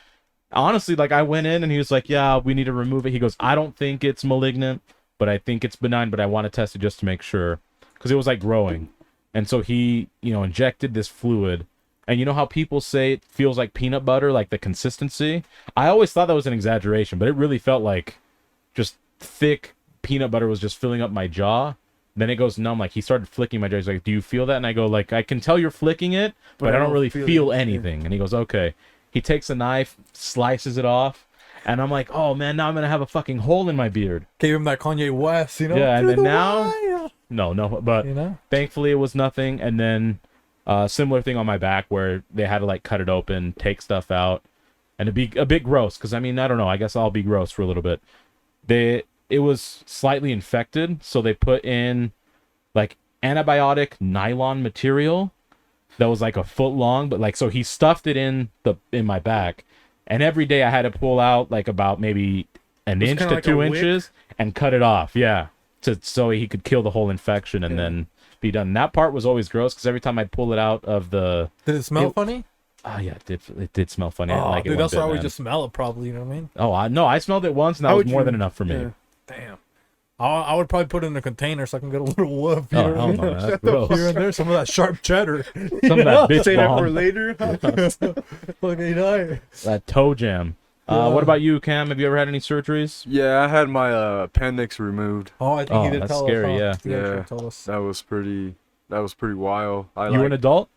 Honestly, like I went in and he was like, "Yeah, we need to remove it." He goes, "I don't think it's malignant, but I think it's benign, but I want to test it just to make sure," because it was like growing, and so he, injected this fluid. And you know how people say it feels like peanut butter, like the consistency? I always thought that was an exaggeration, but it really felt like just thick peanut butter was just filling up my jaw. Then it goes numb. Like he started flicking my jaw. He's like, "Do you feel that?" And I go, "Like I can tell you're flicking it, but I don't really feel anything." And he goes, "Okay." He takes a knife, slices it off, and I'm like, "Oh man, now I'm gonna have a fucking hole in my beard." Gave him that Kanye West, you know? Yeah, and Through then the now, wire. no, but You know? thankfully it was nothing. And then similar thing on my back where they had to like cut it open, take stuff out, and it'd be a bit gross because I don't know. I guess I'll be gross for a little bit. It was slightly infected, so they put in like antibiotic nylon material that was like a foot long, but like so he stuffed it in my back, and every day I had to pull out like about maybe an It's inch kinda to like a 2 wick? inches and cut it off. Yeah, so he could kill the whole infection and then be done. That part was always gross because every time I'd pull it out of the. Did it smell funny? Yeah, it did smell funny. I didn't Oh, like it dude, one that's bit, why we man. just smell it, probably. You know what I mean? Oh, no, I smelled it once and that How was would more you- than enough for me. yeah. Damn. I would probably put it in a container so I can get a little woof. Oh, hell no, man, that's gross. Here and there, some of that sharp cheddar. Some of that bitch Say that bomb. for later. Fucking nice. That toe jam. What about you, Cam? Have you ever had any surgeries? Yeah, I had my appendix removed. Oh, I think Oh, you did that's tell scary, us. Huh? Yeah. Tell us. That was pretty wild. You were an adult?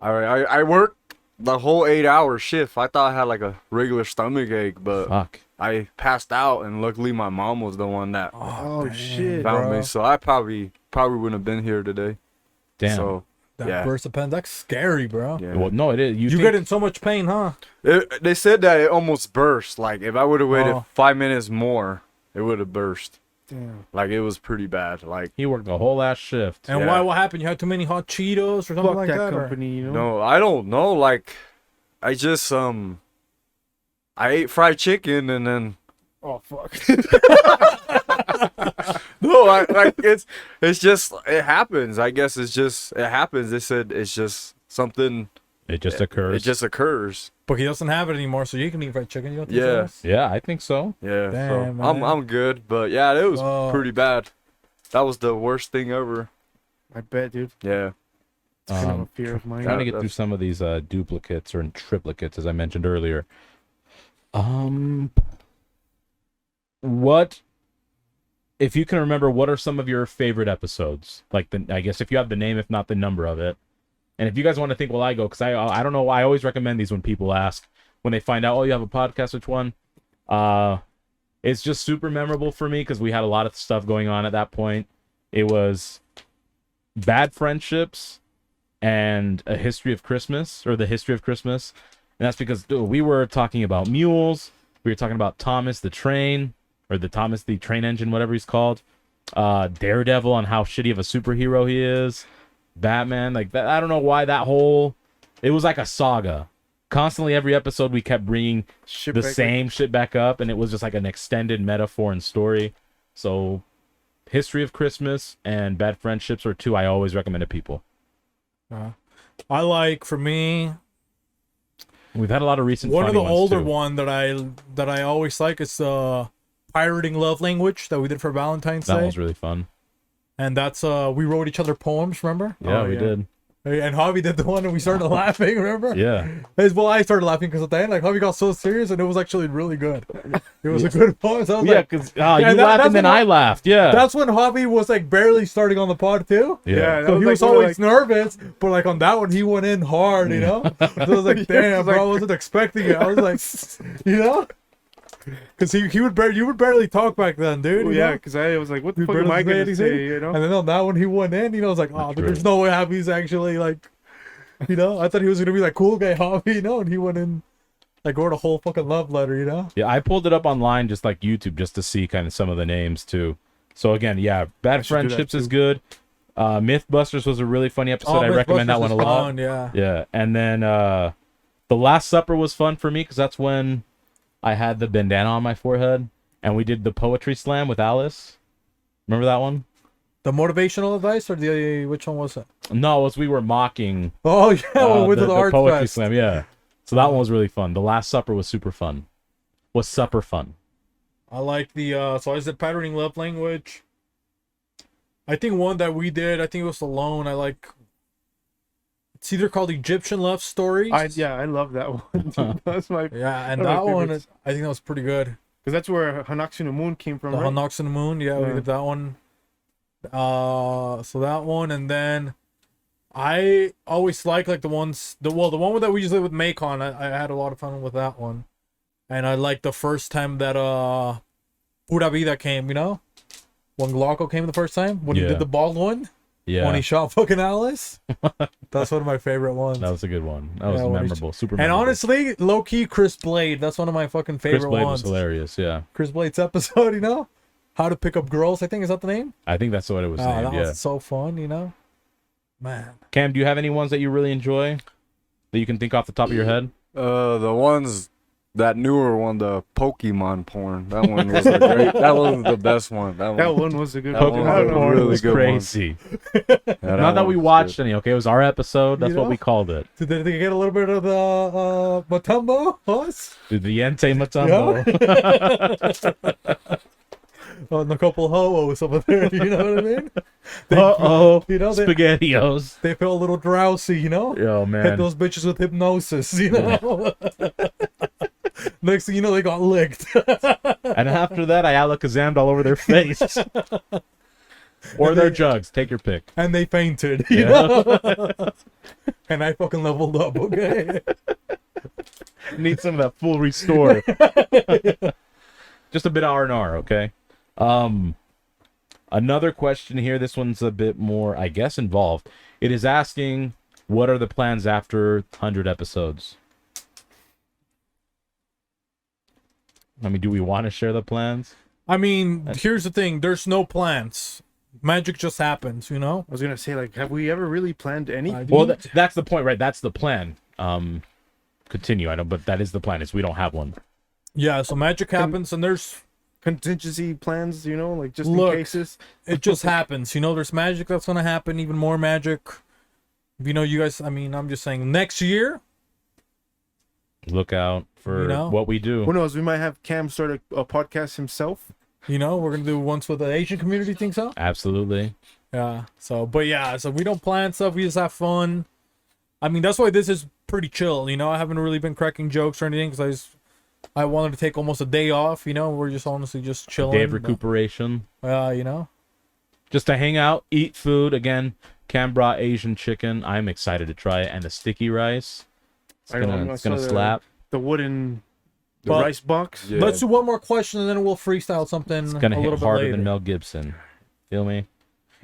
I worked the whole 8-hour shift. I thought I had like a regular stomach ache, but Fuck. I passed out, and luckily my mom was the one that Oh shit. found bro. me. So I probably wouldn't have been here today. Damn. So That yeah. burst appendix, that's scary, bro. yeah. Well, no, it is. You think- get in so much pain, huh? They said that it almost burst. Like if I would have waited Oh. 5 minutes more, it would have burst. Damn. Like it was pretty bad. Like He worked a whole ass shift. And Yeah. why? What happened? You had too many hot Cheetos or something Fuck like that that? or- company, you know. no, I don't know. Like I just I ate fried chicken and then Oh fuck. no, it's just it happens. I guess it happens. They said it's just something. It just occurs. It just occurs. But he doesn't have it anymore, so you can eat fried chicken. You don't think Yeah. so? Yeah, I think so. Yeah. Damn, so man. I'm good, but yeah, it was Fuck. pretty bad. That was the worst thing ever. I bet, dude. Yeah. It's kind of a Um, fear of mine. Trying to get through that's- some of these duplicates or triplicates, as I mentioned earlier. What, if you can remember, what are some of your favorite episodes? Like I guess if you have the name, if not the number of it. And if you guys want to think, well, I go, because I don't know. I always recommend these when people ask, when they find out, oh, you have a podcast, which one? It's just super memorable for me because we had a lot of stuff going on at that point. It was Bad Friendships and A History of Christmas, or The History of Christmas. And that's because we were talking about mules. We were talking about Thomas the Train, or Thomas the Train Engine, whatever he's called. Daredevil, on how shitty of a superhero he is. Batman, like that. I don't know why it was like a saga. Constantly, every episode, we kept bringing Shit the back same shit back up, and it was just like an extended metaphor and story. So, History of Christmas and Bad Friendships are two I always recommend to people. I like, for me, We've had a lot of recent one of funny the ones, older too. one that I always like is Pirating Love Language that we did for Valentine's That Day. was really fun. And that's we wrote each other poems, remember? Yeah, Oh, we yeah. did. And Javi did the one and we started laughing, remember? Yeah. Well, I started laughing because at the end, like, Javi got so serious and it was actually really good. It was a good poem. So I was Yeah, like, because Yeah, you that- laughed that's and then when I laughed. Yeah. that's when Javi was like barely starting on the pod too. yeah. that So he like was one of, always nervous, but like on that one, he went in hard, you know? So I was like, damn, bro, I wasn't expecting it. I was like, you know? Because you would barely talk back then, dude. Oh, you yeah, know? because I was like, what the You fuck am barely I say gonna anything. say? You know? And then on that one, he went in, you know, I was like, oh, That's there's no way Javi's actually like, you know? I thought he was gonna be like cool guy Javi, you know? And he went in, like, wrote a whole fucking love letter, you know? Yeah, I pulled it up online, just like YouTube, just to see kind of some of the names, too. So, again, yeah, Bad should do that, Friendships is too. good. Mythbusters was a really funny episode. I recommend that one a Mythbusters was lot. fun, yeah. Yeah, and then The Last Supper was fun for me because that's when I had the bandana on my forehead and we did the poetry slam with Alice. Remember that one? The motivational advice or the which one was it? No, it was we were mocking Oh yeah, well, with the art poetry fest. slam. Yeah, so that one was really fun. The Last Supper was super fun. Was supper fun? I like the so I said Patterning Love Language. I think one that we did, I think it was alone. I like. It's either called Egyptian Love Stories. I love that one. Dude. That's my Yeah, and one of that my one favorites. is, I think that was pretty good. because that's where Hanaxu Moon came from, The right? Hanox and the Moon, yeah, we Yeah. did that one. So that one, and then I always like the ones the one that we usually with Macon. I had a lot of fun with that one, and I like the first time that Pura Vida came. You know, when Glauco came the first time when he Yeah. did the bald one. Yeah, When he shot fucking Alice. That's one of my favorite ones. that was a good one. That was Yeah, when he- memorable. Super. And memorable. honestly, low key, Chris Blade. That's one of my fucking Chris favorite Blade ones. was hilarious. Yeah, Chris Blade's episode, you know, How to Pick Up Girls. I think is that the name. I think that's what it was Oh, named. that Yeah. was so fun, you know. Man, Cam, do you have any ones that you really enjoy that you can think off the top of your head? The ones, that newer one, the Pokemon porn. That one was a great. That was the best one. That one was a good That one. one I don't was know. a really was good crazy. one. Yeah, Not that we one was watched good. any. Okay, it was our episode. That's You what know? we called it. did they get a little bit of the Matumbo? Us? Dude, the Yente Matumbo. on a couple hoes over there. You know what I mean? You know, SpaghettiOs. they feel a little drowsy. You know? Yo, Hit man. those bitches with hypnosis. You know? Next thing you know, they got licked. And after that, I alakazammed all over their face. Or their jugs. Take your pick. And they fainted. You Yeah. know? And I fucking leveled up. Okay. Need some of that full restore. Just a bit of R&R, okay? Another question here. This one's a bit more, I guess, involved. It is asking, what are the plans after 100 episodes? I mean, do we want to share the plans? I mean, here's the thing. There's no plans. Magic just happens, you know? I was gonna say, like, have we ever really planned anything? Well, that's the point, right? That's the plan. Continue, I know, but that is the plan. Is we don't have one. Yeah, so magic happens, and there's contingency plans, you know, like just Look, in cases. it just happens. You know, there's magic that's gonna happen, even more magic. You know, you guys, I mean, I'm just saying, next year, Look out for You know? what we do. Who knows? We might have Cam start a podcast himself. you know, we're gonna do once with the Asian community, think so? Absolutely. Yeah. So, but yeah, so we don't plan stuff. We just have fun. I mean, that's why this is pretty chill. You know, I haven't really been cracking jokes or anything because I wanted to take almost a day off. You know, we're just honestly just chilling. Day of recuperation. You know, Just to hang out, eat food. Again, Cam brought Asian chicken. I'm excited to try it. And the sticky rice. It's I know, gonna, I it's gonna saw slap. The wooden But- rice box. Yeah. let's do one more question and then we'll freestyle something It's gonna a little hit bit harder later. than Mel Gibson. Feel me?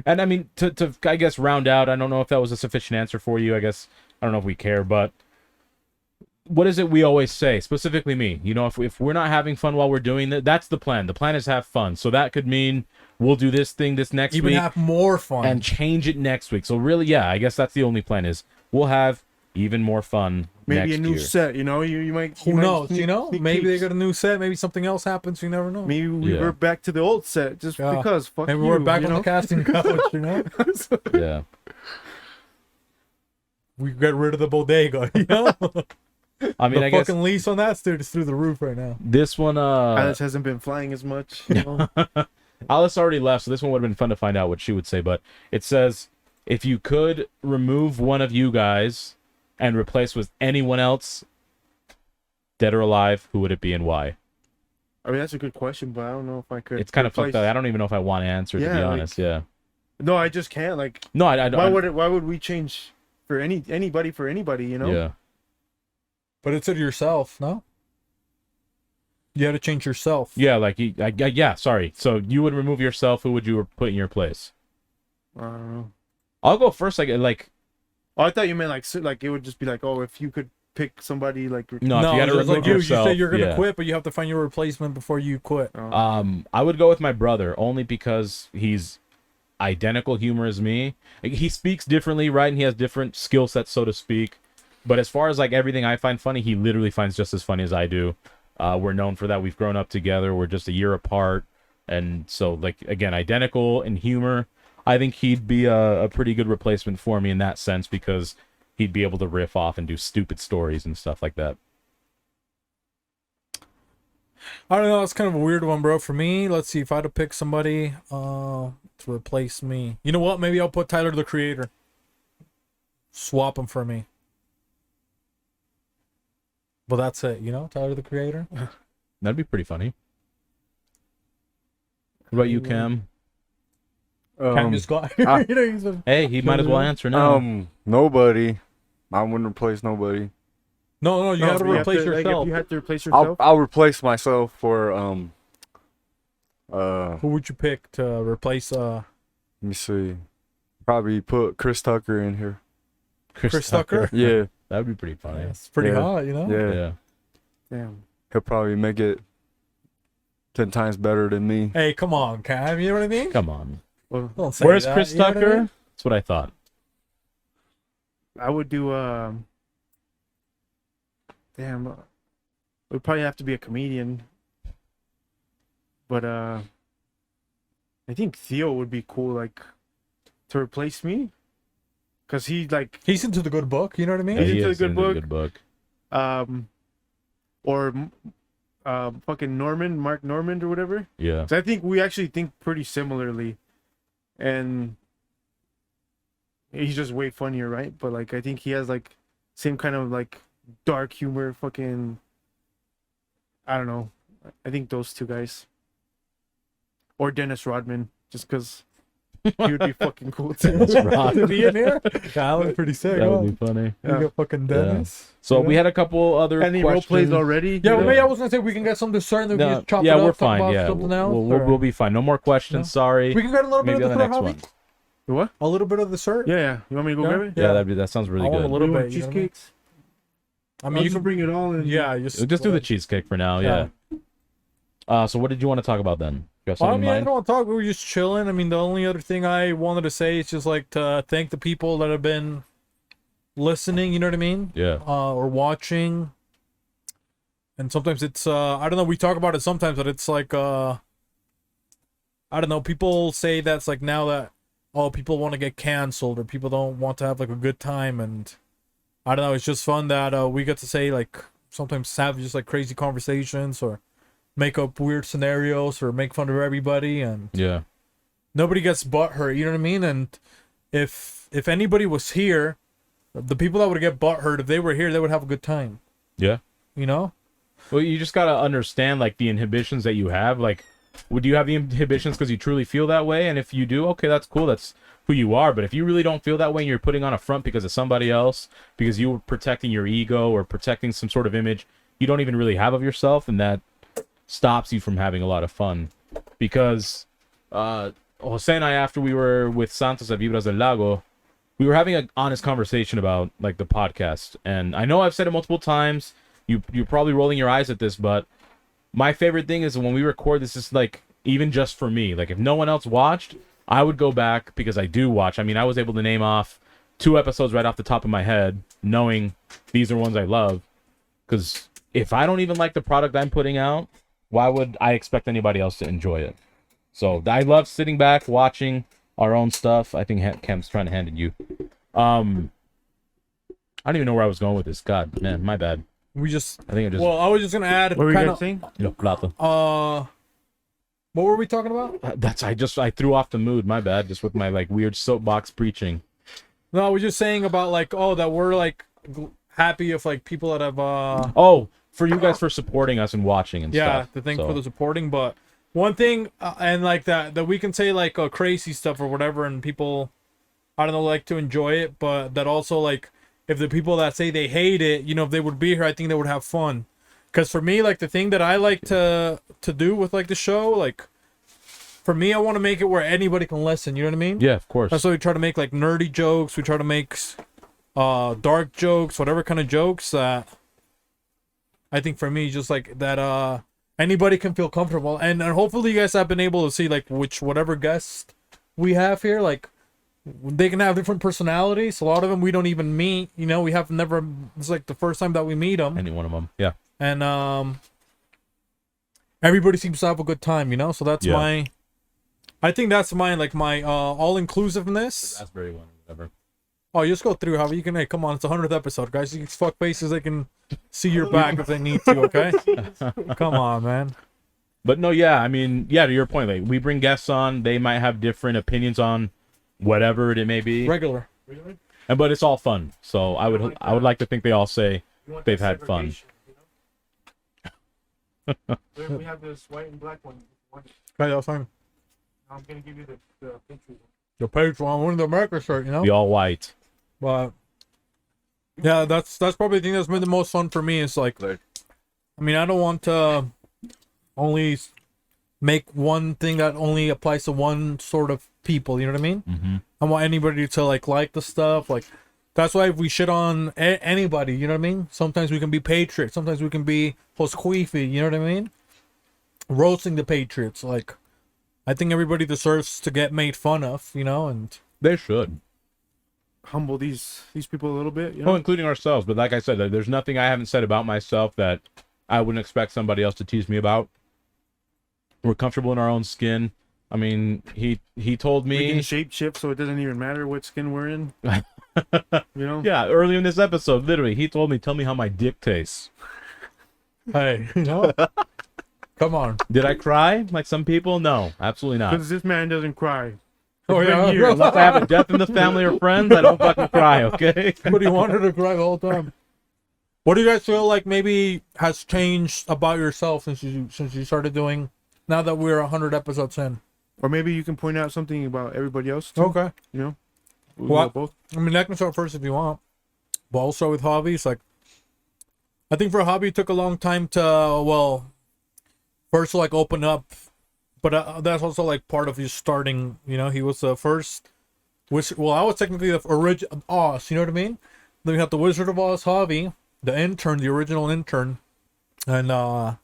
And I mean, to I guess round out. I don't know if that was a sufficient answer for you. I guess I don't know if we care, but what is it we always say? Specifically me. You know, if we're not having fun while we're doing that, that's the plan. The plan is have fun. So that could mean we'll do this thing this next Even week have more fun. and change it next week. So really, yeah, I guess that's the only plan is we'll have even more fun Maybe next a new year. set. You know, you might. Who you might knows? sneak- You know, sneak maybe they peeks. got a new set. Maybe something else happens. You never know. Maybe we Yeah. were back to the old set just Yeah. because. Fuck Maybe you, we're back you on know? the casting couch. You know, Yeah. we get rid of the bodega. You know, I mean, the I guess fucking lease on that dude is through the roof right now. this one Alice hasn't been flying as much. You know? Alice already left, so this one would have been fun to find out what she would say. But it says, if you could remove one of you guys and replace with anyone else, dead or alive, who would it be and why? I mean, that's a good question, but I don't know if I could. It's kind of fucked replace- up. I don't even know if I want to answer, to Yeah, be like- honest. Yeah. No, I just can't. Like, No, I don't. why would we change for anybody for anybody? You know? Yeah. But it's to yourself, no? You had to change yourself. Yeah, like, yeah, sorry. So you would remove yourself, who would you put in your place? I don't know. I'll go first. Like Oh, I thought you meant like it would just be like, oh, if you could pick somebody like. no, if you had to just remove like you yourself, say you're gonna yeah. quit, but you have to find your replacement before you quit. I would go with my brother only because he's identical humor as me. Like, he speaks differently, right? And he has different skill sets, so to speak. But as far as like everything I find funny, he literally finds just as funny as I do. We're known for that. We've grown up together. We're just a year apart. And so, like, again, identical in humor. I think he'd be a pretty good replacement for me in that sense because he'd be able to riff off and do stupid stories and stuff like that. I don't know. It's kind of a weird one, bro. For me, let's see if I had to pick somebody to replace me. You know what? Maybe I'll put Tyler the Creator. Swap him for me. But that's it. You know, Tyler the Creator. That'd be pretty funny. What about you, Cam? Cam just got. I- You know, he's a- Hey, he might as well answer now. Nobody. I wouldn't replace nobody. No, you have to replace Like, yourself. if you had to replace yourself. I'll replace myself for Who would you pick to replace? Let me see. Probably put Chris Tucker in here. Chris Tucker? Yeah. That would be pretty funny. It's pretty Yeah. hot, you know. Yeah. Yeah. Damn. He'll probably make it 10 times better than me. Hey, come on, Cam. You know what I mean? Come on. Well, Don't say Where's that, Chris you know what I Tucker? mean? That's what I thought. I would do. Damn. It would probably have to be a comedian. But I think Theo would be cool, like, to replace me. Cause he's into the good book. You know what I mean? Yeah, He's he into the is good into book. the good book. Or fucking Mark Normand or whatever. Yeah. So I think we actually think pretty similarly, and he's just way funnier, right? But like I think he has like same kind of like dark humor. Fucking, I don't know. I think those two guys, or Dennis Rodman, just because he would be fucking cool too. To be in here? Yeah, that would be pretty sick. That huh? would be funny. You got fucking Dennis. So Yeah. we had a couple other And he role questions. plays already. Yeah, well, you maybe know? I was gonna say we can get some dessert and then we No, can just chop yeah, it up. we're talk fine. about Yeah, something else. we'll be fine. No more questions. Yeah. Sorry. We can get a little bit Maybe of on the the dessert, next Javi. one. What? A little bit of dessert. Yeah, yeah. You want me to go Yeah? grab it? Yeah, that sounds really I want good. a little You want bit. You know what I mean? cheesecakes. I mean, you can bring it all in. Yeah, Just do the cheesecake for now. Yeah. So what did you want to talk about then? You have I something mean, in I mind? don't want to talk. We were just chilling. I mean, the only other thing I wanted to say is just like to thank the people that have been listening. You know what I mean? Yeah. Or watching. And sometimes it's I don't know. We talk about it sometimes, but it's like I don't know. People say that's like now that people want to get canceled or people don't want to have like a good time, and I don't know. It's just fun that we get to say like sometimes have just like crazy conversations or make up weird scenarios or make fun of everybody, and Yeah. nobody gets butt hurt. You know what I mean? And if anybody was here, the people that would get butt hurt, if they were here, they would have a good time. Yeah. You know? Well, you just gotta understand like the inhibitions that you have. Like, would you have the inhibitions because you truly feel that way? And if you do, okay, that's cool. That's who you are. But if you really don't feel that way and you're putting on a front because of somebody else, because you were protecting your ego or protecting some sort of image you don't even really have of yourself, and that stops you from having a lot of fun. Because Jose and I, after we were with Santos at Vibras del Lago, we were having an honest conversation about like the podcast. And I know I've said it multiple times. You're probably rolling your eyes at this, but my favorite thing is when we record this is like even just for me. Like if no one else watched, I would go back because I do watch. I mean, I was able to name off 2 episodes right off the top of my head, knowing these are ones I love. Because if I don't even like the product I'm putting out, why would I expect anybody else to enjoy it? So I love sitting back, watching our own stuff. I think Cam's trying to hand it you. I don't even know where I was going with this. God, man, my bad. We just. I think I just. Well, I was just gonna add. What were you kind guys of, saying? Lo plato. What were we talking about? I threw off the mood. My bad. Just with my like weird soapbox preaching. No, I was just saying about like that we're like happy if like people that have Oh, for you guys for supporting us and watching and stuff. the thing So, for the supporting. But one thing and like that we can say like crazy stuff or whatever, and people I don't know like to enjoy it, but that also like if the people that say they hate it, you know, if they would be here, I think they would have fun. Because for me, like the thing that I like to do with like the show, like for me, I want to make it where anybody can listen. You know what I mean? Yeah, of course. That's why we try to make like nerdy jokes. We try to make dark jokes, whatever kind of jokes that I think for me, just like that anybody can feel comfortable. And hopefully you guys have been able to see like whatever guest we have here, like they can have different personalities. A lot of them we don't even meet. You know, we have never. It's like the first time that we meet them. Any one of them, yeah. And everybody seems to have a good time. You know, so that's my. I think that's my like my all inclusiveness. Raspberry one, whatever. Oh, you just go through. How you can? Hey, come on, it's the 100th episode, guys. These fuck faces, they can see your back if they need to. Okay, come on, man. But no, yeah, I mean, yeah, to your point, like we bring guests on, they might have different opinions on whatever it may be. Regular. And but it's all fun. So I would like to think they all say they've had fun. We have this white and black one. Okay, that's fine. I'm gonna give you the picture. The Patreon, one of the America shirt, you know. The all white. But yeah, that's probably the thing that's been the most fun for me. Is like, I mean, I don't want to only make one thing that only applies to one sort of people. You know what I mean? Mm-hmm. I want anybody to like the stuff. Like that's why if we shit on anybody, you know what I mean? Sometimes we can be patriots. Sometimes we can be Hosquifi. You know what I mean? Roasting the Patriots. Like, I think everybody deserves to get made fun of. You know, and they should humble these people a little bit. You know? Well, including ourselves. But like I said, there's nothing I haven't said about myself that I wouldn't expect somebody else to tease me about. We're comfortable in our own skin. I mean, he told me we can shape shift, so it doesn't even matter what skin we're in. You know? Yeah, earlier in this episode, literally, he told me, "Tell me how my dick tastes." Hey, you know, Come on. Did I cry like some people? No, absolutely not. Because this man doesn't cry. Oh, It's been yeah. years. Unless I have a death in the family or friends, I don't fucking cry, okay? But he wanted to cry the whole time. What do you guys feel like maybe has changed about yourself since you started doing? Now that we're 100 episodes in. Or maybe you can point out something about everybody else. Too, Okay. You know. We'll Well, go both. I mean, I can start first if you want. But I'll start with hobbies. Like, I think for a hobby, it took a long time to, well, first to, like, open up. But that's also, like, part of you starting, you know? He was the first, well, I was technically the original Oz, you know what I mean? Then we have the Wizard of Oz hobby, the intern, the original intern. And, I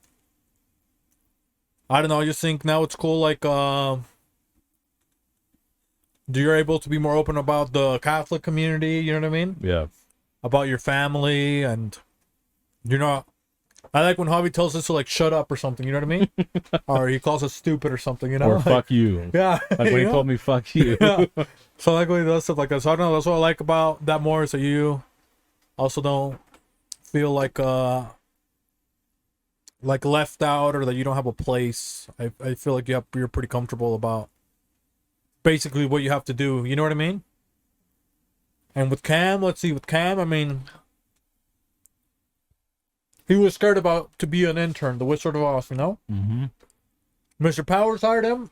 don't know, I just think now it's cool, like, you're able to be more open about the Catholic community, you know what I mean? Yeah. About your family, and you're not. I like when Javi tells us to like shut up or something, you know what I mean? Or he calls us stupid or something, you know? Or Like, fuck you. Yeah. Like when you he know? told me fuck you. Yeah. So I like when he does stuff like that. So I don't know, that's what I like about that more, is that you also don't feel like left out, or that you don't have a place. I feel like you're pretty comfortable about basically what you have to do, you know what I mean? And with Cam, let's see, I mean, he was scared about to be an intern, the Wizard of Oz, you know? Mm-hmm. Mr. Powers hired him,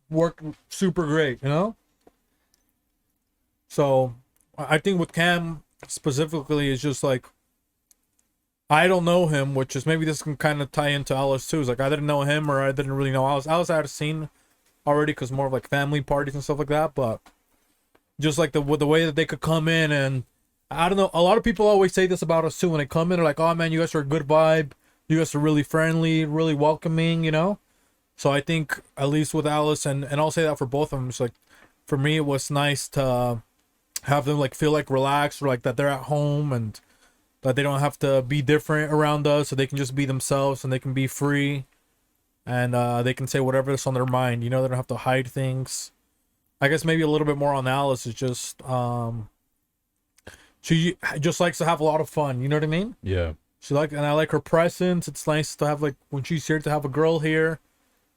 worked super great, you know? So, I think with Cam specifically, is just like, I don't know him, which is, maybe this can kind of tie into Alice too. It's like, I didn't know him, or I didn't really know Alice. Alice I had seen already, because more of like family parties and stuff like that, but just like the way that they could come in, and I don't know, a lot of people always say this about us too when they come in. They're like, oh man, you guys are a good vibe, you guys are really friendly, really welcoming, you know? So I think at least with Alice, and I'll say that for both of them, it's like, for me it was nice to have them like feel like relaxed, or like that they're at home, and that they don't have to be different around us, so they can just be themselves and they can be free, and they can say whatever is on their mind, you know? They don't have to hide things. I guess maybe a little bit more on Alice is just she just likes to have a lot of fun, you know what I mean? Yeah. And I like her presence. It's nice to have, like, when she's here, to have a girl here,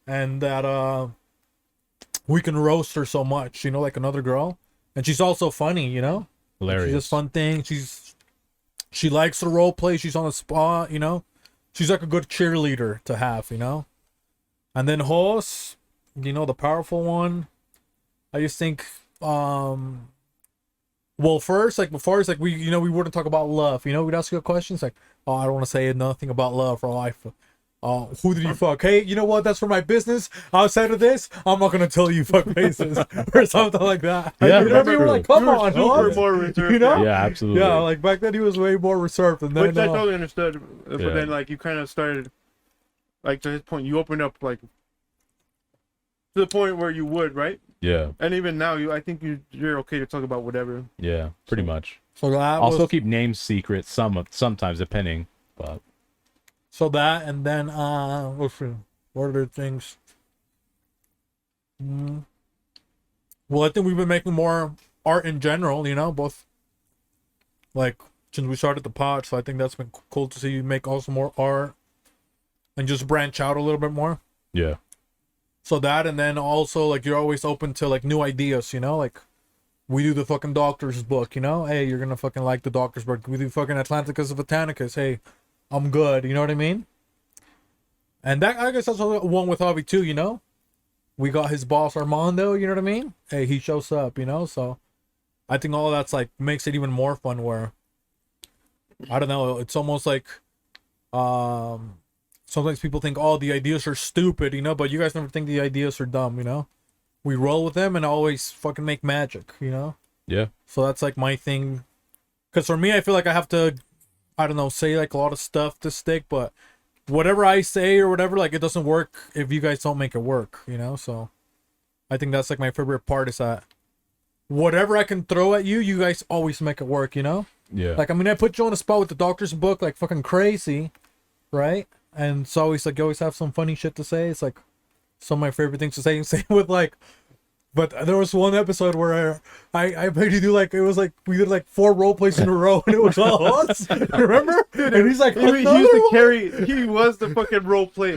and that we can roast her so much, you know, like another girl. And she's also funny, you know? Hilarious. She does fun things. She likes to role play. She's on the spot, you know? She's like a good cheerleader to have, you know? And then Horse, you know, the powerful one. I just think, well, first, like, before, it's like, we wouldn't talk about love, you know? We'd ask you questions like, oh, I don't want to say nothing about love, or life. Who did you fuck? Hey, you know what? That's for my business. Outside of this, I'm not gonna tell you fuck faces or something like that. Yeah, you know, we were like, come on, Super Horse. more reserved. You know? Yeah, absolutely. Yeah, like back then he was way more reserved, and then Which I totally understood. But Yeah. then, like, you kind of started, like, to his point, you opened up, like, to the point where you would, right? Yeah. And even now, I think you're okay to talk about whatever. Yeah. Pretty much. so that Also was, keep names secret sometimes depending, but so that, and then what other things? Well, I think we've been making more art in general, you know, both like since we started the pod. So I think that's been cool to see you make also more art and just branch out a little bit more. yeah. So that, and then also, like, you're always open to, like, new ideas, you know? Like, we do the fucking Doctor's book, you know? Hey, you're gonna fucking like the Doctor's book. We do fucking Atlanticus of Botanicus. Hey, I'm good, you know what I mean? And that, I guess that's one with Javi too, you know? We got his boss Armando, you know what I mean? Hey, he shows up, you know? So I think all of that's, like, makes it even more fun, where, I don't know, it's almost like, sometimes people think, oh, the ideas are stupid, you know, but you guys never think the ideas are dumb, you know? We roll with them and always fucking make magic, you know? Yeah. So that's like my thing. Because for me, I feel like I have to, I don't know, say like a lot of stuff to stick, but whatever I say or whatever, like, it doesn't work if you guys don't make it work, you know? So I think that's like my favorite part, is that whatever I can throw at you, you guys always make it work, you know? Yeah. Like, I mean, I put you on the spot with the Doctor's book, like, fucking crazy, right? And it's always like, you always have some funny shit to say. It's like some of my favorite things to say. Same with like But there was one episode where I made you do like, it was like we did like 4 role plays in a row, and it was all us. Remember? And he's like, he used to carry. He was the fucking role play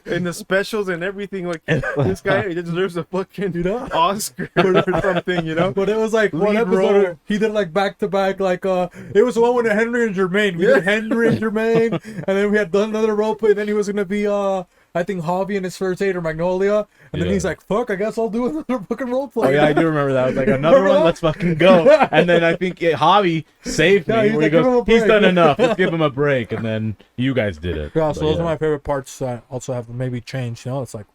in the specials and everything. Like this guy deserves a fucking Oscar or something, you know. But it was like one Lead episode role. where he did like back to back, like it was the one with Henry and Jermaine. We did Henry and Jermaine, and then we had done another role play. Then he was gonna be I think Javi in his first aid or Magnolia, and then Yeah. he's like, "Fuck, I guess I'll do another fucking role play." Oh yeah, I do remember that. I was like, another one, let's fucking go. And then I think Javi saved me. Yeah, he's where like, he "Give him a goes, he's break." done enough. Let's give him a break. And then you guys did it. Yeah, But so those are my favorite parts that also have maybe changed. You know, it's like,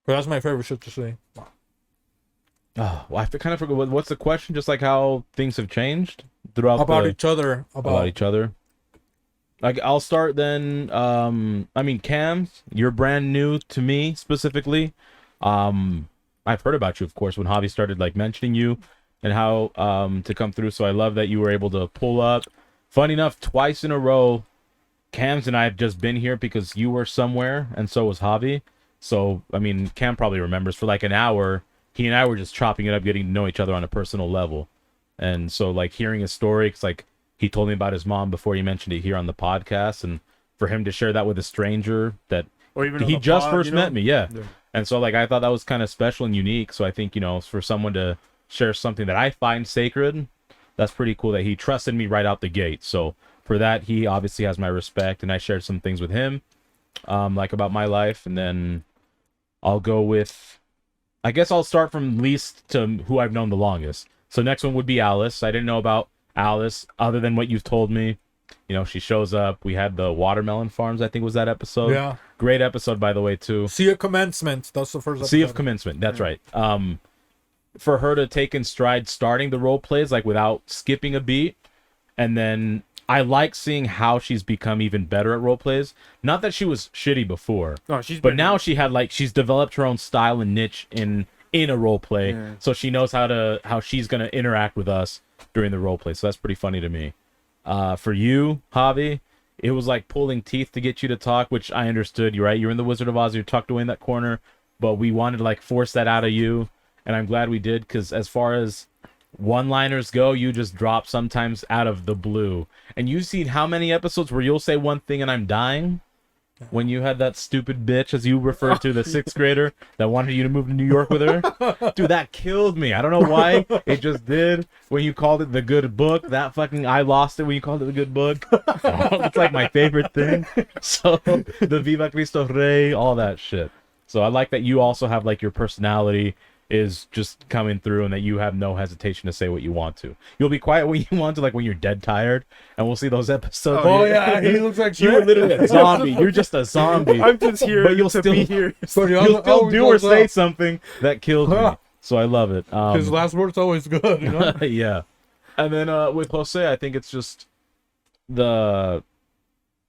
but that's my favorite shit to see. Oh, well, I kind of forgot. What's the question? Just like how things have changed throughout About each other, about each other. Like I'll start then. I mean, Cams, you're brand new to me specifically. I've heard about you, of course, when Javi started like mentioning you and how to come through. So I love that you were able to pull up. Funny enough, twice in a row, Cams and I have just been here because you were somewhere, and so was Javi. So I mean, Cam probably remembers for like an hour, he and I were just chopping it up, getting to know each other on a personal level. And so like hearing his story, it's like he told me about his mom before he mentioned it here on the podcast, and for him to share that with a stranger that Or even on he the just pod, first you know? met me, yeah. Yeah. And so like I thought that was kind of special and unique. So I think, you know, for someone to share something that I find sacred, that's pretty cool that he trusted me right out the gate. So for that, he obviously has my respect, and I shared some things with him, like about my life, and then I'll go with, I guess I'll start from least to who I've known the longest. So next one would be Alice. I didn't know about Alice other than what you've told me. You know, she shows up. We had the watermelon farms, I think was that episode. Yeah. Great episode, by the way, too. Sea of Commencement. That's the first episode. Sea of Commencement. That's right. For her to take in stride starting the role plays, like without skipping a beat. And then I like seeing how she's become even better at role plays. Not that she was shitty before. No, she's but been- now she's developed her own style and niche in a role play. Yeah. So she knows how she's gonna interact with us during the role play. So that's pretty funny to me. For you, Javi, it was like pulling teeth to get you to talk, which I understood. You're right. You're in the Wizard of Oz. You're tucked away in that corner, but we wanted to like force that out of you, and I'm glad we did, because as far as one-liners go, you just drop sometimes out of the blue. And you've seen how many episodes where you'll say one thing and I'm dying? When you had that stupid bitch, as you referred to, the 6th grader that wanted you to move to New York with her. Dude, that killed me. I don't know why. It just did. When you called it the good book, that fucking, I lost it when you called it the good book. It's like my favorite thing. So, the Viva Cristo Rey, all that shit. So I like that you also have like your personality is just coming through, and that you have no hesitation to say what you want to. You'll be quiet when you want to, like when you're dead tired, and we'll see those episodes. Oh, yeah, he looks like you're shit. literally a zombie. You're just a zombie. I'm just here but you'll to still be here. You'll still do or say something that kills me. So I love it. His last word's always good, you know? Yeah. And then with Jose, I think it's just the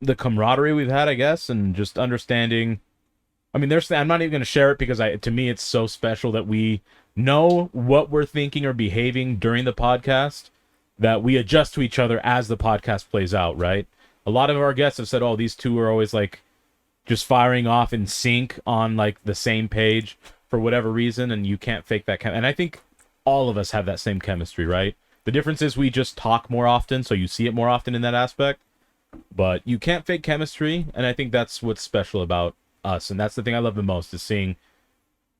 camaraderie we've had, I guess, and just understanding. I mean, I'm not even going to share it because to me it's so special that we know what we're thinking or behaving during the podcast, that we adjust to each other as the podcast plays out, right? A lot of our guests have said, oh, these two are always like just firing off in sync on like the same page for whatever reason, and you can't fake that. And I think all of us have that same chemistry, right? The difference is we just talk more often, so you see it more often in that aspect. But you can't fake chemistry, and I think that's what's special about us, and that's the thing I love the most, is seeing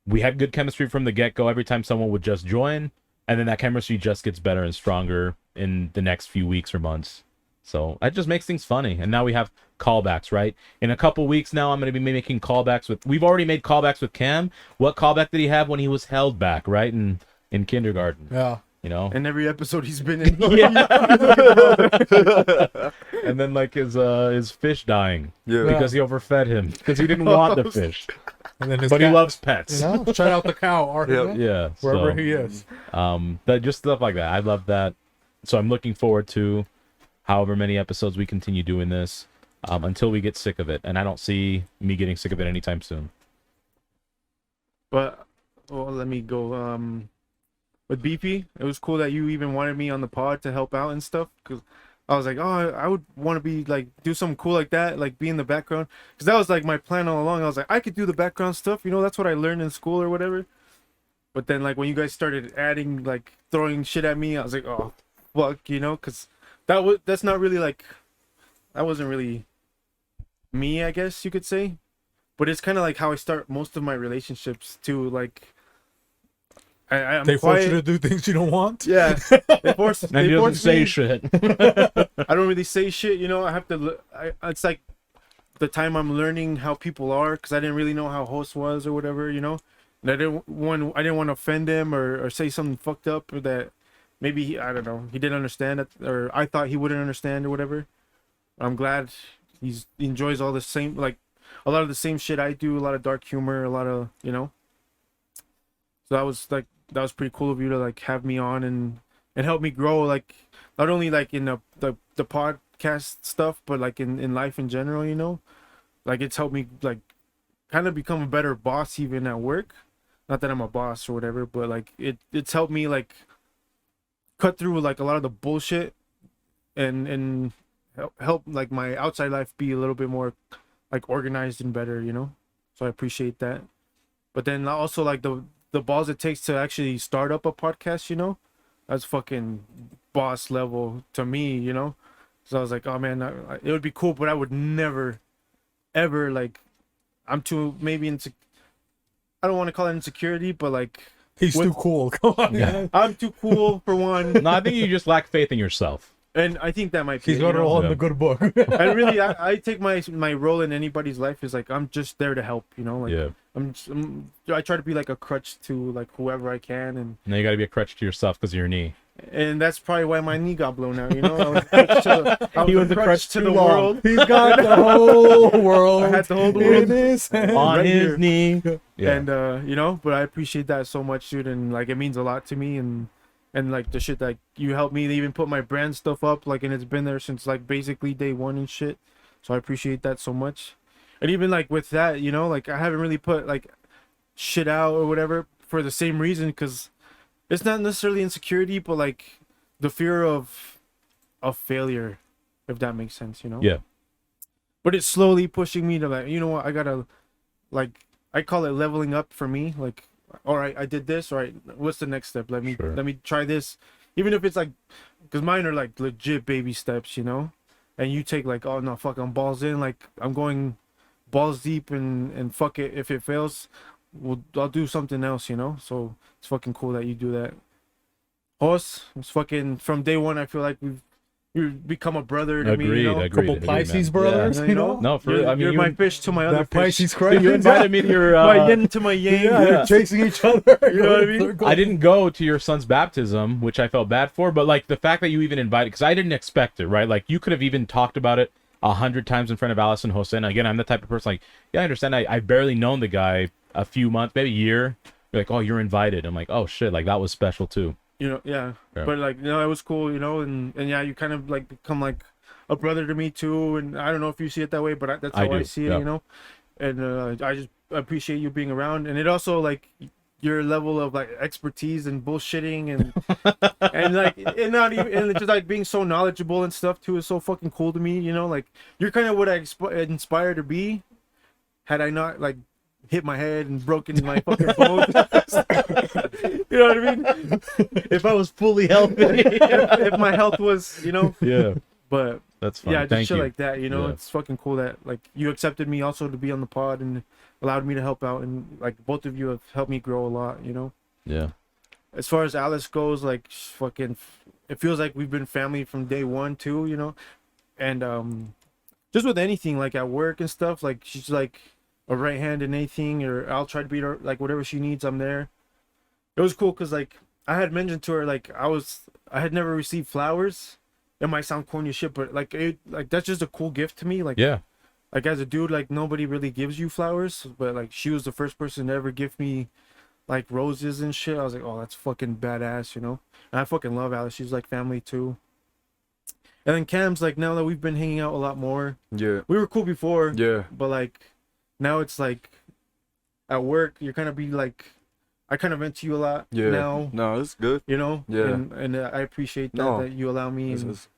we had good chemistry from the get-go every time someone would just join, and then that chemistry just gets better and stronger in the next few weeks or months. So it just makes things funny. And now we have callbacks, right? In a couple weeks now, I'm going to be making callbacks we've already made callbacks with Cam. What callback did he have when he was held back, right? In kindergarten. Yeah. You know? And every episode he's been in. And then like his fish dying. Yeah. Because he overfed him. Because he didn't want the fish. And then his But he cat- loves pets. You know? Shout out the cow, Arthur. Yeah. Wherever so, he is. That just stuff like that. I love that. So I'm looking forward to however many episodes we continue doing this, until we get sick of it. And I don't see me getting sick of it anytime soon. But let me go. With BP, it was cool that you even wanted me on the pod to help out and stuff. Cause I was like, oh, I would want to be like do something cool like that, like be in the background. Cause that was like my plan all along. I was like, I could do the background stuff. You know, that's what I learned in school or whatever. But then like when you guys started adding like throwing shit at me, I was like, oh fuck, you know, because that's not really like, that wasn't really me, I guess you could say. But it's kind of like how I start most of my relationships too. Like I'm They force you quiet. to do things you don't want. Yeah, they force. And They he doesn't force say me. shit. I don't really say shit, you know. I have to. It's like the time I'm learning how people are, because I didn't really know how host was or whatever, you know. And I didn't want to offend him or say something fucked up or that maybe I don't know, he didn't understand it, or I thought he wouldn't understand or whatever. I'm glad he enjoys all the same, like a lot of the same shit I do, a lot of dark humor, a lot of, you know. So that was pretty cool of you to like have me on and help me grow, like not only like in the podcast stuff, but like in life in general, you know. Like it's helped me like kind of become a better boss even at work. Not that I'm a boss or whatever, but like it's helped me like cut through like a lot of the bullshit and help like my outside life be a little bit more like organized and better, you know. So I appreciate that. But then also like the balls it takes to actually start up a podcast, you know, that's fucking boss level to me, you know. So I was like, oh man, it would be cool, but I would never ever like, I'm too maybe into, I don't want to call it insecurity, but like He's too cool. Come on. Yeah. I'm too cool for one. No, I think you just lack faith in yourself. And I think that might be He's it, got you it know? all in Yeah. the good book. And really, I take my role in anybody's life is like I'm just there to help, you know. Like Yeah. I try to be like a crutch to like whoever I can, and Now you got to be a crutch to yourself because of your knee. that's probably why my knee got blown out. You know, I was a crutch to the world. He's got the whole world. I had the whole in world his hand. On right his here. knee. Yeah. And you know, but I appreciate that so much, dude, and like it means a lot to me, and like the shit that you helped me to even put my brand stuff up, like, and it's been there since like basically day one and shit. So I appreciate that so much. And even like with that, you know, like I haven't really put like shit out or whatever for the same reason, because it's not necessarily insecurity, but like the fear of failure, if that makes sense, you know. Yeah. But it's slowly pushing me to like, you know what, I gotta, like, I call it leveling up for me. Like, all right, I did this. All right, what's the next step? Let me try this, even if it's like, because mine are like legit baby steps, you know. And you take like, oh no, fuck, I'm balls in. Like I'm going balls deep and fuck it. If it fails, I'll do something else, you know. So it's fucking cool that you do that. Horse, it's fucking from day one. I feel like you've become a brother to me. You know? Agreed, Couple agreed, Pisces man. brothers, Yeah, you know. No, for You're, I mean, you're you, my fish to my other That fish. Pisces crazy. you invited me to your. My yin to my yang. Yeah, they're chasing each other. You know what I mean? I didn't go to your son's baptism, which I felt bad for, but like the fact that you even invited, because I didn't expect it, right? Like you could have even talked about it 100 times in front of Alice and Jose. And again, I'm the type of person like, yeah, I understand. I barely known the guy a few months, maybe a year. You're like, oh, you're invited. I'm like, oh shit, like that was special too. You know, yeah. Yeah. But like, you know, it was cool, you know, and yeah, you kind of like become like a brother to me too. And I don't know if you see it that way, but that's I how I do, see it, yeah. you know. And I just appreciate you being around, and it also like your level of like expertise and bullshitting and like and not even and just like being so knowledgeable and stuff too is so fucking cool to me, you know. Like you're kind of what I inspire to be, had I not like hit my head and broken my fucking bones. You know what I mean? If I was fully healthy. if my health was, you know. Yeah, But that's fine. yeah, just Thank shit you. like that, you know. Yeah. It's fucking cool that like you accepted me also to be on the pod and allowed me to help out, and like both of you have helped me grow a lot, you know. Yeah. As far as Alice goes, like fucking, it feels like we've been family from day one too, you know. And just with anything like at work and stuff, like she's like a right hand in anything, or I'll try to be her, like whatever she needs, I'm there. It was cool because like I had mentioned to her like I had never received flowers. It might sound corny as shit, but like that's just a cool gift to me. Like Yeah. like as a dude, like nobody really gives you flowers, but like she was the first person to ever give me like roses and shit. I was like, oh, that's fucking badass, you know. And I fucking love Alice. She's like family too. And then Cam's like, now that we've been hanging out a lot more, Yeah. we were cool before, Yeah. but like now it's like at work you're kind of be like, I kind of vent to you a lot Yeah. now, No, it's good. you know. Yeah. And I appreciate that No. that you allow me It's, and it's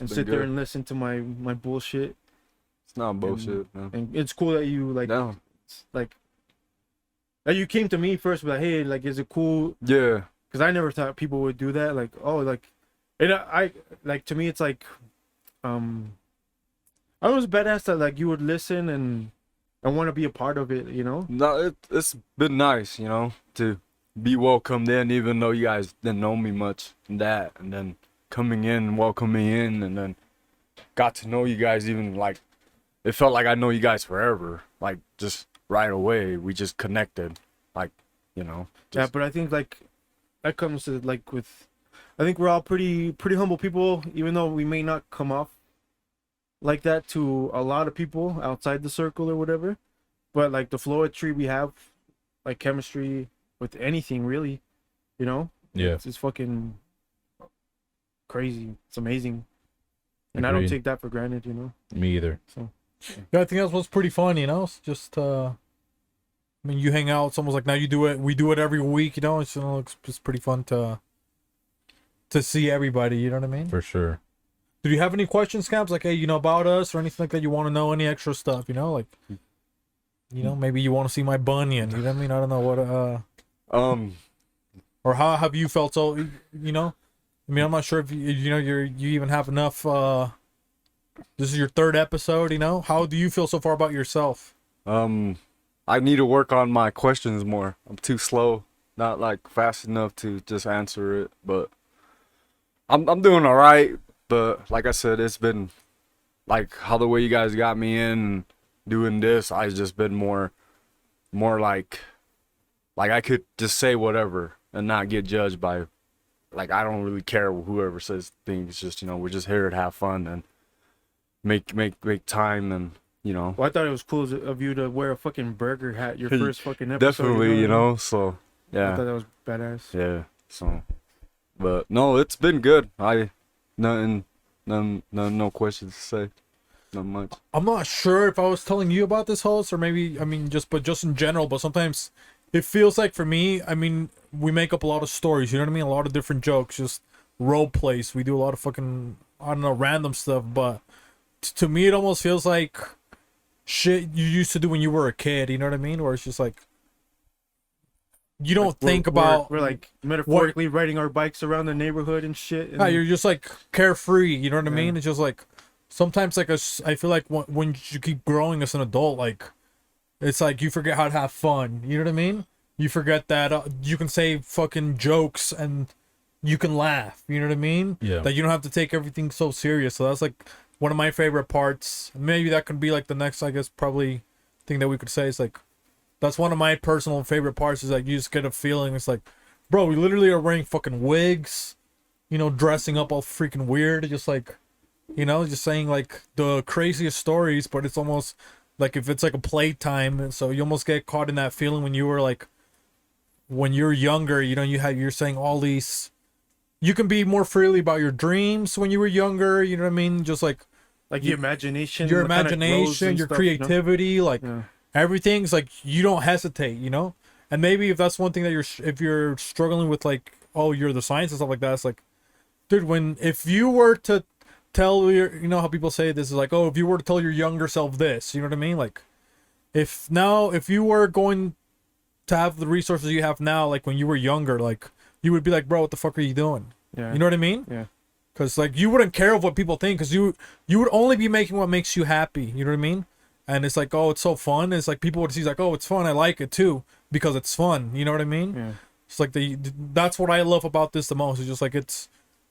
and been sit there good. and listen to my bullshit. It's not bullshit, man. And it's cool that you like No. like Like you came to me first, but like, hey, like, is it cool? Yeah. Because I never thought people would do that. Like, oh, like, and I like to me, it's like, I don't know, it's badass that like you would listen and want to be a part of it. You know? No, it's been nice, you know, to be welcomed in, even though you guys didn't know me much. And that, and then coming in, and welcoming me in, and then got to know you guys. Even like, it felt like I know you guys forever. Like just right away, we just connected. Like, you know. Yeah, Just, but I think like that comes to like with, I think we're all pretty humble people, even though we may not come off like that to a lot of people outside the circle or whatever. But like the fluidity we have, like chemistry with anything really, you know. Yeah. It's fucking crazy. It's amazing, and I don't Agreed. take that for granted, you know. Me either. So Yeah, I think that's what's pretty fun, you know. It's just, I mean, you hang out. It's almost like now you do it. We do it every week, you know. It's, you know, it's just pretty fun to see everybody. You know what I mean? For sure. Do you have any questions, Camps? Like, hey, you know, about us or anything like that? You want to know any extra stuff? You know, like, you know, maybe you want to see my bunion. You know what I mean? I don't know what. Or how have you felt? So, you know, I mean, I'm not sure if you know you even have enough. This is your third episode. You know, how do you feel so far about yourself? I need to work on my questions more. I'm too slow, not like fast enough to just answer it. But I'm doing all right. But like I said, it's been like how the way you guys got me in and doing this. I just been more like I could just say whatever and not get judged by. Like I don't really care whoever says things. Just, you know, we're just here to have fun and make time and. You know. Well, I thought it was cool of you to wear a fucking burger hat your first fucking episode. Definitely, you know. So yeah. I thought that was badass. Yeah. So, but no, it's been good. No questions to say. Not much. I'm not sure if I was telling you about this host or maybe, I mean, just in general, but sometimes it feels like for me, I mean, we make up a lot of stories, you know what I mean? A lot of different jokes, just role plays. We do a lot of fucking, I don't know, random stuff, but to me, it almost feels like shit you used to do when you were a kid, you know what I mean? Where it's just like, you don't think about. We're like metaphorically riding our bikes around the neighborhood and shit. And yeah, you're just like carefree, you know what I mean? It's just like, sometimes like I feel like when you keep growing as an adult, like it's like you forget how to have fun. You know what I mean? You forget that you can say fucking jokes and you can laugh. You know what I mean? Yeah. That you don't have to take everything so serious. So that's like one of my favorite parts. Maybe that could be like the next, I guess, probably thing that we could say is like, that's one of my personal favorite parts is like you just get a feeling. It's like, bro, we literally are wearing fucking wigs, you know, dressing up all freaking weird. Just like, you know, just saying like the craziest stories, but it's almost like if it's like a playtime. And so you almost get caught in that feeling when you were like, when you're younger, you know, you're saying all these, you can be more freely about your dreams when you were younger. You know what I mean? Just like your imagination, your what kind of grows imagination, and your stuff, creativity, you know? like everything's like, you don't hesitate, you know? And maybe if that's one thing that if you're struggling with like, oh, you're the science and stuff like that, it's like, dude, if you were to tell your, you know how people say this is like, oh, if you were to tell your younger self this, you know what I mean? Like, if you were going to have the resources you have now, like when you were younger, like you would be like, bro, what the fuck are you doing? Yeah. You know what I mean? Yeah. Because like you wouldn't care of what people think, because you would only be making what makes you happy. You know what I mean? And it's like, oh, it's so fun. It's like people would see like, oh, it's fun. I like it too because it's fun. You know what I mean? Yeah. It's like that's what I love about this the most. It's just like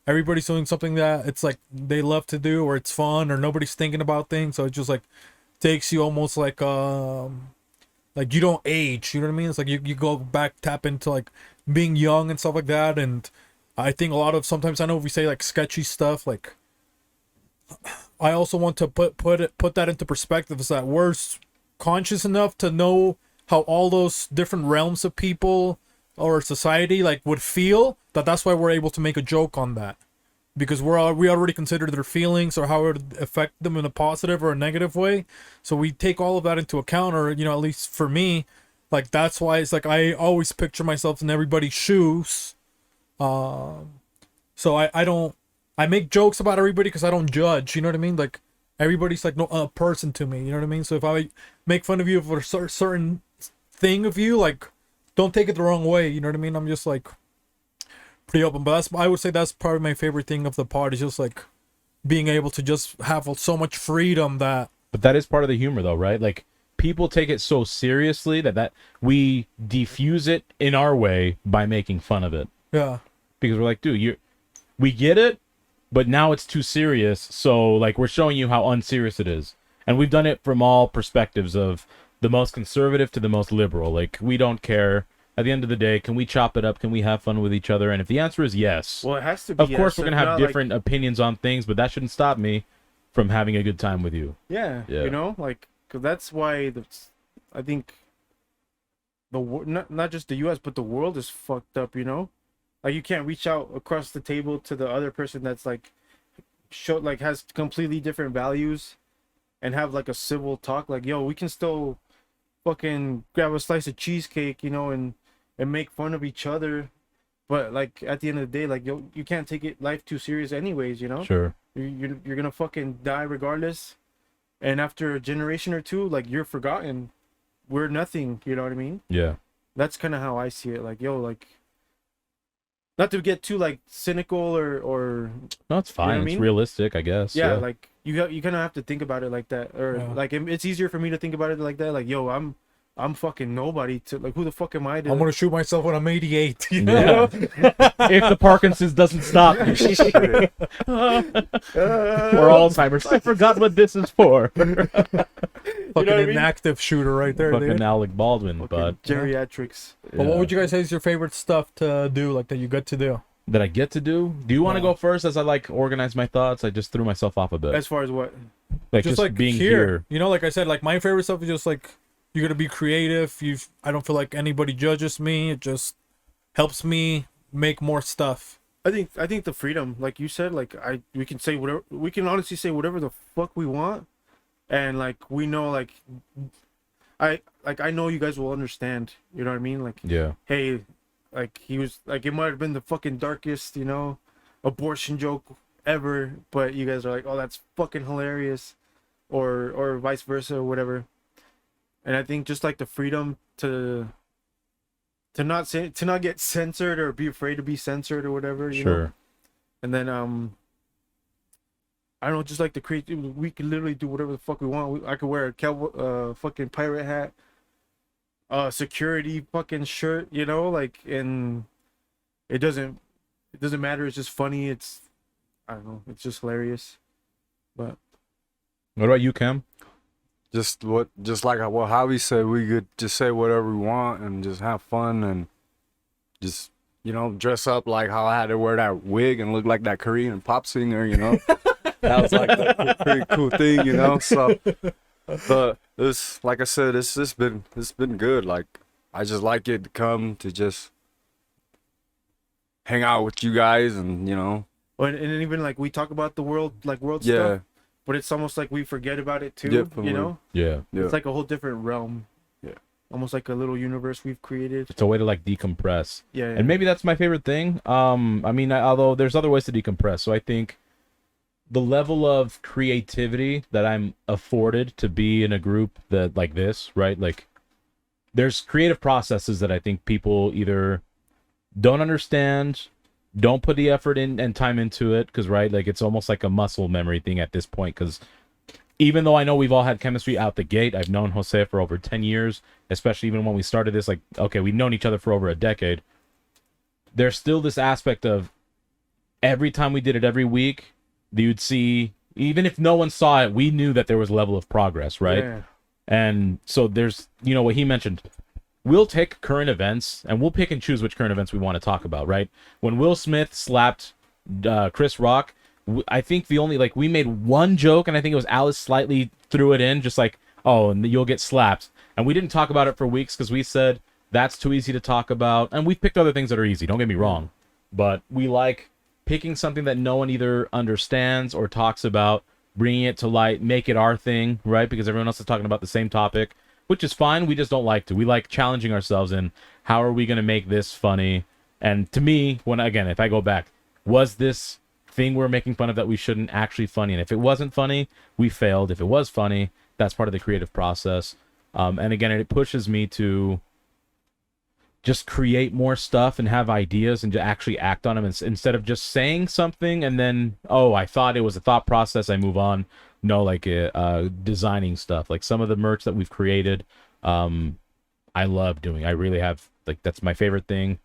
everybody's doing something that it's like they love to do, or it's fun, or nobody's thinking about things. So it just like takes you almost like you don't age. You know what I mean? It's like you go back, tap into like being young and stuff like that. And I think a lot of sometimes, I know if we say like sketchy stuff, like I also want to put that into perspective, is that we're conscious enough to know how all those different realms of people or society like would feel, that's why we're able to make a joke on that, because we already consider their feelings or how it would affect them in a positive or a negative way. So we take all of that into account, or you know, at least for me, like that's why it's like I always picture myself in everybody's shoes. So I make jokes about everybody because I don't judge, you know what I mean? Like everybody's like a person to me, you know what I mean? So if I make fun of you for a certain thing of you, like don't take it the wrong way. You know what I mean? I'm just like pretty open. But I would say that's probably my favorite thing of the pod is just like being able to just have so much freedom that. But that is part of the humor, though, right? Like, people take it so seriously that we diffuse it in our way by making fun of it. Yeah. Because we're like, dude, we get it, but now it's too serious. So, like, we're showing you how unserious it is. And we've done it from all perspectives of the most conservative to the most liberal. Like, we don't care. At the end of the day, can we chop it up? Can we have fun with each other? And if the answer is yes, Well, it has to be. of course yes, we're if going to have not, like- different opinions on things, but that shouldn't stop me from having a good time with you. Yeah, Yeah. you know, like, cause that's why I think not just the U.S. but the world is fucked up. You know, like you can't reach out across the table to the other person that's like has completely different values, and have like a civil talk. Like, yo, we can still fucking grab a slice of cheesecake, you know, and make fun of each other. But like at the end of the day, like yo, you can't take life too serious, anyways. You know. Sure. You're gonna fucking die regardless, and after a generation or two, like you're forgotten. We're nothing. You know what I mean? Yeah. That's kind of how I see it. Like, yo, like, not to get too like cynical or. No, it's fine. You know what I It's mean? realistic, I guess. Yeah, like you kind of have to think about it like that, or Yeah. like it's easier for me to think about it like that. Like, yo, I'm fucking nobody to like. Who the fuck am I to? I'm gonna shoot myself when I'm 88. You Yeah. know? If the Parkinson's doesn't stop me. Or Alzheimer's. I forgot what this is for. Fucking what I mean? inactive shooter right there, Fucking dude. Alec Baldwin, but Geriatrics. But what would you guys say is your favorite stuff to do, like that you get to do? that I get to do? Do you want to Yeah. go first as I like organize my thoughts? I just threw myself off a bit. As far as what? Like just like being here. You know, like I said, like my favorite stuff is just like you gotta be creative. I don't feel like anybody judges me. It just helps me make more stuff. I think the freedom, like you said, like we can say whatever, we can honestly say whatever the fuck we want, and like we know, like I know you guys will understand. You know what I mean? Like, Yeah. hey, like he was like it might have been the fucking darkest, you know, abortion joke ever, but you guys are like, oh, that's fucking hilarious, or vice versa or whatever. And I think just like the freedom to not get censored or be afraid to be censored or whatever, you know? Sure. And then I don't know, just like the creativity, we can literally do whatever the fuck we want. I could wear a cowboy fucking pirate hat, security fucking shirt, you know, like, and it doesn't matter. It's just funny. I don't know, it's just hilarious. But What about you, Cam? Just like what Javi said, we could just say whatever we want and just have fun and just, you know, dress up like how I had to wear that wig and look like that Korean pop singer, you know. That was like a pretty cool thing, you know. So, but this, like I said, it's been good. Like, I just like it to come to just hang out with you guys and, you know. and even like we talk about the world Yeah. stuff, but it's almost like we forget about it too. Definitely. You know, Yeah. Yeah. it's like a whole different realm. Yeah. Almost like a little universe we've created. It's a way to like decompress. Yeah. And maybe that's my favorite thing. I mean, although there's other ways to decompress. So I think the level of creativity that I'm afforded to be in a group that like this, right? Like there's creative processes that I think people either don't understand, don't put the effort in and time into it, because right, like it's almost like a muscle memory thing at this point. Because even though I know we've all had chemistry out the gate, I've known Jose for over 10 years, especially even when we started this, like, okay, we've known each other for over a decade. There's still this aspect of every time we did it every week, you'd see, even if no one saw it, we knew that there was a level of progress, right? Yeah. And so there's, you know, what he mentioned. We'll take current events and we'll pick and choose which current events we want to talk about, right? When Will Smith slapped Chris Rock, I think the only, like, we made one joke, and I think it was Alice slightly threw it in, just like, oh, and you'll get slapped. And we didn't talk about it for weeks because we said that's too easy to talk about. And we've picked other things that are easy, don't get me wrong. But we like picking something that no one either understands or talks about, bringing it to light, make it our thing, right? Because everyone else is talking about the same topic, which is fine. We just don't like to. We like challenging ourselves in how are we going to make this funny? And to me, if I go back, was this thing we're making fun of that we shouldn't actually funny? And if it wasn't funny, we failed. If it was funny, that's part of the creative process. And again, it pushes me to just create more stuff and have ideas and to actually act on them instead of just saying something and then, oh, I thought it was a thought process, I move on. No, like designing stuff, like some of the merch that we've created, I love doing. I really have, like, that's my favorite thing.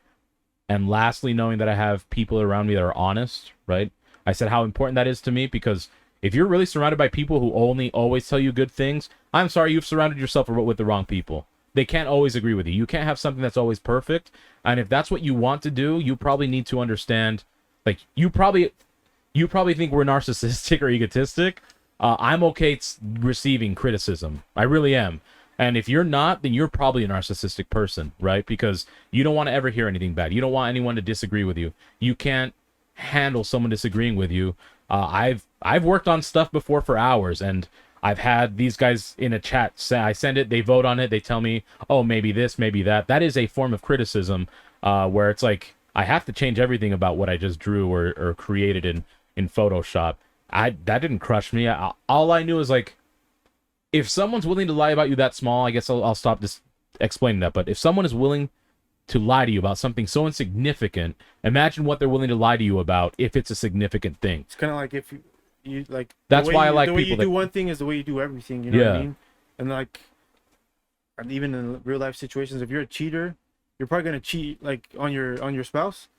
And lastly, knowing that I have people around me that are honest, right? I said how important that is to me, because if you're really surrounded by people who only always tell you good things, I'm sorry, you've surrounded yourself with the wrong people. They can't always agree with you. You can't have something that's always perfect. And if that's what you want to do, you probably need to understand, like, you probably think we're narcissistic or egotistic. I'm okay receiving criticism. I really am. And if you're not, then you're probably a narcissistic person, right? Because you don't want to ever hear anything bad. You don't want anyone to disagree with you. You can't handle someone disagreeing with you. I've worked on stuff before for hours, and I've had these guys in a chat say, I send it, they vote on it, they tell me, oh, maybe this, maybe that. That is a form of criticism, where it's like, I have to change everything about what I just drew or created in Photoshop. That didn't crush me. All I knew is, like, if someone's willing to lie about you that small, I guess I'll stop just explaining that. But if someone is willing to lie to you about something so insignificant, imagine what they're willing to lie to you about if it's a significant thing. It's kind of like if you like. That's why I like the way people you do one thing is the way you do everything. You know what I mean? And like, and even in real life situations, if you're a cheater, you're probably gonna cheat like on your spouse.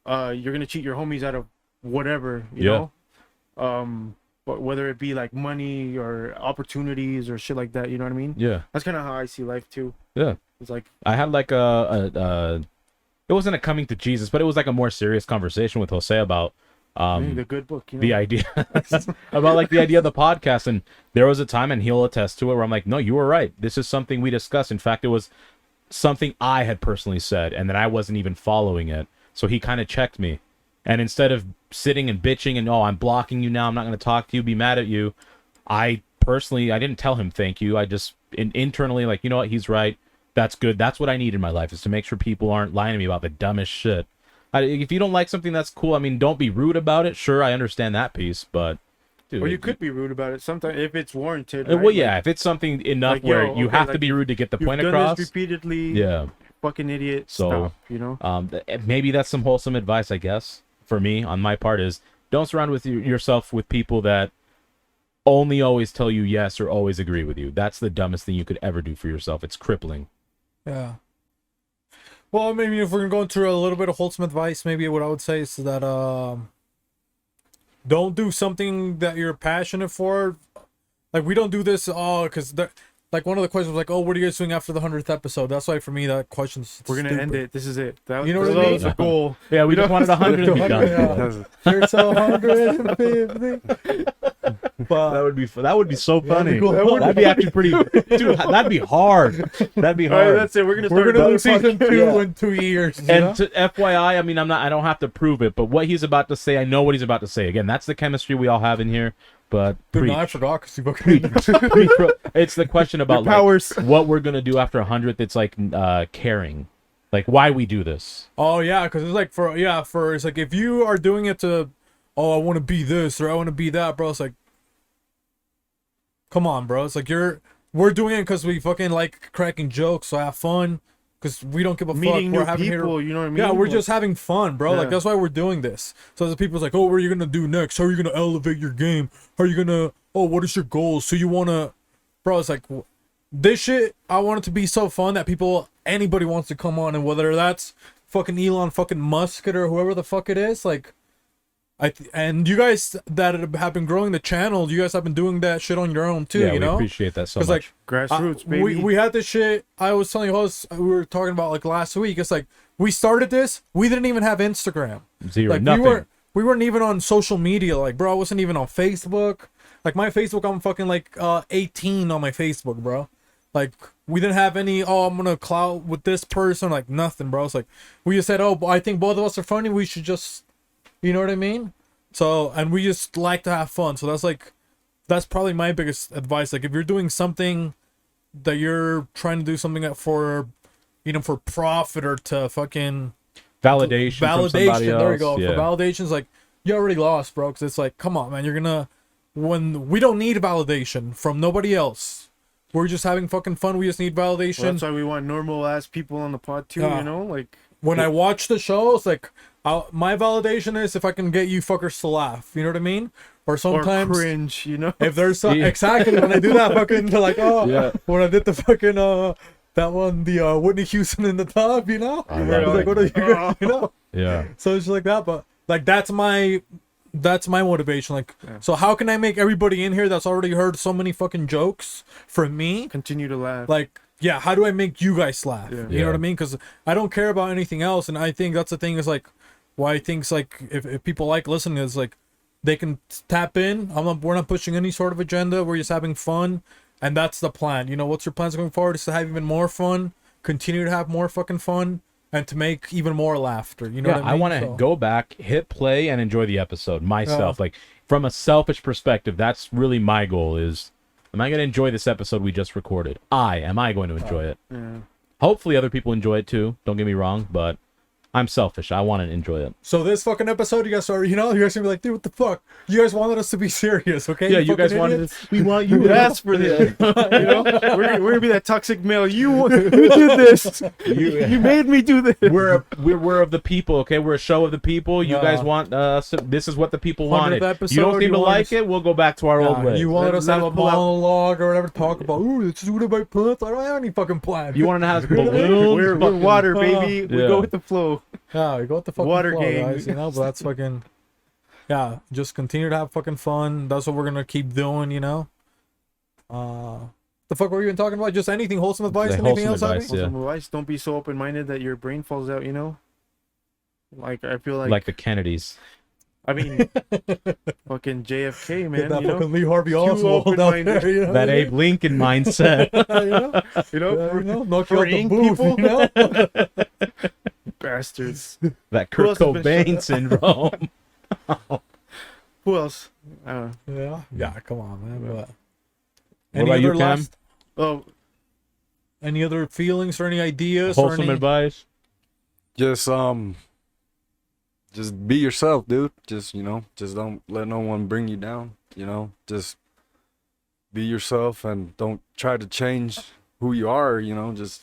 You're gonna cheat your homies out of whatever, you know. But whether it be like money or opportunities or shit like that, you know what I mean? Yeah. That's kind of how I see life too. Yeah. It's like I had like it wasn't a coming to Jesus, but it was like a more serious conversation with Jose about the good book, you know? the idea about like the idea of the podcast. And there was a time, and he'll attest to it, where I'm like, no, you were right. This is something we discussed. In fact, it was something I had personally said, and that I wasn't even following it. So he kind of checked me. And instead of sitting and bitching and, oh, I'm blocking you now, I'm not going to talk to you, be mad at you, I didn't tell him thank you. I just internally, like, you know what, he's right. That's good. That's what I need in my life, is to make sure people aren't lying to me about the dumbest shit. If you don't like something, that's cool. I mean, don't be rude about it. Sure, I understand that piece, but... Dude, or you could be rude about it sometimes if it's warranted. Well, right? yeah, if it's something enough like, where yo, you okay, have like, to be rude to get the point you've done across. this repeatedly. Yeah. Fucking idiot. So, stop, you know? Maybe that's some wholesome advice, I guess. For me, on my part, is don't surround yourself with people that only always tell you yes or always agree with you. That's the dumbest thing you could ever do for yourself. It's crippling. Yeah. Well, maybe if we're gonna go into a little bit of wholesome advice, maybe what I would say is that don't do something that you're passionate for. Like, we don't do this because like one of the questions was like, oh, what are you guys doing after the 100th episode? That's why for me that question's We're gonna stupid. end it. This is it. You know what I mean? That was the goal. Yeah, we just wanted 100 to be done. Here's 150. But That would be so funny. cool. That'd be actually pretty. Dude, that'd be hard. That'd be All right, hard. that's it. We're gonna we're start gonna do another season podcast. 2 in 2 years. You know? And to FYI, I mean, I don't have to prove it, but what he's about to say, I know what he's about to say. Again, that's the chemistry we all have in here. But Dude, no, I forgot because you fucking. it's the question about powers. like, what we're gonna do after 100th. It's like caring, like why we do this. Oh yeah, because it's like it's like if you are doing it to, oh, I want to be this or I want to be that, bro. It's like, come on, bro. It's like we're doing it because we fucking like cracking jokes, so have fun. Because we don't give a Meeting fuck. We're new having people, you know what I mean? Yeah, we're Like- just having fun, bro. Like Yeah. that's why we're doing this. So the people's like, oh, what are you gonna do next? How are you gonna elevate your game? How are you gonna? Oh, what is your goals? So you wanna, bro? It's like this shit. I want it to be so fun that anybody wants to come on, and whether that's fucking Elon fucking Musk or whoever the fuck it is, like. And you guys that have been growing the channel, you guys have been doing that shit on your own too, Yeah, you know? we appreciate that so much. Like Grassroots, baby. we had this shit. I was telling hosts we were talking about like last week. It's like we started this. We didn't even have Instagram. Zero, Like nothing. we weren't even on social media. Like, bro, I wasn't even on Facebook. Like my Facebook, I'm fucking like 18 on my Facebook, bro. Like we didn't have any. Oh, I'm gonna clout with this person. Like nothing, bro. It's like we just said, oh, I think both of us are funny. We should just, you know what I mean? So, and we just like to have fun. So that's probably my biggest advice. Like if you're doing something that you're trying to do something for, you know, for profit or to fucking Validation. From somebody else. there you go. Yeah. For validation's like you already lost, bro. Because it's like, come on, man. When we don't need validation from nobody else. We're just having fucking fun. We just need validation. Well, that's why we want normal ass people on the pod too. Yeah. You know, like When I watch the show, it's like my validation is if I can get you fuckers to laugh. You know what I mean? Or sometimes or cringe. You know, if there's some, exactly when I do that fucking like when I did the fucking that one the Whitney Houston in the tub. You know, I was like, what are you guys, you know? Yeah. So it's just like that, but like that's my motivation. Like, so how can I make everybody in here that's already heard so many fucking jokes from me continue to laugh? Like, yeah, how do I make you guys laugh? Yeah. You know what I mean? Because I don't care about anything else, and I think that's the thing is like why I think like if people like listening is like they can tap in. We're not pushing any sort of agenda. We're just having fun, and that's the plan. You know, what's your plans going forward? Is to have even more fun, continue to have more fucking fun, and to make even more laughter. You know what I mean? I want to go back, hit play, and enjoy the episode myself. Like from a selfish perspective, that's really my goal. Is am I going to enjoy this episode we just recorded? Am I going to enjoy it? Yeah. Hopefully, other people enjoy it too. Don't get me wrong, but I'm selfish. I want to enjoy it. So this fucking episode, you guys are, you guys gonna be like, dude, what the fuck? You guys wanted us to be serious, okay? Yeah, you guys fucking wanted idiots. this. We want you You to asked for this. You know, we're gonna be that toxic male. You did this. You made me do this. We're of the people, okay? We're a show of the people. You guys want this is what the people 100th wanted. episode, You don't seem to want like us- it, we'll go back to our old ways. You wanted us to have a pull out- monologue or whatever, talk about, ooh, this is what about plants. I don't have any fucking plan. You want to have balloons? We're fucking- water, baby. We Yeah. go with the flow. Yeah, we go with the fucking Water flow, gang. guys, you know, but that's fucking, yeah, just continue to have fucking fun. That's what we're gonna keep doing, you know. The fuck were you even talking about? Just anything wholesome advice? Like Anything wholesome else? advice, Abby? yeah. Some advice: don't be so open-minded that your brain falls out. You know, like I feel like the Kennedys. I mean, fucking JFK, man. Get that You know, fucking Lee Harvey Too Oswald out open-minded. there, you know? That Abe Lincoln mindset. you know, for- knock you out the ink booth, people? you know? bastards. That Who Kurt else has been Cobain shut up? syndrome. Who else? I don't know. Yeah, yeah, come on, man. But What any about you, other Cam? last, Oh, any other feelings or any ideas? Wholesome or any... advice. Just be yourself, dude. Just just don't let no one bring you down. Just be yourself and don't try to change who you are. Just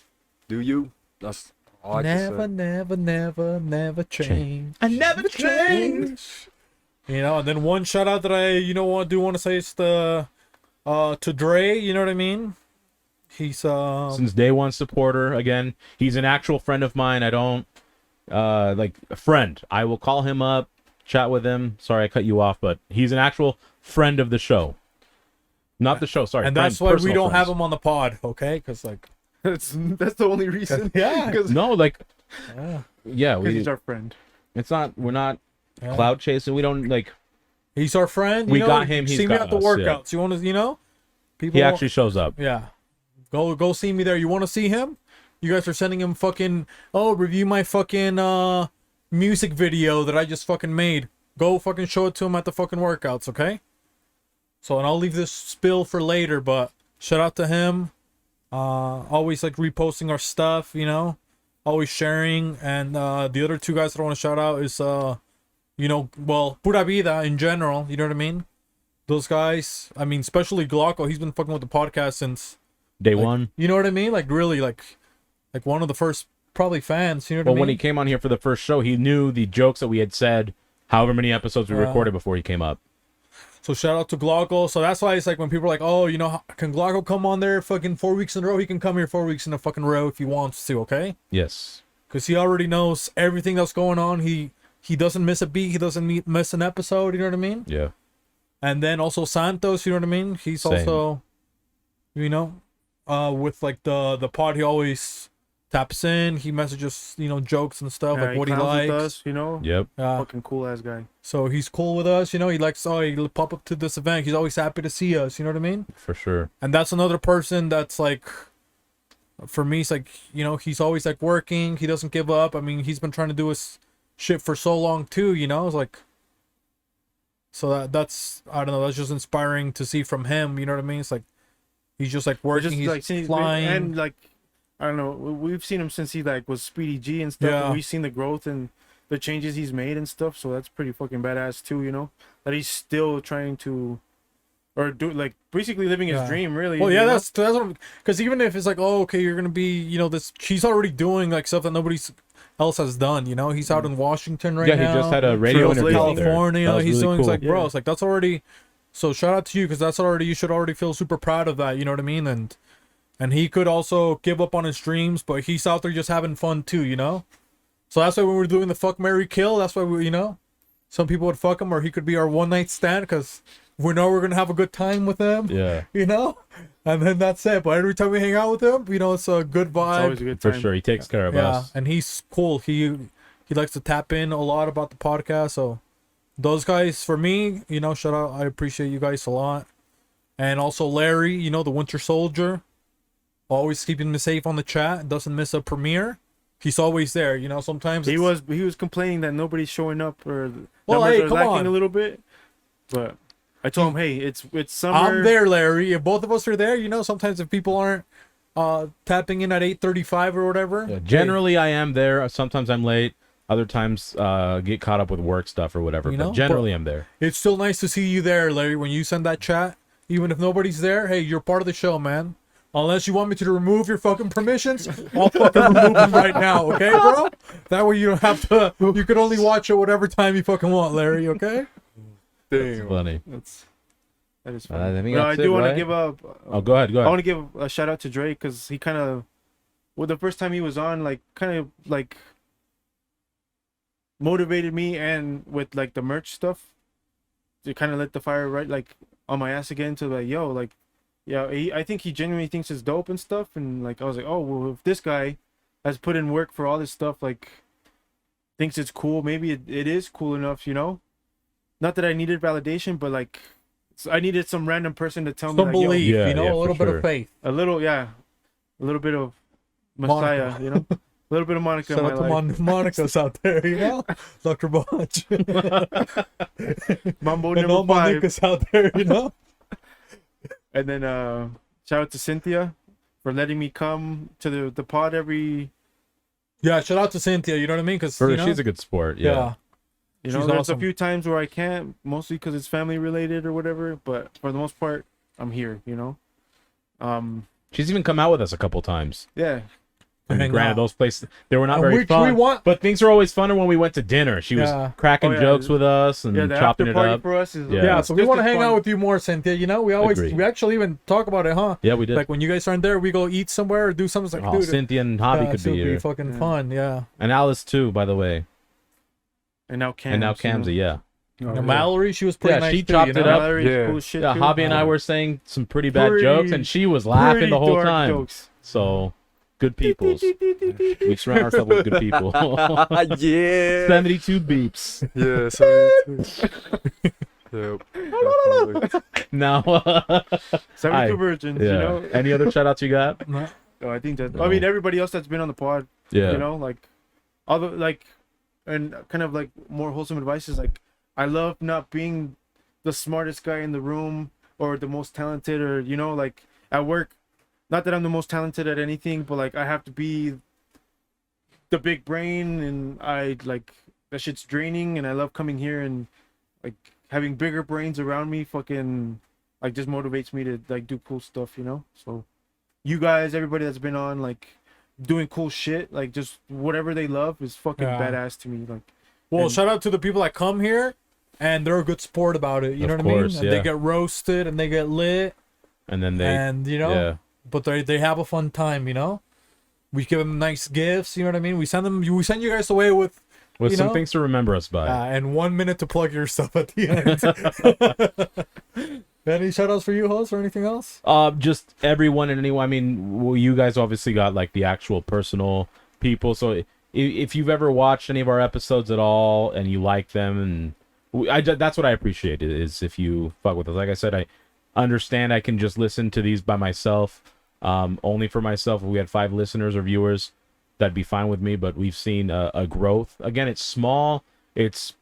do you. That's all I Never, can say. never change. I never change. You know, and then one shout out that I, want to say is to Dre. You know what I mean? He's Since day one supporter. Again, he's an actual friend of mine. I don't like a friend. I will call him up, chat with him. Sorry, I cut you off, but he's an actual friend of the show. Not the show, sorry. and friend, that's why we personal don't have friends. him on the pod, okay? Because like, that's the only reason. yeah, No, like, yeah, yeah, Because we. he's our friend. It's not. We're not yeah. cloud chasing. We don't like. He's our friend. We you know? got him, he's See me got at the us, workouts. You want to, people. He actually shows up. Yeah. Go see me there. You want to see him? You guys are sending him fucking review my fucking music video that I just fucking made. Go fucking show it to him at the fucking workouts, okay? So and I'll leave this spill for later, but shout out to him. Always like reposting our stuff, always sharing. And the other two guys that I want to shout out is Pura Vida in general, you know what I mean? Those guys, I mean, especially Glauco, he's been fucking with the podcast since Day one. you know what I mean? Like really, like one of the first probably fans. You know what Well, I mean? when he came on here for the first show, he knew the jokes that we had said, however many episodes we recorded before he came up. So shout out to Glauco. So that's why it's like when people are like, oh, can Glauco come on there fucking 4 weeks in a row? He can come here 4 weeks in a fucking row if he wants to, okay? Yes. Because he already knows everything that's going on. He doesn't miss a beat. He doesn't miss an episode. You know what I mean? Yeah. And then also Santos. You know what I mean? He's Same. also, with like the pod, he always taps in. He messages, jokes and stuff like what he clowns with likes. us, Yep. Fucking cool ass guy. So he's cool with us, he likes, he'll pop up to this event. He's always happy to see us, you know what I mean? For sure. And that's another person that's like, for me, it's like, he's always like working. He doesn't give up. I mean, he's been trying to do his shit for so long too, It's like, so that's, I don't know, that's just inspiring to see from him, you know what I mean? It's like, he's just like working, he's like since flying. and like I don't know, we've seen him since he like was Speedy G and stuff. Yeah. And we've seen the growth and the changes he's made and stuff. So that's pretty fucking badass too. That he's still trying to or do like basically living his Yeah. dream. Really. Well, you yeah, know? that's because even if it's like, oh, okay, you're gonna be, this. She's already doing like stuff that nobody else has done. He's out in Washington right Yeah, now. he just had a radio Trails interview Lake, there. California. That was He's really doing cool. like, bro, Yeah. it's like that's already. So shout out to you because that's already. You should already feel super proud of that. You know what I mean? And he could also give up on his dreams, but he's out there just having fun too. So that's why when we're doing the fuck, marry, kill. That's why we, some people would fuck him, or he could be our one night stand because we know we're gonna have a good time with him. Yeah, And then that's it. But every time we hang out with him, it's a good It's vibe. always a good for time. sure. He takes care of Yeah, us. and he's cool. He likes to tap in a lot about the podcast. So those guys, for me, shout out. I appreciate you guys a lot. And also Larry, the Winter Soldier, always keeping me safe on the chat. Doesn't miss a premiere. He's always there. Sometimes He it's- was complaining that nobody's showing up or the Well, numbers hey, are come lacking on. a little bit. But I told him, hey, it's summer. I'm there, Larry. If both of us are there, sometimes if people aren't tapping in at 8:35 or whatever. Yeah, generally, I am there. Sometimes I'm late. Other times, get caught up with work stuff or whatever. But generally, I'm there. It's still nice to see you there, Larry. When you send that chat, even if nobody's there, hey, you're part of the show, man. Unless you want me to remove your fucking permissions, I'll fucking remove them right now, okay, bro? That way you don't have to. You can only watch it whatever time you fucking want, Larry. Okay? That's funny. That is funny. I think I that's do it, want to right? give a. Oh, go ahead. I want to give a shout out to Drake because he kind of, the first time he was on, like, kind of like motivated me, and with like the merch stuff, to kind of lit the fire right like on my ass again to like, yo, like, yeah, I think he genuinely thinks it's dope and stuff, and like I was like, oh well, if this guy has put in work for all this stuff, like, thinks it's cool, maybe it is cool enough, Not that I needed validation, but like. I needed some random person to tell me, Some like, yo, belief, Yeah, a little for bit sure. of faith. a little bit of Messiah, Monica. a little bit of Monica in Shout my out to life. Monica's out there, Dr. Bunch. Mambo And all number 5. Monica's out there, And then shout out to Cynthia for letting me come to the pod every. Yeah, shout out to Cynthia. You know what I mean? Because She's a good sport. Yeah. She's there's awesome. a few times where I can't, mostly because it's family related or whatever. But for the most part, I'm here. She's even come out with us a couple times. Yeah. I mean, Hang granted, out. those places they were not And very we fun. want- But things are always funner when we went to dinner. She Yeah. was cracking Oh, yeah. jokes with us and Yeah, the chopping after it party up. for us is Yeah. So we just want to as hang fun. out with you more, Cynthia. We always Agreed. we actually even talk about it, huh? Yeah, we did. Like when you guys aren't there, we go eat somewhere or do something. It's like, Oh, dude, Cynthia and Hobby could this be would here, fucking Yeah. fun. Yeah. and Alice too, by the way, And now Cam. and now Kamza. Yeah, And Mallory, she was pretty Yeah, nice she too, chopped it up. Mallory's Yeah. cool as shit yeah. too. Hobby and I were saying some pretty bad Pretty- jokes, and she was laughing Pretty the whole dark time. jokes. So, good peoples. We surround ourselves with good people. Yeah. 72 beeps. Yeah. So yep. Definitely. Now, 72 Aye. virgins, yeah. Any other shout outs you got? No. No, I think that. No. I mean, everybody else that's been on the pod, Yeah. like, other like, and kind of like more wholesome advice is like, I love not being the smartest guy in the room or the most talented, or like at work. Not that I'm the most talented at anything, but like I have to be the big brain, and I like that shit's draining. And I love coming here and like having bigger brains around me. Fucking like just motivates me to like do cool stuff, So. You guys, everybody that's been on, like, doing cool shit, like, just whatever they love is fucking Yeah. badass to me. Like, Well, And- shout out to the people that come here and they're a good sport about it. You know Of what course, I mean? And yeah. they get roasted and they get lit And then they, and yeah. but they have a fun time. We give them nice gifts. You know what I mean? We send you guys away with With you some know? things to remember us by. and 1 minute to plug your stuff at the end. Any shout outs for you, host, or anything else? Just everyone and anyone. I mean, well, you guys obviously got like the actual personal people. So if you've ever watched any of our episodes at all and you like them, and that's what I appreciate is if you fuck with us. Like I said, I understand I can just listen to these by myself, only for myself. If we had 5 listeners or viewers, that'd be fine with me. But we've seen a growth. Again, it's small, it's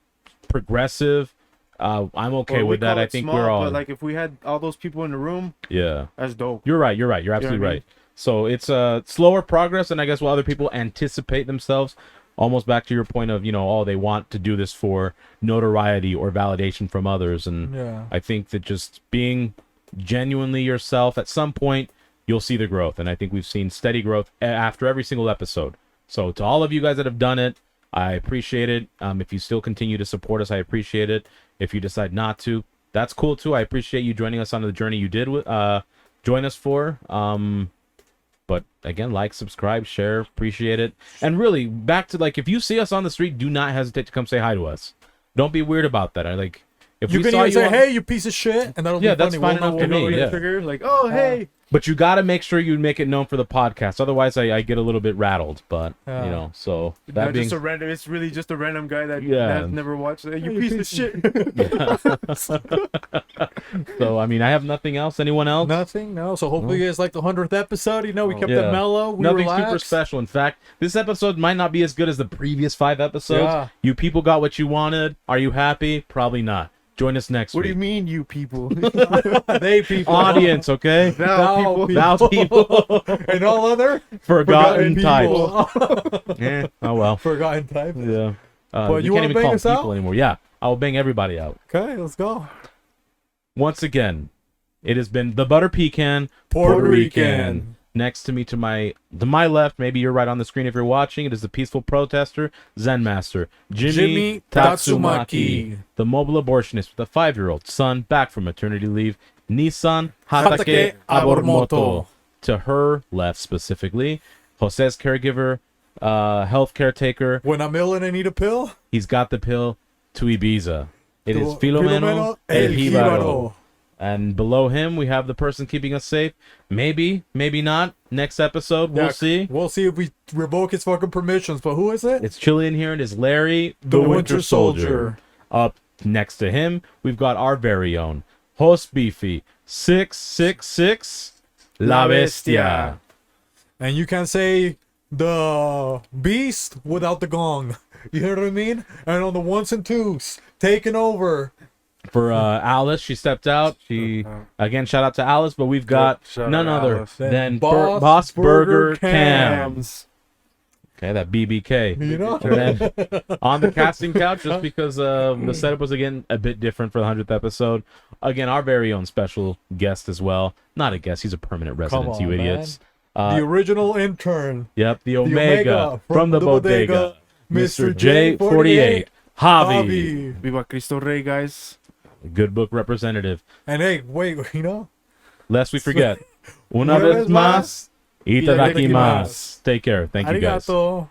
progressive. I'm okay Well, we with that. call I it think small, we're all But like, if we had all those people in the room, yeah. that's dope. You're right. You're know absolutely what I mean? right. So it's slower progress, and I guess what other people anticipate themselves. almost back to your point of, oh, they want to do this for notoriety or validation from others. And Yeah. I think that just being genuinely yourself, at some point, you'll see the growth. And I think we've seen steady growth after every single episode. So to all of you guys that have done it, I appreciate it. If you still continue to support us, I appreciate it. If you decide not to, that's cool too. I appreciate you joining us on the journey you did join us for. But again, like, subscribe, share, appreciate it. And really, back to, like, if you see us on the street, do not hesitate to come say hi to us. Don't be weird about that. If You we can saw even you say, on- "Hey, you piece of shit," and that'll Yeah, be that's funny. fine enough to we'll me, know yeah. it. Trigger, like, oh, hey. But you got to make sure you make it known for the podcast. Otherwise, I get a little bit rattled. But, Yeah. so Not that being... just a random. It's really just a random guy that Yeah. has never watched it. You piece of shit. So, I mean, I have nothing else. Anyone else? Nothing. No. So hopefully, it's like the 100th episode. We kept Yeah. it mellow. We Nothing relaxed. super special. In fact, this episode might not be as good as the previous 5 episodes. Yeah. You people got what you wanted. Are you happy? Probably not. Join us next What do week. you mean, you people? They people. Audience, okay? Now people. Thou people. And all other Forgotten types. people. Yeah. Oh, well. Forgotten types. Yeah. But You you can't wanna even bang call them us out? people anymore. Yeah. I'll bang everybody out. Okay, let's go. Once again, it has been the Butter Pecan Puerto Rican. Next to me, to my left, maybe you're right on the screen if you're watching. It is the peaceful protester, Zen Master, Jimmy Tatsumaki, the mobile abortionist with a 5-year-old son back from maternity leave, Nissan Hatake Abormoto. To her left specifically, Jose's caregiver, health caretaker. When I'm ill and I need a pill, He's got the pill to Ibiza. It is Filomeno Filomeno El El Jíbaro. Jíbaro. And below him, we have the person keeping us safe. Maybe, maybe not. Next episode, we'll Yeah, see. We'll see if we revoke his fucking permissions. But who is it? It's chilly in here. It is Larry, The Winter Soldier. Up next to him, we've got our very own Host Beefy 666 La Bestia. And you can say the beast without the gong. You know what I mean? And on the ones and twos, taking over. For Alice, she stepped out. She again, shout out to Alice, but we've got Shout none out other Alice. than Boss Boss Burger Burger Cams. Okay, that BBK. You know? And then on the casting couch, just because the setup was again a bit different for the 100th episode. Again, our very own special guest as well. Not a guest; he's a permanent resident. on, You idiots. The original intern. Yep, the Omega Omega from the bodega, Mr. Mr. J48, Javi, Javi. Viva Cristo Rey, guys. good book representative. And hey, wait, you know? Lest we forget, una vez más, itadakimasu. Take care. Thank you guys. Arigato.